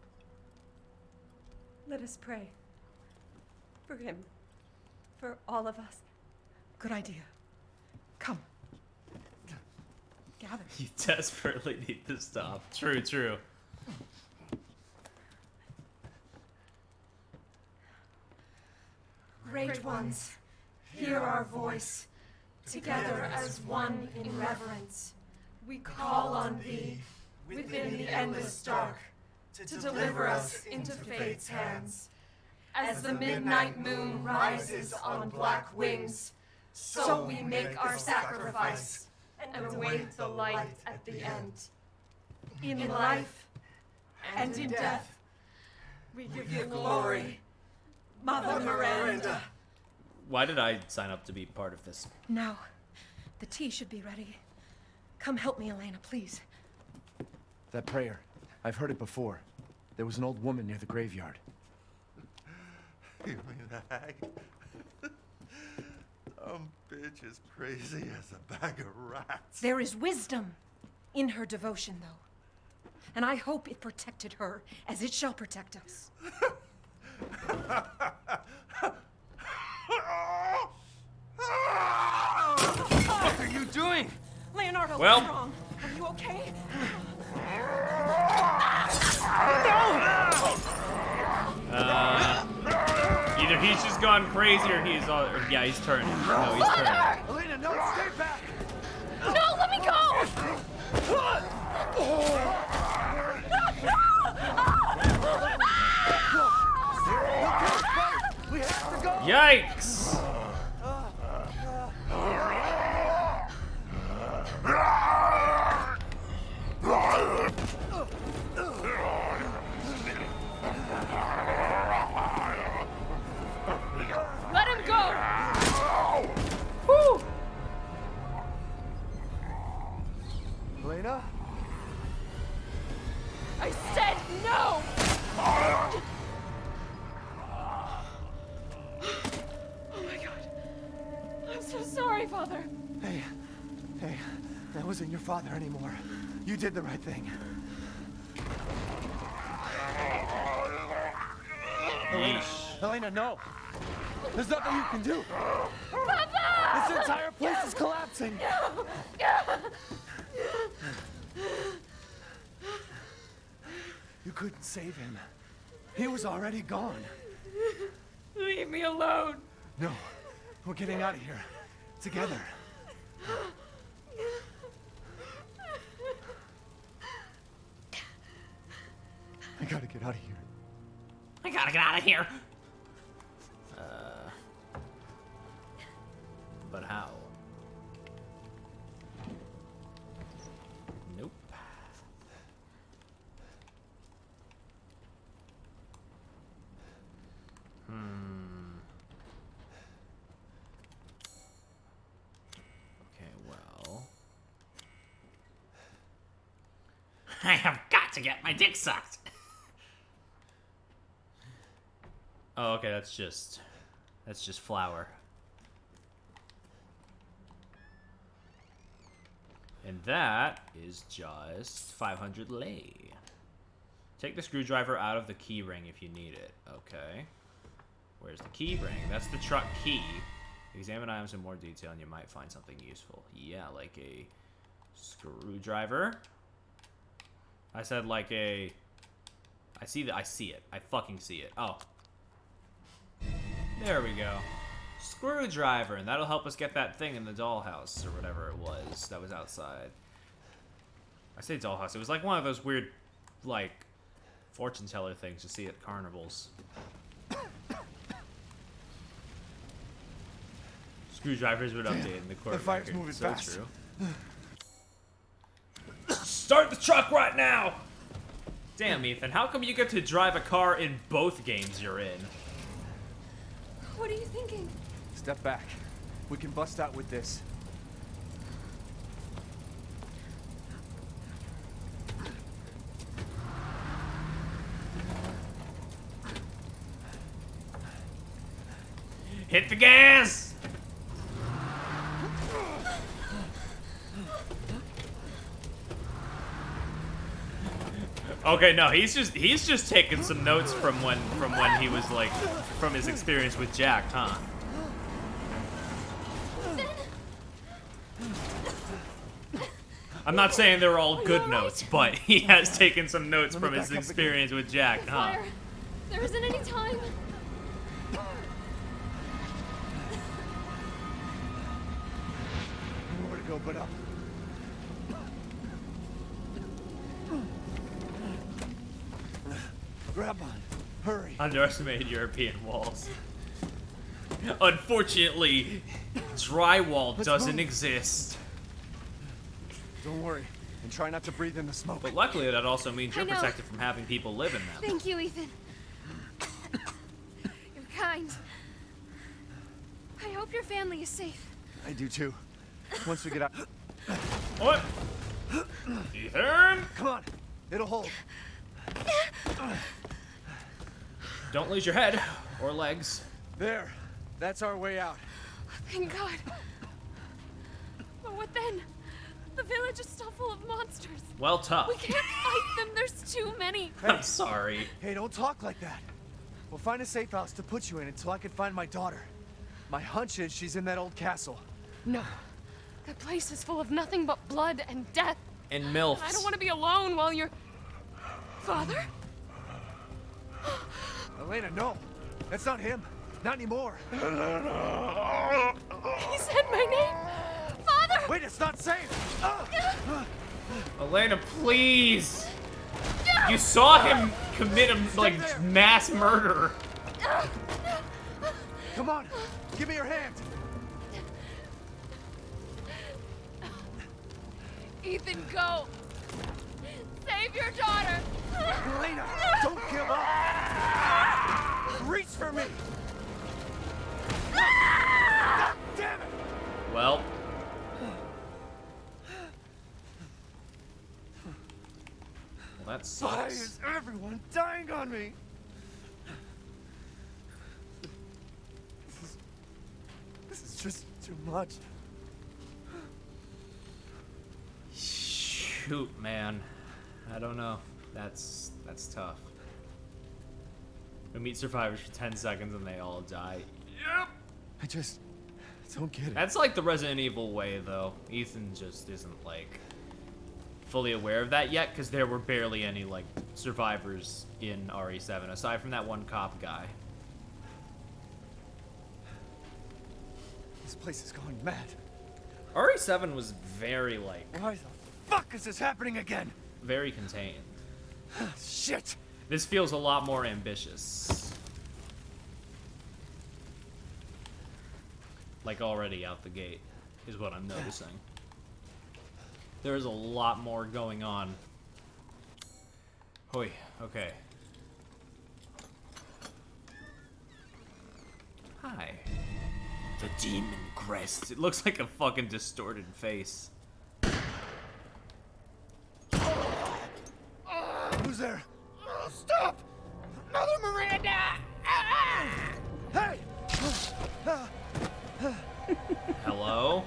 Speaker 16: Let us pray. For him. For all of us.
Speaker 15: Good idea. Come. Gather.
Speaker 2: You desperately need to stop. True, true.
Speaker 16: Great ones, hear our voice. Together as one in reverence, we call on thee within the endless dark to deliver us into fate's hands. As the midnight moon rises on black wings, So we make our sacrifice and await the light at the end. In life and in death, we give you glory, Mother Miranda.
Speaker 2: Why did I sign up to be part of this?
Speaker 15: Now, the tea should be ready. Come help me, Elena, please.
Speaker 7: That prayer. I've heard it before. There was an old woman near the graveyard.
Speaker 17: You mean the hag? Bitch is crazy as a bag of rats.
Speaker 15: There is wisdom in her devotion, though. And I hope it protected her as it shall protect us.
Speaker 6: What are you doing?
Speaker 15: Leonardo,
Speaker 2: Well.
Speaker 15: what's wrong? Are you okay?
Speaker 2: Either he's just gone crazy or he's all. Or, yeah, he's turning. No, he's turning.
Speaker 6: Elena, no, stay back!
Speaker 13: No, let me go!
Speaker 6: We have to go!
Speaker 2: Yikes!
Speaker 13: Let him go!
Speaker 2: Woo!
Speaker 7: Elena?
Speaker 13: I said no!
Speaker 15: Oh my God.
Speaker 13: I'm so sorry, Father.
Speaker 7: Hey, that wasn't your father anymore. You did the right thing. Elena, no! There's nothing you can do!
Speaker 13: Papa!
Speaker 7: This entire place is collapsing! You couldn't save him. He was already gone.
Speaker 13: Leave me alone.
Speaker 7: No, we're getting out of here. Together. I gotta get out of here.
Speaker 3: I gotta get out of here.
Speaker 2: But how? Nope. Okay, well.
Speaker 3: I have got to get my dick sucked.
Speaker 2: Oh, okay, that's just flour. And that is just 500 lei. Take the screwdriver out of the key ring if you need it. Okay. Where's the key ring? That's the truck key. Examine items in more detail and you might find something useful. Yeah, like a screwdriver. I said like a... I see it. I fucking see it. Oh. There we go. Screwdriver, and that'll help us get that thing in the dollhouse, or whatever it was that was outside. I say dollhouse, it was like one of those weird, like, fortune teller things you see at carnivals. Screwdrivers would update in the court.
Speaker 7: The fire's
Speaker 2: record.
Speaker 7: moving
Speaker 2: So
Speaker 7: fast.
Speaker 2: true. Start the truck right now! Damn, Ethan, how come you get to drive a car in both games you're in?
Speaker 13: What are you thinking?
Speaker 7: Step back. We can bust out with this.
Speaker 3: Hit the gas!
Speaker 2: Okay, no, he's just taking some notes from when he was like from his experience with Jack, huh? I'm not saying they're all good notes, but he has taken some notes from his experience with Jack, huh?
Speaker 13: Fire. There isn't any time.
Speaker 7: Nowhere to go but up. Grab on. Hurry.
Speaker 2: Underestimated European walls. Unfortunately, Drywall doesn't exist.
Speaker 7: Don't worry, and try not to breathe in the smoke.
Speaker 2: But luckily, that also means you're
Speaker 13: I know.
Speaker 2: protected from having people live in them.
Speaker 13: Thank you, Ethan. You're kind. I hope your family is safe.
Speaker 7: I do too. Once we get out.
Speaker 2: What? Ethan!
Speaker 7: Come on, it'll hold.
Speaker 2: Don't lose your head or legs.
Speaker 7: There, that's our way out.
Speaker 13: Thank God. But what then? The village is still full of monsters.
Speaker 2: Well, tough.
Speaker 13: We can't fight them. There's too many.
Speaker 2: I'm sorry.
Speaker 7: Hey, don't talk like that. We'll find a safe house to put you in until I can find my daughter. My hunch is she's in that old castle.
Speaker 13: No. That place is full of nothing but blood and death.
Speaker 2: And MILFs.
Speaker 13: I don't want to be alone while you're... Father?
Speaker 7: Elena, no. That's not him. Not anymore.
Speaker 13: He said my name. Father!
Speaker 7: Wait, it's not safe.
Speaker 2: Elena, please. You saw him commit a, like, mass murder.
Speaker 7: Come on, give me your hand.
Speaker 13: Ethan, go. Save your daughter.
Speaker 7: Elena, don't give up. Reach for me. God damn it.
Speaker 2: Well. That sucks.
Speaker 7: Why is everyone dying on me? This is just too much.
Speaker 2: Shoot, man. I don't know. That's tough. We meet survivors for 10 seconds and they all die. Yep.
Speaker 7: I just don't get it.
Speaker 2: That's like the Resident Evil way, though. Ethan just isn't, like, fully aware of that yet, because there were barely any, like, survivors in RE7, aside from that one cop guy.
Speaker 7: This place is going mad.
Speaker 2: RE7 was very, like...
Speaker 7: Why the fuck is this happening again?
Speaker 2: Very contained.
Speaker 7: Shit!
Speaker 2: This feels a lot more ambitious. Like, already out the gate, is what I'm noticing. There's a lot more going on. Hoi, okay. Hi. The demon crest. It looks like a fucking distorted face.
Speaker 7: Who's there?
Speaker 14: Stop! Mother Miranda!
Speaker 7: Hey!
Speaker 2: Hello?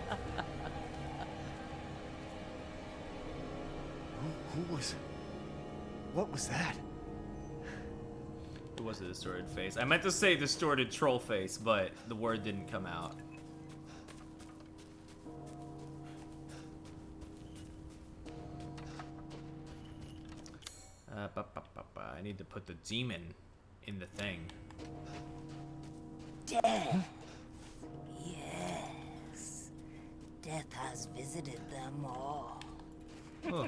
Speaker 7: Who was... What was that?
Speaker 2: It was a distorted face. I meant to say distorted troll face, but the word didn't come out. I need to put the demon in the thing.
Speaker 1: Death. Yes. Death has visited them all.
Speaker 2: Oh.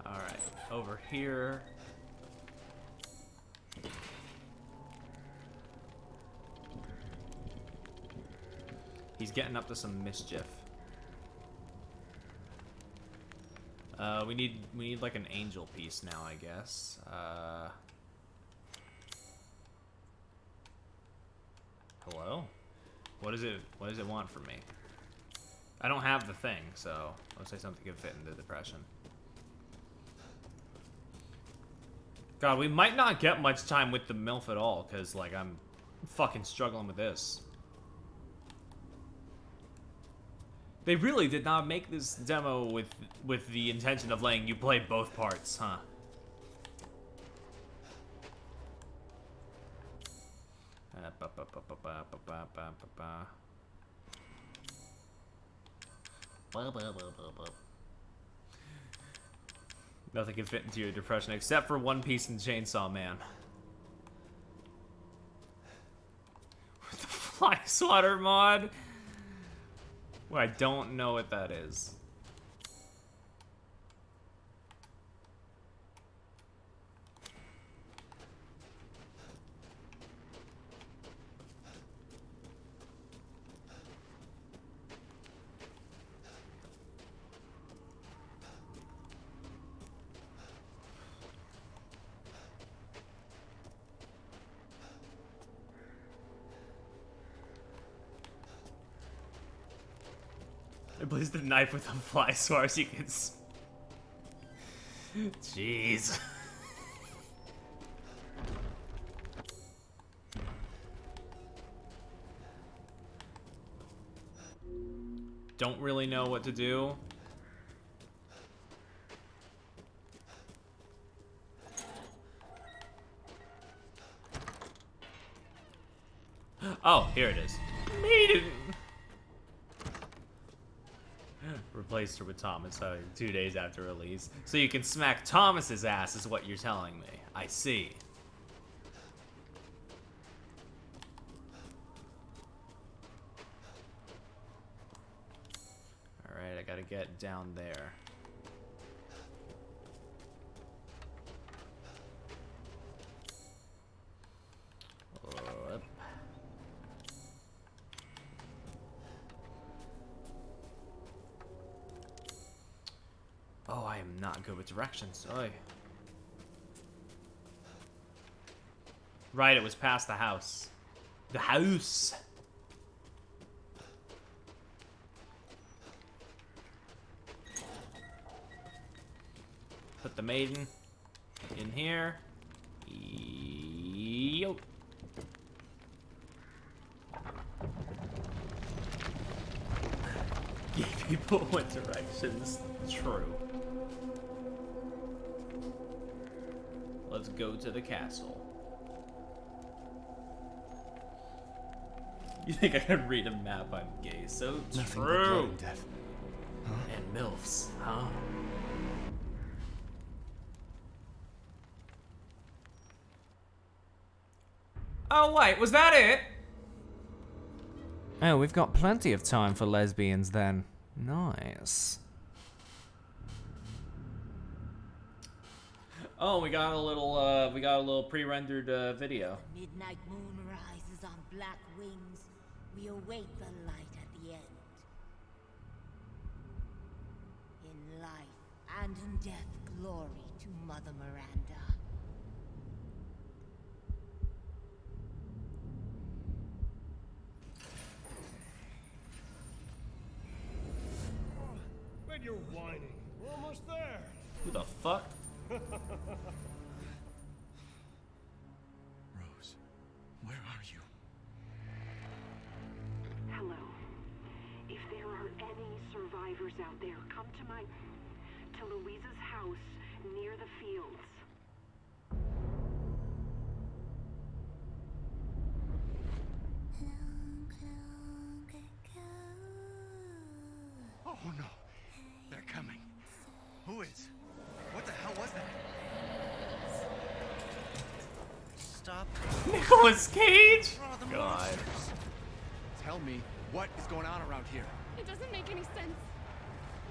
Speaker 2: Alright, over here. He's getting up to some mischief. We need like an angel piece now, I guess. Hello? What does it want from me? I don't have the thing, so let's say something could fit into depression. God, we might not get much time with the MILF at all, because like I'm fucking struggling with this. They really did not make this demo with the intention of letting you play both parts, huh? Nothing can fit into your depression except for One Piece and Chainsaw Man. With the Fly Swatter mod? Well, I don't know what that is. Replace the knife with a fly sword so you can. Jeez. Don't really know what to do. Oh, here it is. Maiden. Replaced her with Thomas 2 days after release. So you can smack Thomas's ass is what you're telling me. I see. Alright, I gotta get down there. Whoop. Oh, I am not good with directions. Oy. Right, it was past the house. The house! Put the maiden in here. Yo. Give people what directions. True. Let's go to the castle. You think I can read a map? I'm gay. So
Speaker 7: Nothing but
Speaker 2: true.
Speaker 7: blood and death. Huh?
Speaker 2: And MILFs, huh? Oh wait, was that it? Oh, we've got plenty of time for lesbians then. Nice. Oh, we got a little pre-rendered video.
Speaker 1: Midnight moon rises on black wings. We await the light at the end. In life and in death, glory to Mother Miranda.
Speaker 6: When you're whining, we're almost there.
Speaker 2: Who the fuck?
Speaker 7: Rose, where are you?
Speaker 18: Hello. If there are any survivors out there, come to Louisa's house near the fields.
Speaker 6: Oh no, they're coming. Who is? What the hell was that?
Speaker 14: Stop.
Speaker 2: Nicolas Cage? God.
Speaker 7: Tell me, what is going on around here?
Speaker 13: It doesn't make any sense.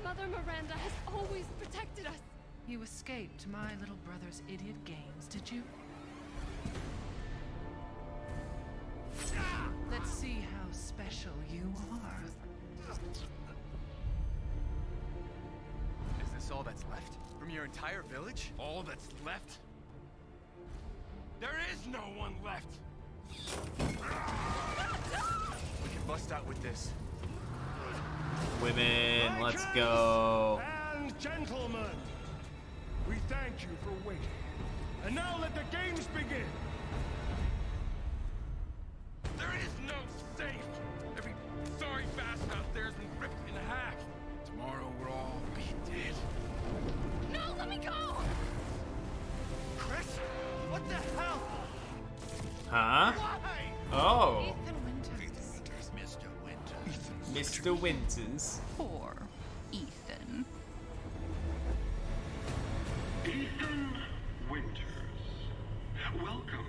Speaker 13: Mother Miranda has always protected us.
Speaker 16: You escaped my little brother's idiot games, did you? Let's see how special you are.
Speaker 7: Is this all that's left? From your entire village?
Speaker 6: All that's left? There is no one left.
Speaker 7: We can bust out with this.
Speaker 2: Women, let's go.
Speaker 6: And gentlemen, we thank you for waiting. And now let the games begin. There is no safe. Every sorry bastard out there has been ripped in half. Tomorrow we'll all be dead.
Speaker 13: No, let me go!
Speaker 6: Chris, what the hell?
Speaker 2: Huh?
Speaker 6: Why?
Speaker 2: Oh.
Speaker 16: Ethan Winters.
Speaker 6: Mr. Winters.
Speaker 2: Mr. Winters.
Speaker 16: Poor Ethan.
Speaker 18: Ethan Winters. Welcome.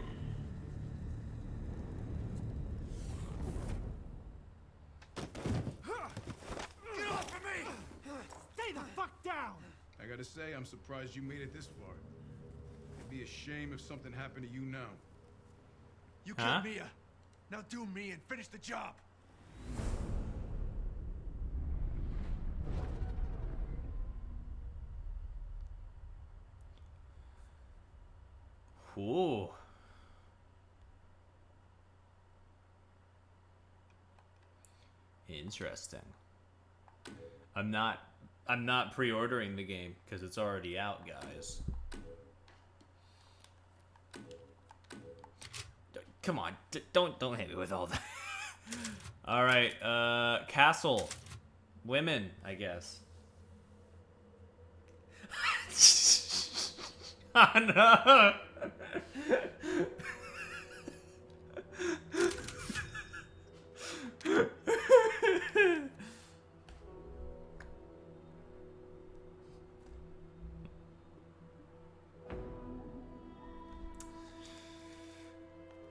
Speaker 6: Get off of me! Stay the fuck down! I gotta say, I'm surprised you made it this far. It'd be a shame if something happened to you now.
Speaker 7: You
Speaker 2: Huh?
Speaker 7: killed Mia. Now do me and finish the job.
Speaker 2: Ooh. Interesting. I'm not pre-ordering the game because it's already out, guys. Come on, don't hit me with all that. All right, castle, women, I guess. Oh no.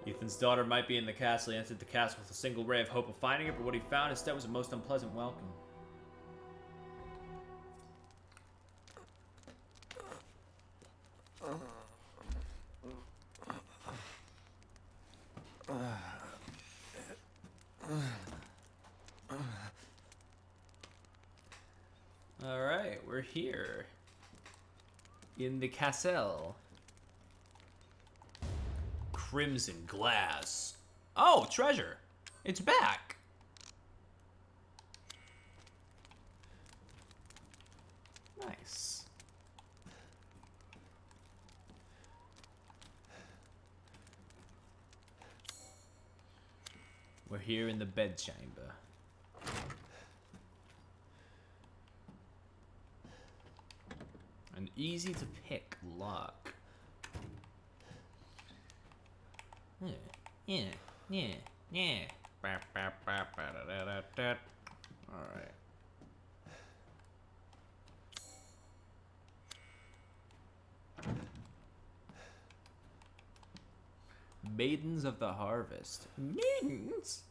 Speaker 2: Ethan's daughter might be in the castle. He entered the castle with a single ray of hope of finding her, but what he found instead was a most unpleasant welcome. Alright, we're here. In the castle. Crimson glass. Oh, treasure. It's back. Nice. We're here in the bedchamber. An easy to pick lock. Yeah. Alright. Maidens of the Harvest. Maidens?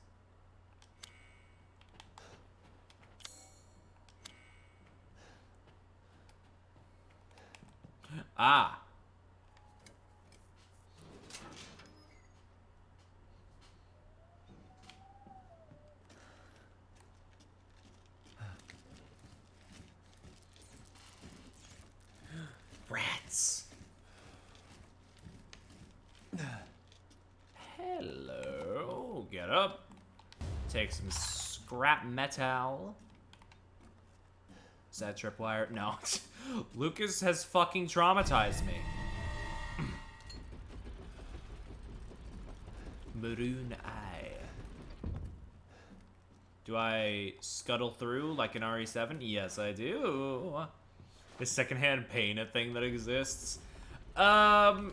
Speaker 2: Ah. Rats. Hello. Get up. Take some scrap metal. Is that tripwire? No. Lucas has fucking traumatized me. Maroon eye. Do I scuttle through like an RE7? Yes, I do. The secondhand pain, a thing that exists. I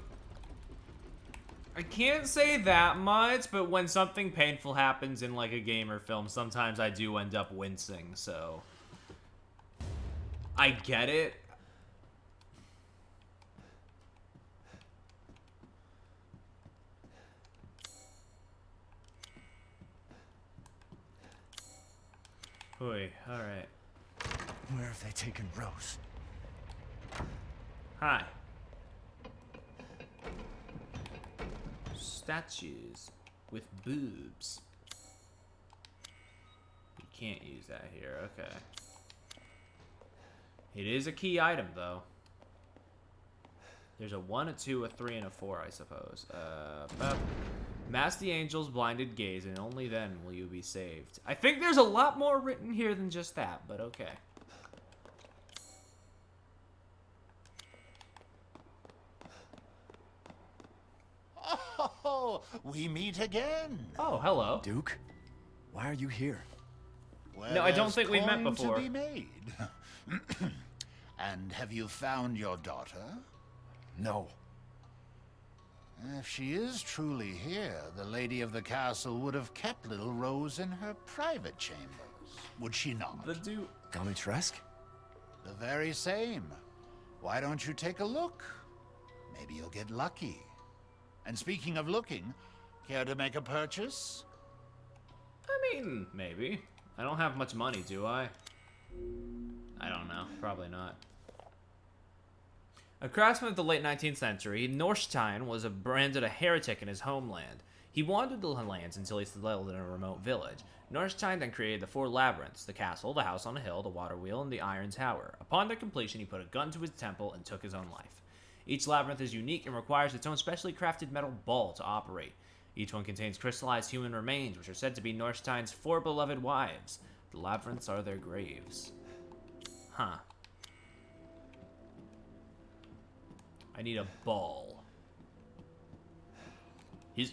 Speaker 2: can't say that much, but when something painful happens in like a game or film, sometimes I do end up wincing, so I get it. Oy, alright.
Speaker 7: Where have they taken Rose?
Speaker 2: Hi. Statues with boobs. You can't use that here, okay. It is a key item, though. There's a 1, a 2, a 3, and a 4, I suppose. Mask the angel's blinded gaze, and only then will you be saved. I think there's a lot more written here than just that, but okay.
Speaker 19: Oh, we meet again.
Speaker 2: Oh, hello.
Speaker 7: Duke, why are you here?
Speaker 19: Well,
Speaker 2: no, I don't
Speaker 19: there's
Speaker 2: think we met
Speaker 19: coin
Speaker 2: before.
Speaker 19: To be made. And have you found your daughter?
Speaker 7: No.
Speaker 19: If she is truly here, the lady of the castle would have kept little Rose in her private chambers, would she not?
Speaker 2: The Duke.
Speaker 7: Domitresk?
Speaker 19: The very same. Why don't you take a look? Maybe you'll get lucky. And speaking of looking, care to make a purchase?
Speaker 2: I mean, maybe. I don't have much money, do I? I don't know. Probably not. A craftsman of the late 19th century, Norstein was branded a heretic in his homeland. He wandered the lands until he settled in a remote village. Norstein then created the 4 labyrinths: the castle, the house on a hill, the water wheel, and the iron tower. Upon their completion, he put a gun to his temple and took his own life. Each labyrinth is unique and requires its own specially crafted metal ball to operate. Each one contains crystallized human remains, which are said to be Norstein's 4 beloved wives. The labyrinths are their graves. Huh. I need a ball. He's...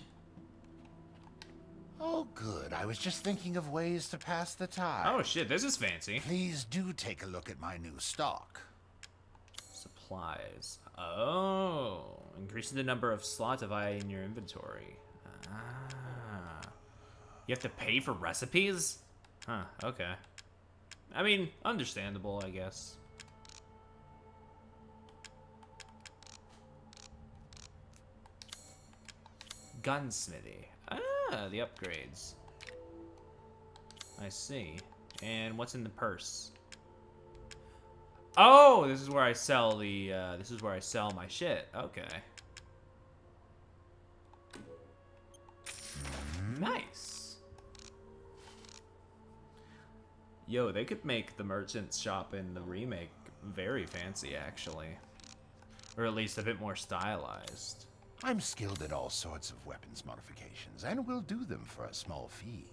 Speaker 19: Oh, good. I was just thinking of ways to pass the time.
Speaker 2: Oh, shit, this is fancy.
Speaker 19: Please do take a look at my new stock.
Speaker 2: Supplies. Oh. Increasing the number of slots of I in your inventory. Ah. You have to pay for recipes? Huh, okay. I mean, understandable, I guess. Gunsmithy. Ah, the upgrades. I see. And what's in the purse? Oh, this is where I sell the, this is where I sell my shit. Okay. Nice. Yo, they could make the merchant's shop in the remake very fancy, actually. Or at least a bit more stylized.
Speaker 19: I'm skilled at all sorts of weapons modifications, and will do them for a small fee.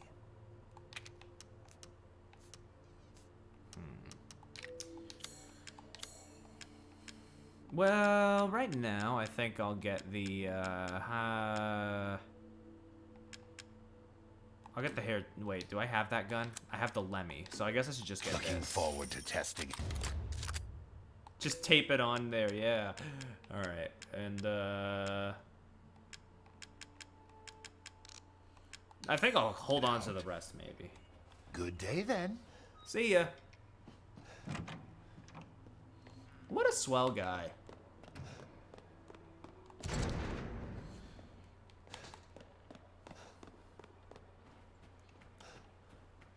Speaker 2: Well, right now, I think I'll get the, I'll get the hair... Wait, do I have that gun? I have the Lemmy, so I guess I should just get
Speaker 19: Looking
Speaker 2: this.
Speaker 19: forward to testing it.
Speaker 2: Just tape it on there, yeah. Alright, and, I think I'll hold on to the rest, maybe.
Speaker 19: Good day, then.
Speaker 2: See ya. What a swell guy.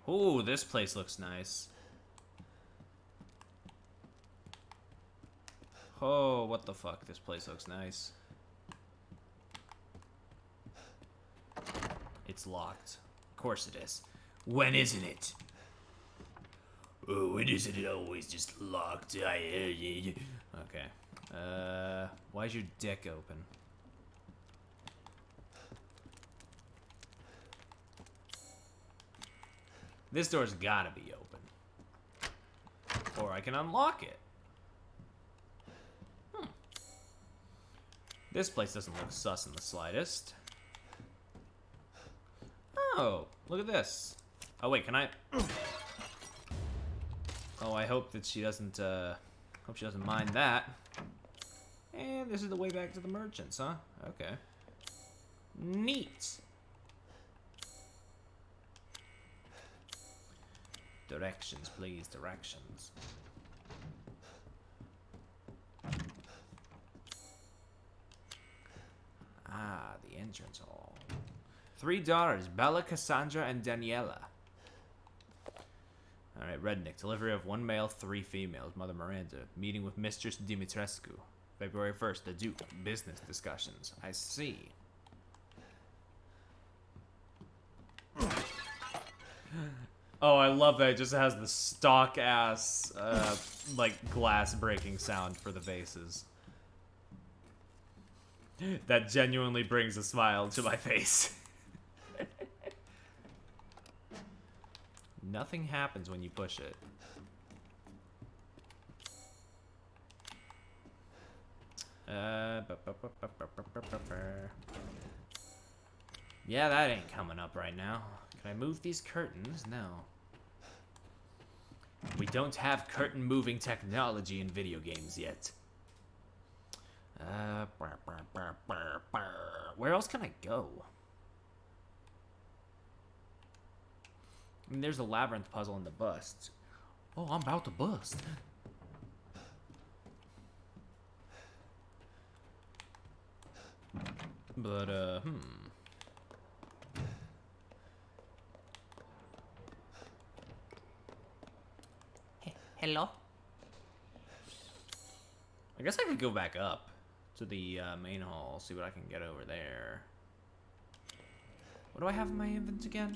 Speaker 2: Ooh, this place looks nice. Oh, what the fuck? This place looks nice. It's locked. Of course it is. When isn't it? Oh, when isn't it always just locked? Okay. Why's your dick open? This door's gotta be open. Or I can unlock it. This place doesn't look sus in the slightest. Oh, look at this. Oh wait, can I... Oh, I hope that she doesn't, hope she doesn't mind that. And this is the way back to the merchants, huh? Okay. Neat. Directions, please, directions. Ah, the entrance hall. 3 daughters, Bella, Cassandra, and Daniela. Alright, Rednick. Delivery of 1 male, 3 females. Mother Miranda. Meeting with Mistress Dimitrescu. February 1st, the Duke. Business discussions. I see. Oh, I love that it just has the stock ass, like, glass breaking sound for the vases. That genuinely brings a smile to my face. Nothing happens when you push it. Yeah, that ain't coming up right now. Can I move these curtains? No. We don't have curtain moving technology in video games yet. Where else can I go? I mean, there's a labyrinth puzzle in the bust. Oh, I'm about to bust. But,
Speaker 3: Hello?
Speaker 2: I guess I could go back up to the main hall, see what I can get over there. What do I have in my invent again?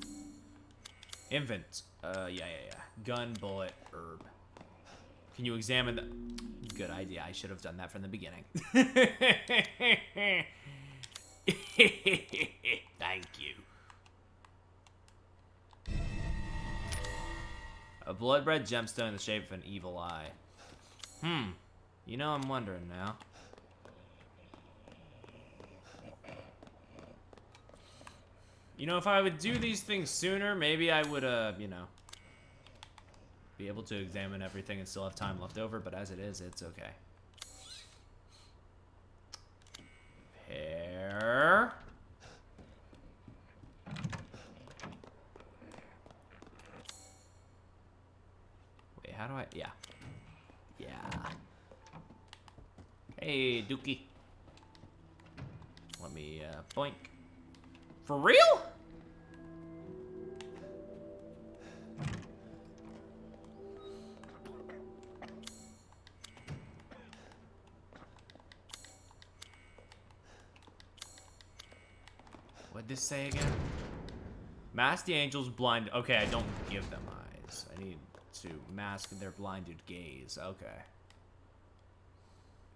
Speaker 2: Invent. Yeah. Gun, bullet, herb. Can you examine the... Good idea. I should have done that from the beginning. Thank you. A blood-red gemstone in the shape of an evil eye. You know, I'm wondering now. You know, if I would do these things sooner, maybe I would, you know, be able to examine everything and still have time left over, but as it is, it's okay. Hair. Wait, how do I, yeah. Hey, Dookie. Let me, boink. For real? What'd this say again? Mask the angels blind. Okay, I don't give them eyes. I need to mask their blinded gaze. Okay.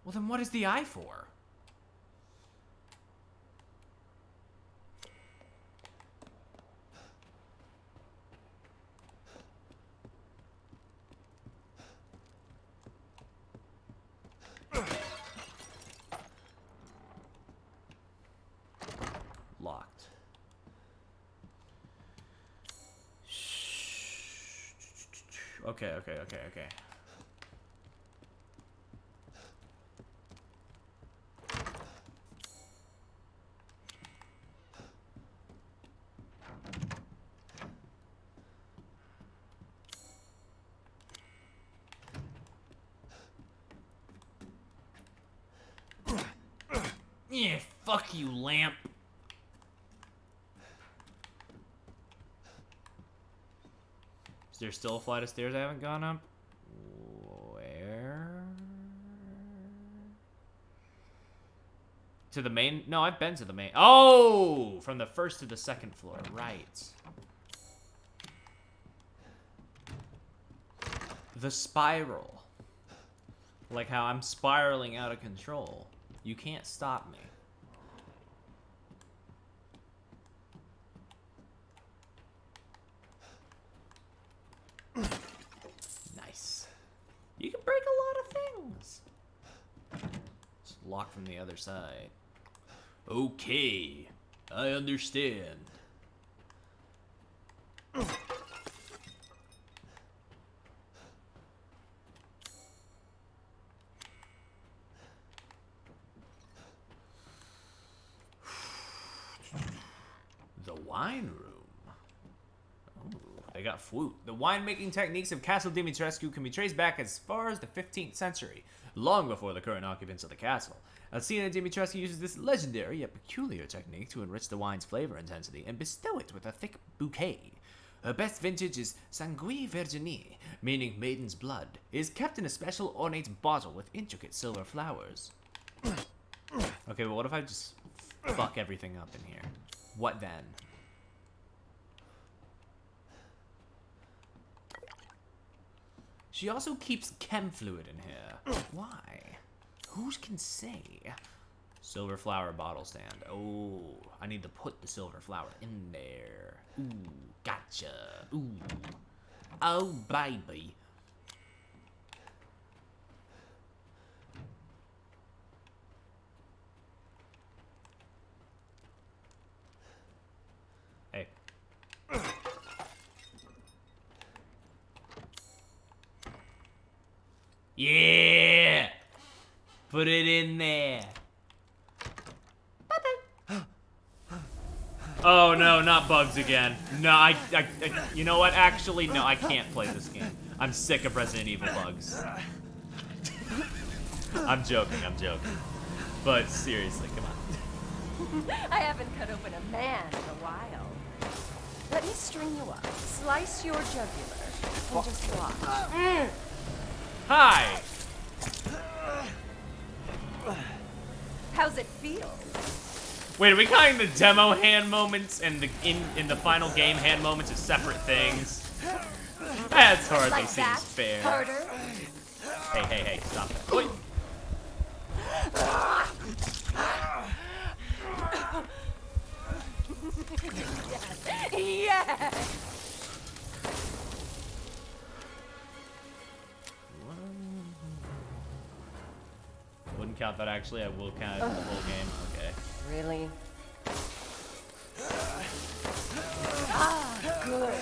Speaker 2: Well, then what is the eye for? Locked. Okay. Yeah, fuck you, lamp. Is there still a flight of stairs I haven't gone up? Where? To the main? No, I've been to the main. Oh! From the first to the second floor. Right. The spiral. Like how I'm spiraling out of control. You can't stop me. Nice. You can break a lot of things. It's locked from the other side. Okay, I understand. The wine room. Oh, they got flute. The winemaking techniques of Castle Dimitrescu can be traced back as far as the 15th century, long before the current occupants of the castle. Alcina Dimitrescu uses this legendary yet peculiar technique to enrich the wine's flavor intensity and bestow it with a thick bouquet. Her best vintage is Sanguis Virginie, meaning maiden's blood. It is kept in a special ornate bottle with intricate silver flowers. Okay, well, what if I just fuck everything up in here? What then? She also keeps chem fluid in here. Why? Who can say? Silver flower bottle stand. Oh, I need to put the silver flower in there. Ooh, gotcha. Ooh. Oh, baby. Hey. Yeah! Put it in there. Oh no, not bugs again. No, I you know what? Actually, no, I can't play this game. I'm sick of Resident Evil bugs. I'm joking. But seriously, come on.
Speaker 16: I haven't cut open a man in a while. Let me string you up, slice your jugular, and just watch.
Speaker 2: Hi.
Speaker 16: How's it feel?
Speaker 2: Wait, are we calling the demo hand moments and the in the final game hand moments as separate things? That's hardly
Speaker 16: like
Speaker 2: seems
Speaker 16: that?
Speaker 2: fair.
Speaker 16: Harder?
Speaker 2: Hey, stop that. Wait.
Speaker 16: Yes.
Speaker 2: out that actually I will count it in the whole game. Okay.
Speaker 20: Really? Ah, good.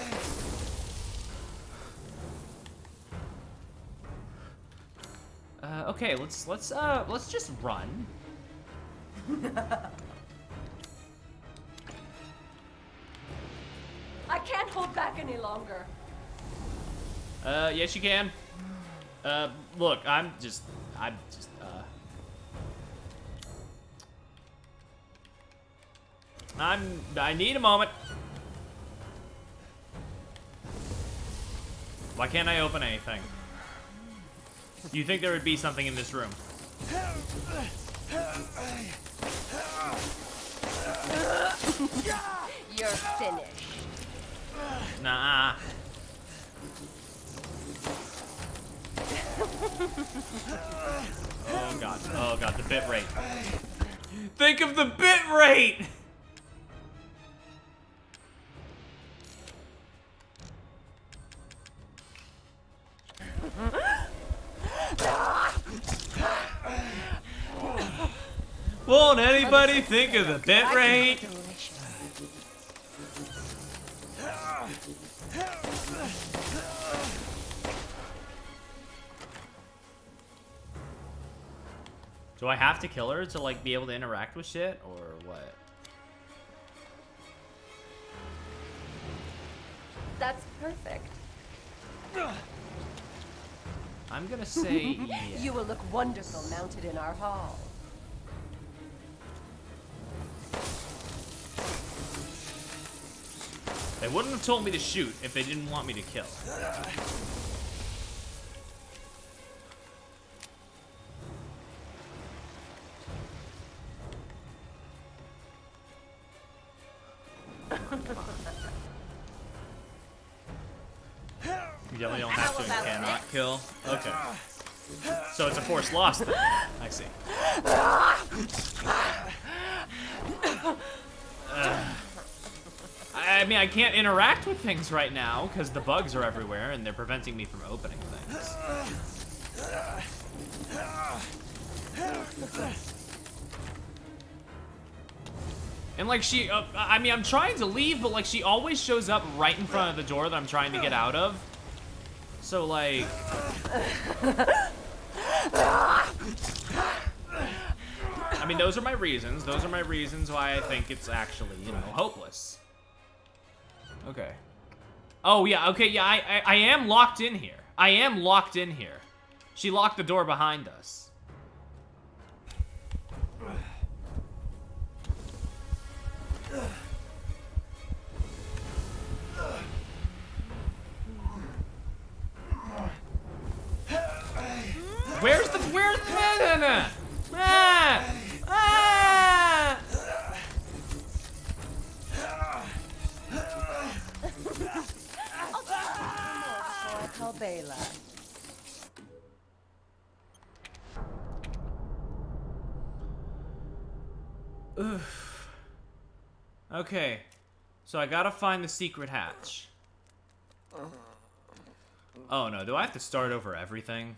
Speaker 2: Okay, let's just run.
Speaker 16: I can't hold back any longer.
Speaker 2: Yes you can. Look, I need a moment. Why can't I open anything? You think there would be something in this room?
Speaker 20: You're finished.
Speaker 2: Nah. Oh god. Oh god, the bit rate. Think of the bit rate! Won't anybody think of the bit rate? Do I have to kill her to like be able to interact with shit or what?
Speaker 20: That's perfect.
Speaker 2: I'm gonna say yeah.
Speaker 20: You will look wonderful mounted in our hall.
Speaker 2: They wouldn't have told me to shoot if they didn't want me to kill. You definitely don't have to and cannot kill. Okay. So it's a forced loss then. I see. I mean, I can't interact with things right now because the bugs are everywhere and they're preventing me from opening things. And like she, I mean, I'm trying to leave, but like she always shows up right in front of the door that I'm trying to get out of. So like... I mean, those are my reasons. Those are my reasons why I think it's actually, you know, hopeless. Okay. Oh, yeah, okay, yeah, I am locked in here. I am locked in here. She locked the door behind us. Where's the
Speaker 20: Call Bela.
Speaker 2: Oof. Okay. So I gotta find the secret hatch. Oh no, do I have to start over everything?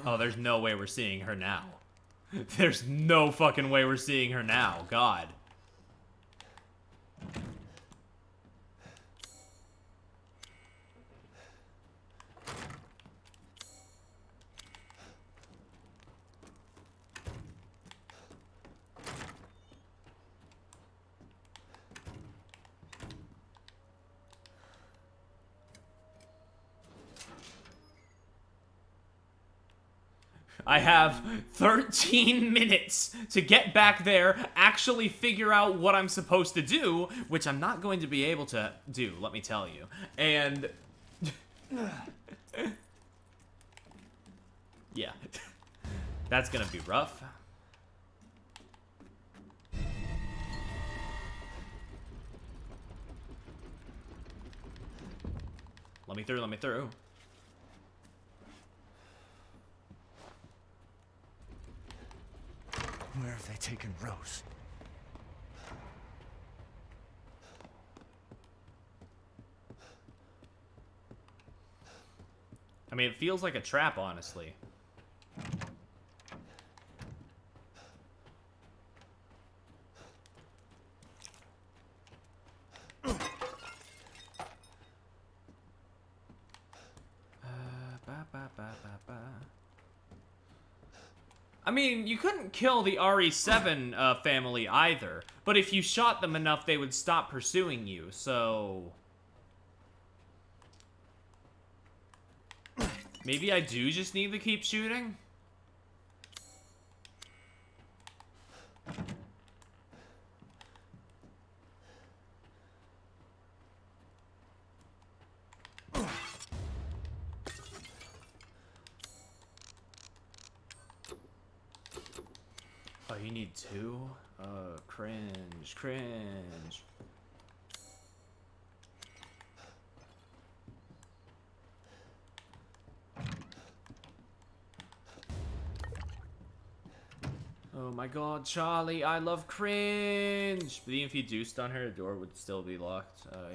Speaker 2: Oh, there's no way we're seeing her now. There's no fucking way we're seeing her now. God. I have 13 minutes to get back there, actually figure out what I'm supposed to do, which I'm not going to be able to do, let me tell you. And... yeah. That's gonna be rough. Let me through, let me through.
Speaker 7: Where have they taken Rose?
Speaker 2: I mean, it feels like a trap, honestly. I mean, you couldn't kill the RE7 family either, but if you shot them enough, they would stop pursuing you, so... Maybe I do just need to keep shooting? Oh, you need two? Cringe, cringe. Oh my god, Charlie, I love cringe! But even if you do stun her, the door would still be locked. I'm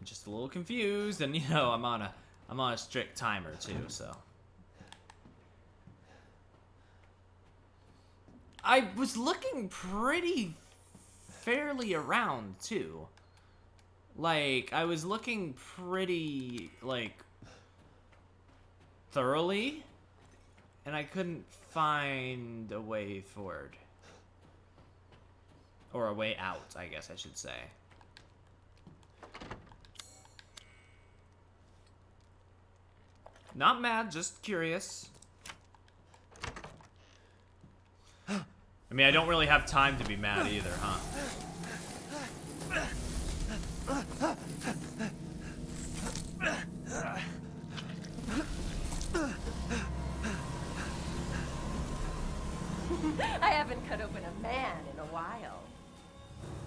Speaker 2: just a little confused, and you know, I'm on a strict timer too, so. I was looking pretty fairly around too. Like, I was looking pretty, like, thoroughly, and I couldn't find a way forward. Or a way out, I guess I should say. Not mad, just curious. I mean, I don't really have time to be mad either, huh?
Speaker 20: I haven't cut open a man in a while.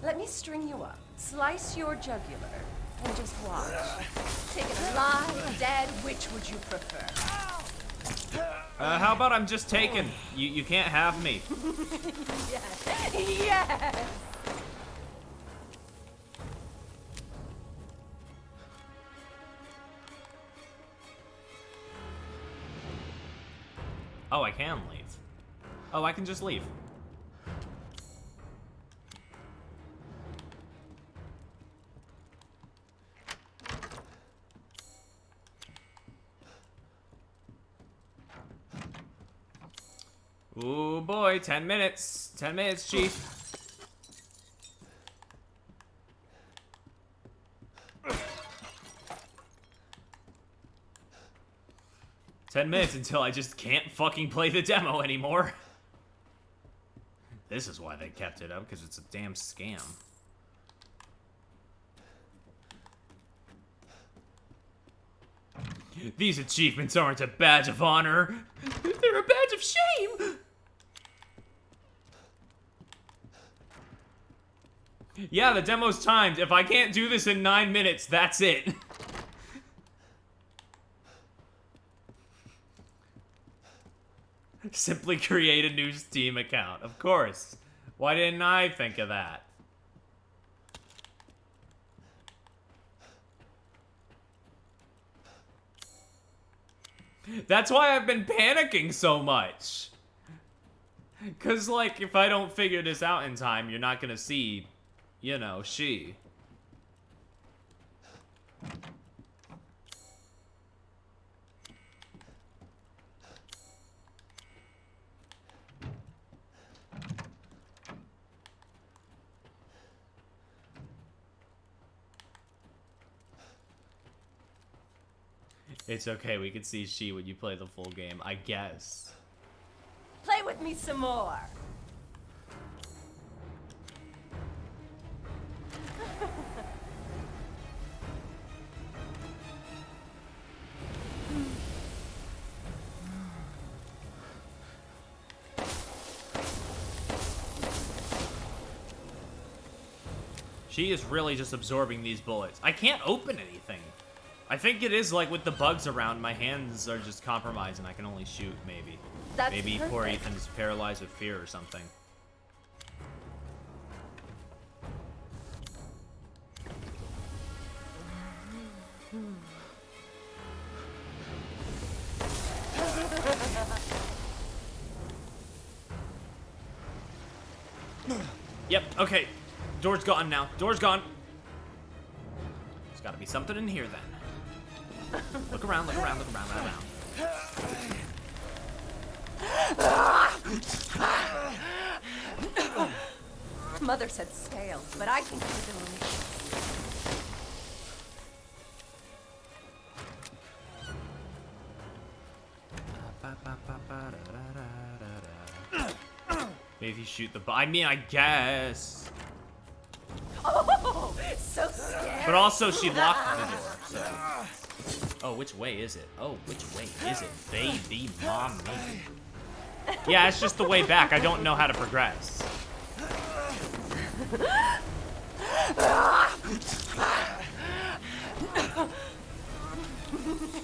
Speaker 20: Let me string you up, slice your jugular, and just watch. Taken alive, dead, which would you prefer?
Speaker 2: How about I'm just taken? You can't have me.
Speaker 20: Yes. Yes.
Speaker 2: Oh, I can leave. Oh, I can just leave. Ooh boy, 10 minutes. 10 minutes, Chief. Ten minutes until I just can't fucking play the demo anymore. This is why they kept it up, because it's a damn scam. These achievements aren't a badge of honor. They're a badge of shame. Yeah, the demo's timed. If I can't do this in 9 minutes, that's it. Simply create a new Steam account. Of course. Why didn't I think of that? That's why I've been panicking so much. Cause like, if I don't figure this out in time, you're not gonna see, you know, she. It's okay, we can see she when you play the full game, I guess.
Speaker 20: Play with me some more.
Speaker 2: She is really just absorbing these bullets. I can't open anything. I think it is like with the bugs around, my hands are just compromised and I can only shoot, maybe.
Speaker 20: That's
Speaker 2: Maybe poor
Speaker 20: perfect.
Speaker 2: Ethan's paralyzed with fear or something. Yep, okay. Door's gone now. Door's gone. There's gotta be something in here then. Look around, look around, look around, look around.
Speaker 20: Mother said stale, but I think it's delicious.
Speaker 2: Maybe if you shoot the I mean, I guess.
Speaker 20: Oh, so scary.
Speaker 2: But also, she locked the door, so. Oh, which way is it? Oh, which way is it? Baby mommy. Yeah, it's just the way back. I don't know how to progress.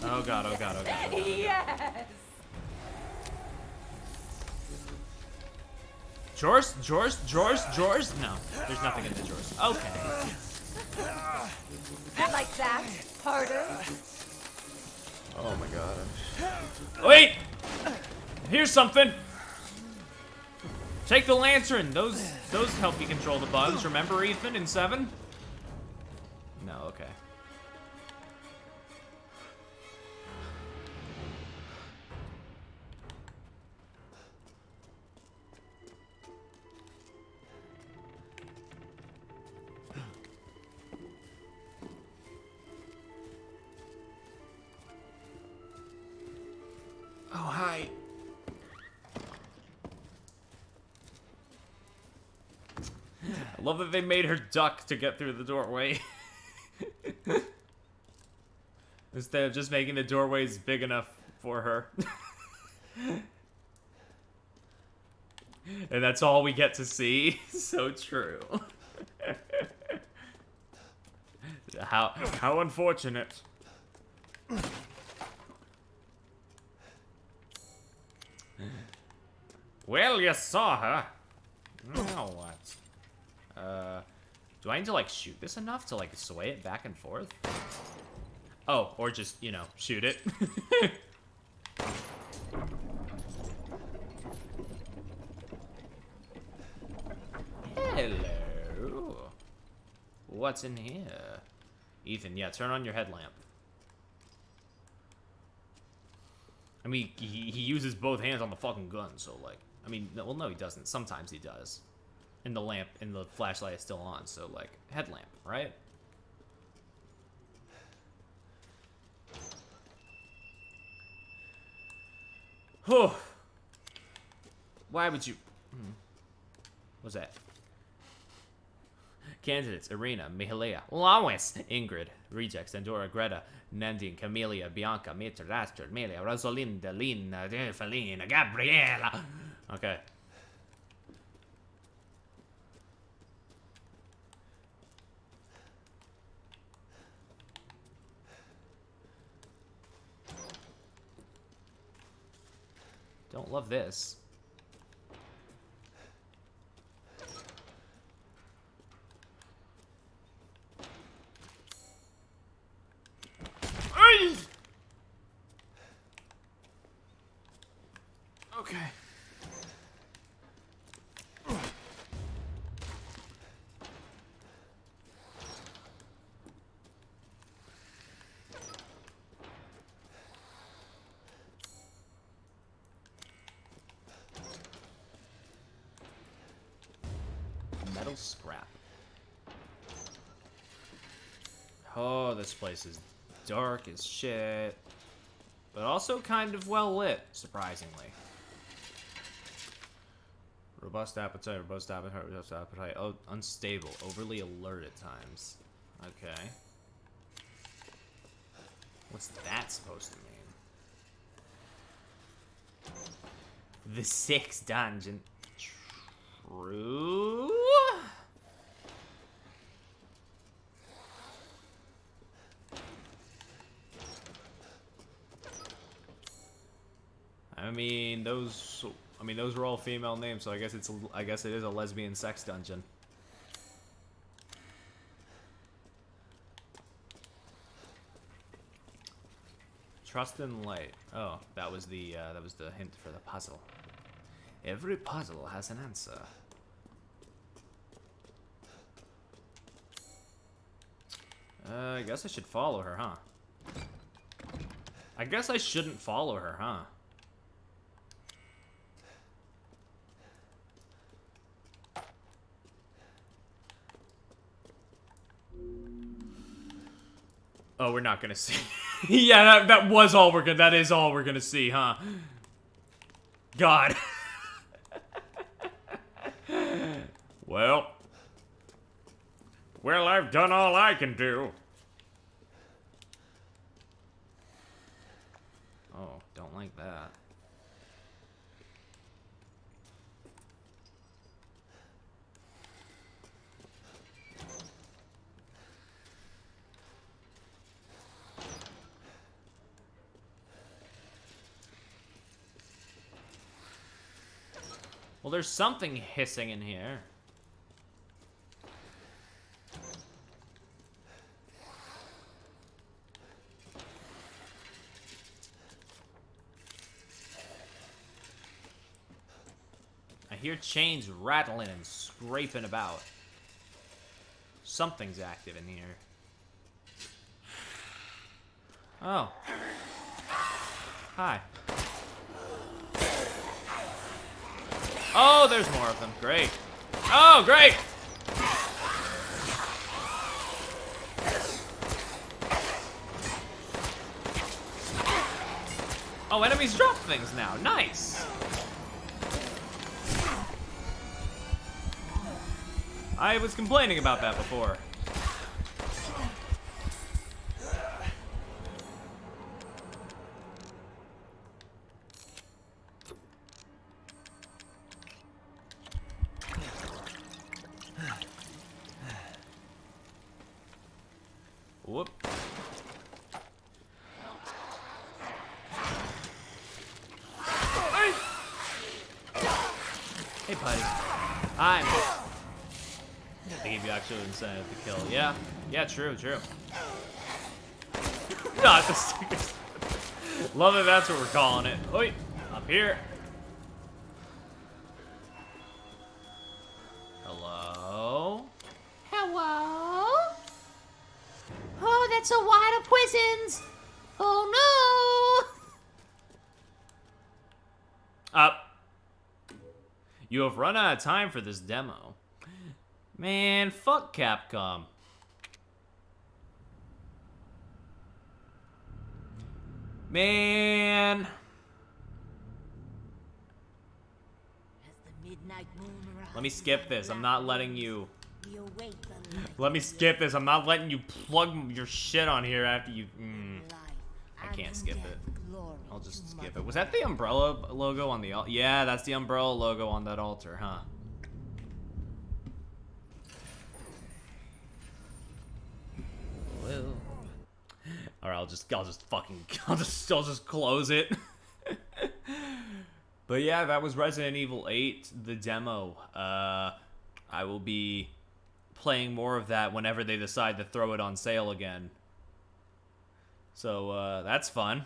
Speaker 2: Oh god, oh god, oh god. Oh god.
Speaker 20: Yes.
Speaker 2: Drawers? No, there's nothing in the drawers. Okay.
Speaker 20: Like that? Harder?
Speaker 7: Oh my god.
Speaker 2: Wait! Here's something! Take the lantern! Those help you control the bugs. Remember, Ethan, in 7? No, okay. Oh, hi. I love that they made her duck to get through the doorway. Instead of just making the doorways big enough for her. And that's all we get to see. So true. How unfortunate. Well, you saw her. Now what? Do I need to, like, shoot this enough to, like, sway it back and forth? Oh, or just, you know, shoot it. Hello. What's in here? Ethan, yeah, turn on your headlamp. I mean, he uses both hands on the fucking gun, so, like, I mean, well, no, he doesn't. Sometimes he does. And the lamp and the flashlight is still on, so, like, headlamp, right? Whew. Why would you... What's that? Candidates: Irina, Mihalia, Lois, Ingrid, Rejects: Andorra, Greta, Nandine, Camelia, Bianca, Mitra, Astrid, Melia, Rosalinda, Lina, Felina, Gabriela. Okay. Don't love this. Okay. Metal scrap. Oh, this place is dark as shit. But also kind of well lit, surprisingly. Robust appetite, robust appetite, robust appetite. Oh, unstable, overly alert at times. Okay. What's that supposed to mean? The 6th dungeon. True? mean, those were all female names, so I guess it is a lesbian sex dungeon. Trust and light. Oh, that was the hint for the puzzle. Every puzzle has an answer. I guess I should follow her, huh? I guess I shouldn't follow her, huh? Oh, we're not gonna see. Yeah, that was all we're gonna. That is all we're gonna see, huh? God.
Speaker 10: Well, I've done all I can do.
Speaker 2: Oh, don't like that. Well, there's something hissing in here. I hear chains rattling and scraping about. Something's active in here. Oh. Hi. Oh, there's more of them. Great. Oh, great! Oh, enemies drop things now. Nice! I was complaining about that before. Whoop. Hey, buddy. Hi. They gave you actual incentive to kill. Yeah. Yeah, true, true. Not the stickers. Love that that's what we're calling it. Oi, up here. Hello?
Speaker 3: Hello? Oh, that's a lot of prisons. Oh no!
Speaker 2: Up. You have run out of time for this demo. Man, fuck Capcom. Man. Let me skip this. I'm not letting you. Let me skip this. I'm not letting you plug your shit on here after you. I can't skip it. I'll just skip it. Was that the umbrella logo on the altar? Yeah, that's the umbrella logo on that altar, huh? Well. Alright, I'll just close it. But yeah, that was Resident Evil 8, the demo. I will be playing more of that whenever they decide to throw it on sale again. So, that's fun.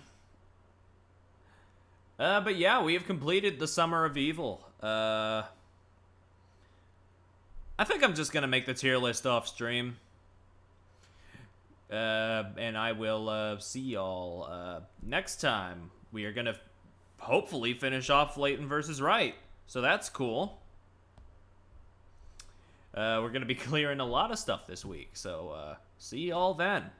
Speaker 2: But yeah, we have completed the Summer of Evil. I think I'm just gonna make the tier list off stream. And I will see y'all next time. We are gonna hopefully finish off Layton versus Wright. So that's cool. We're gonna be clearing a lot of stuff this week. So see y'all then.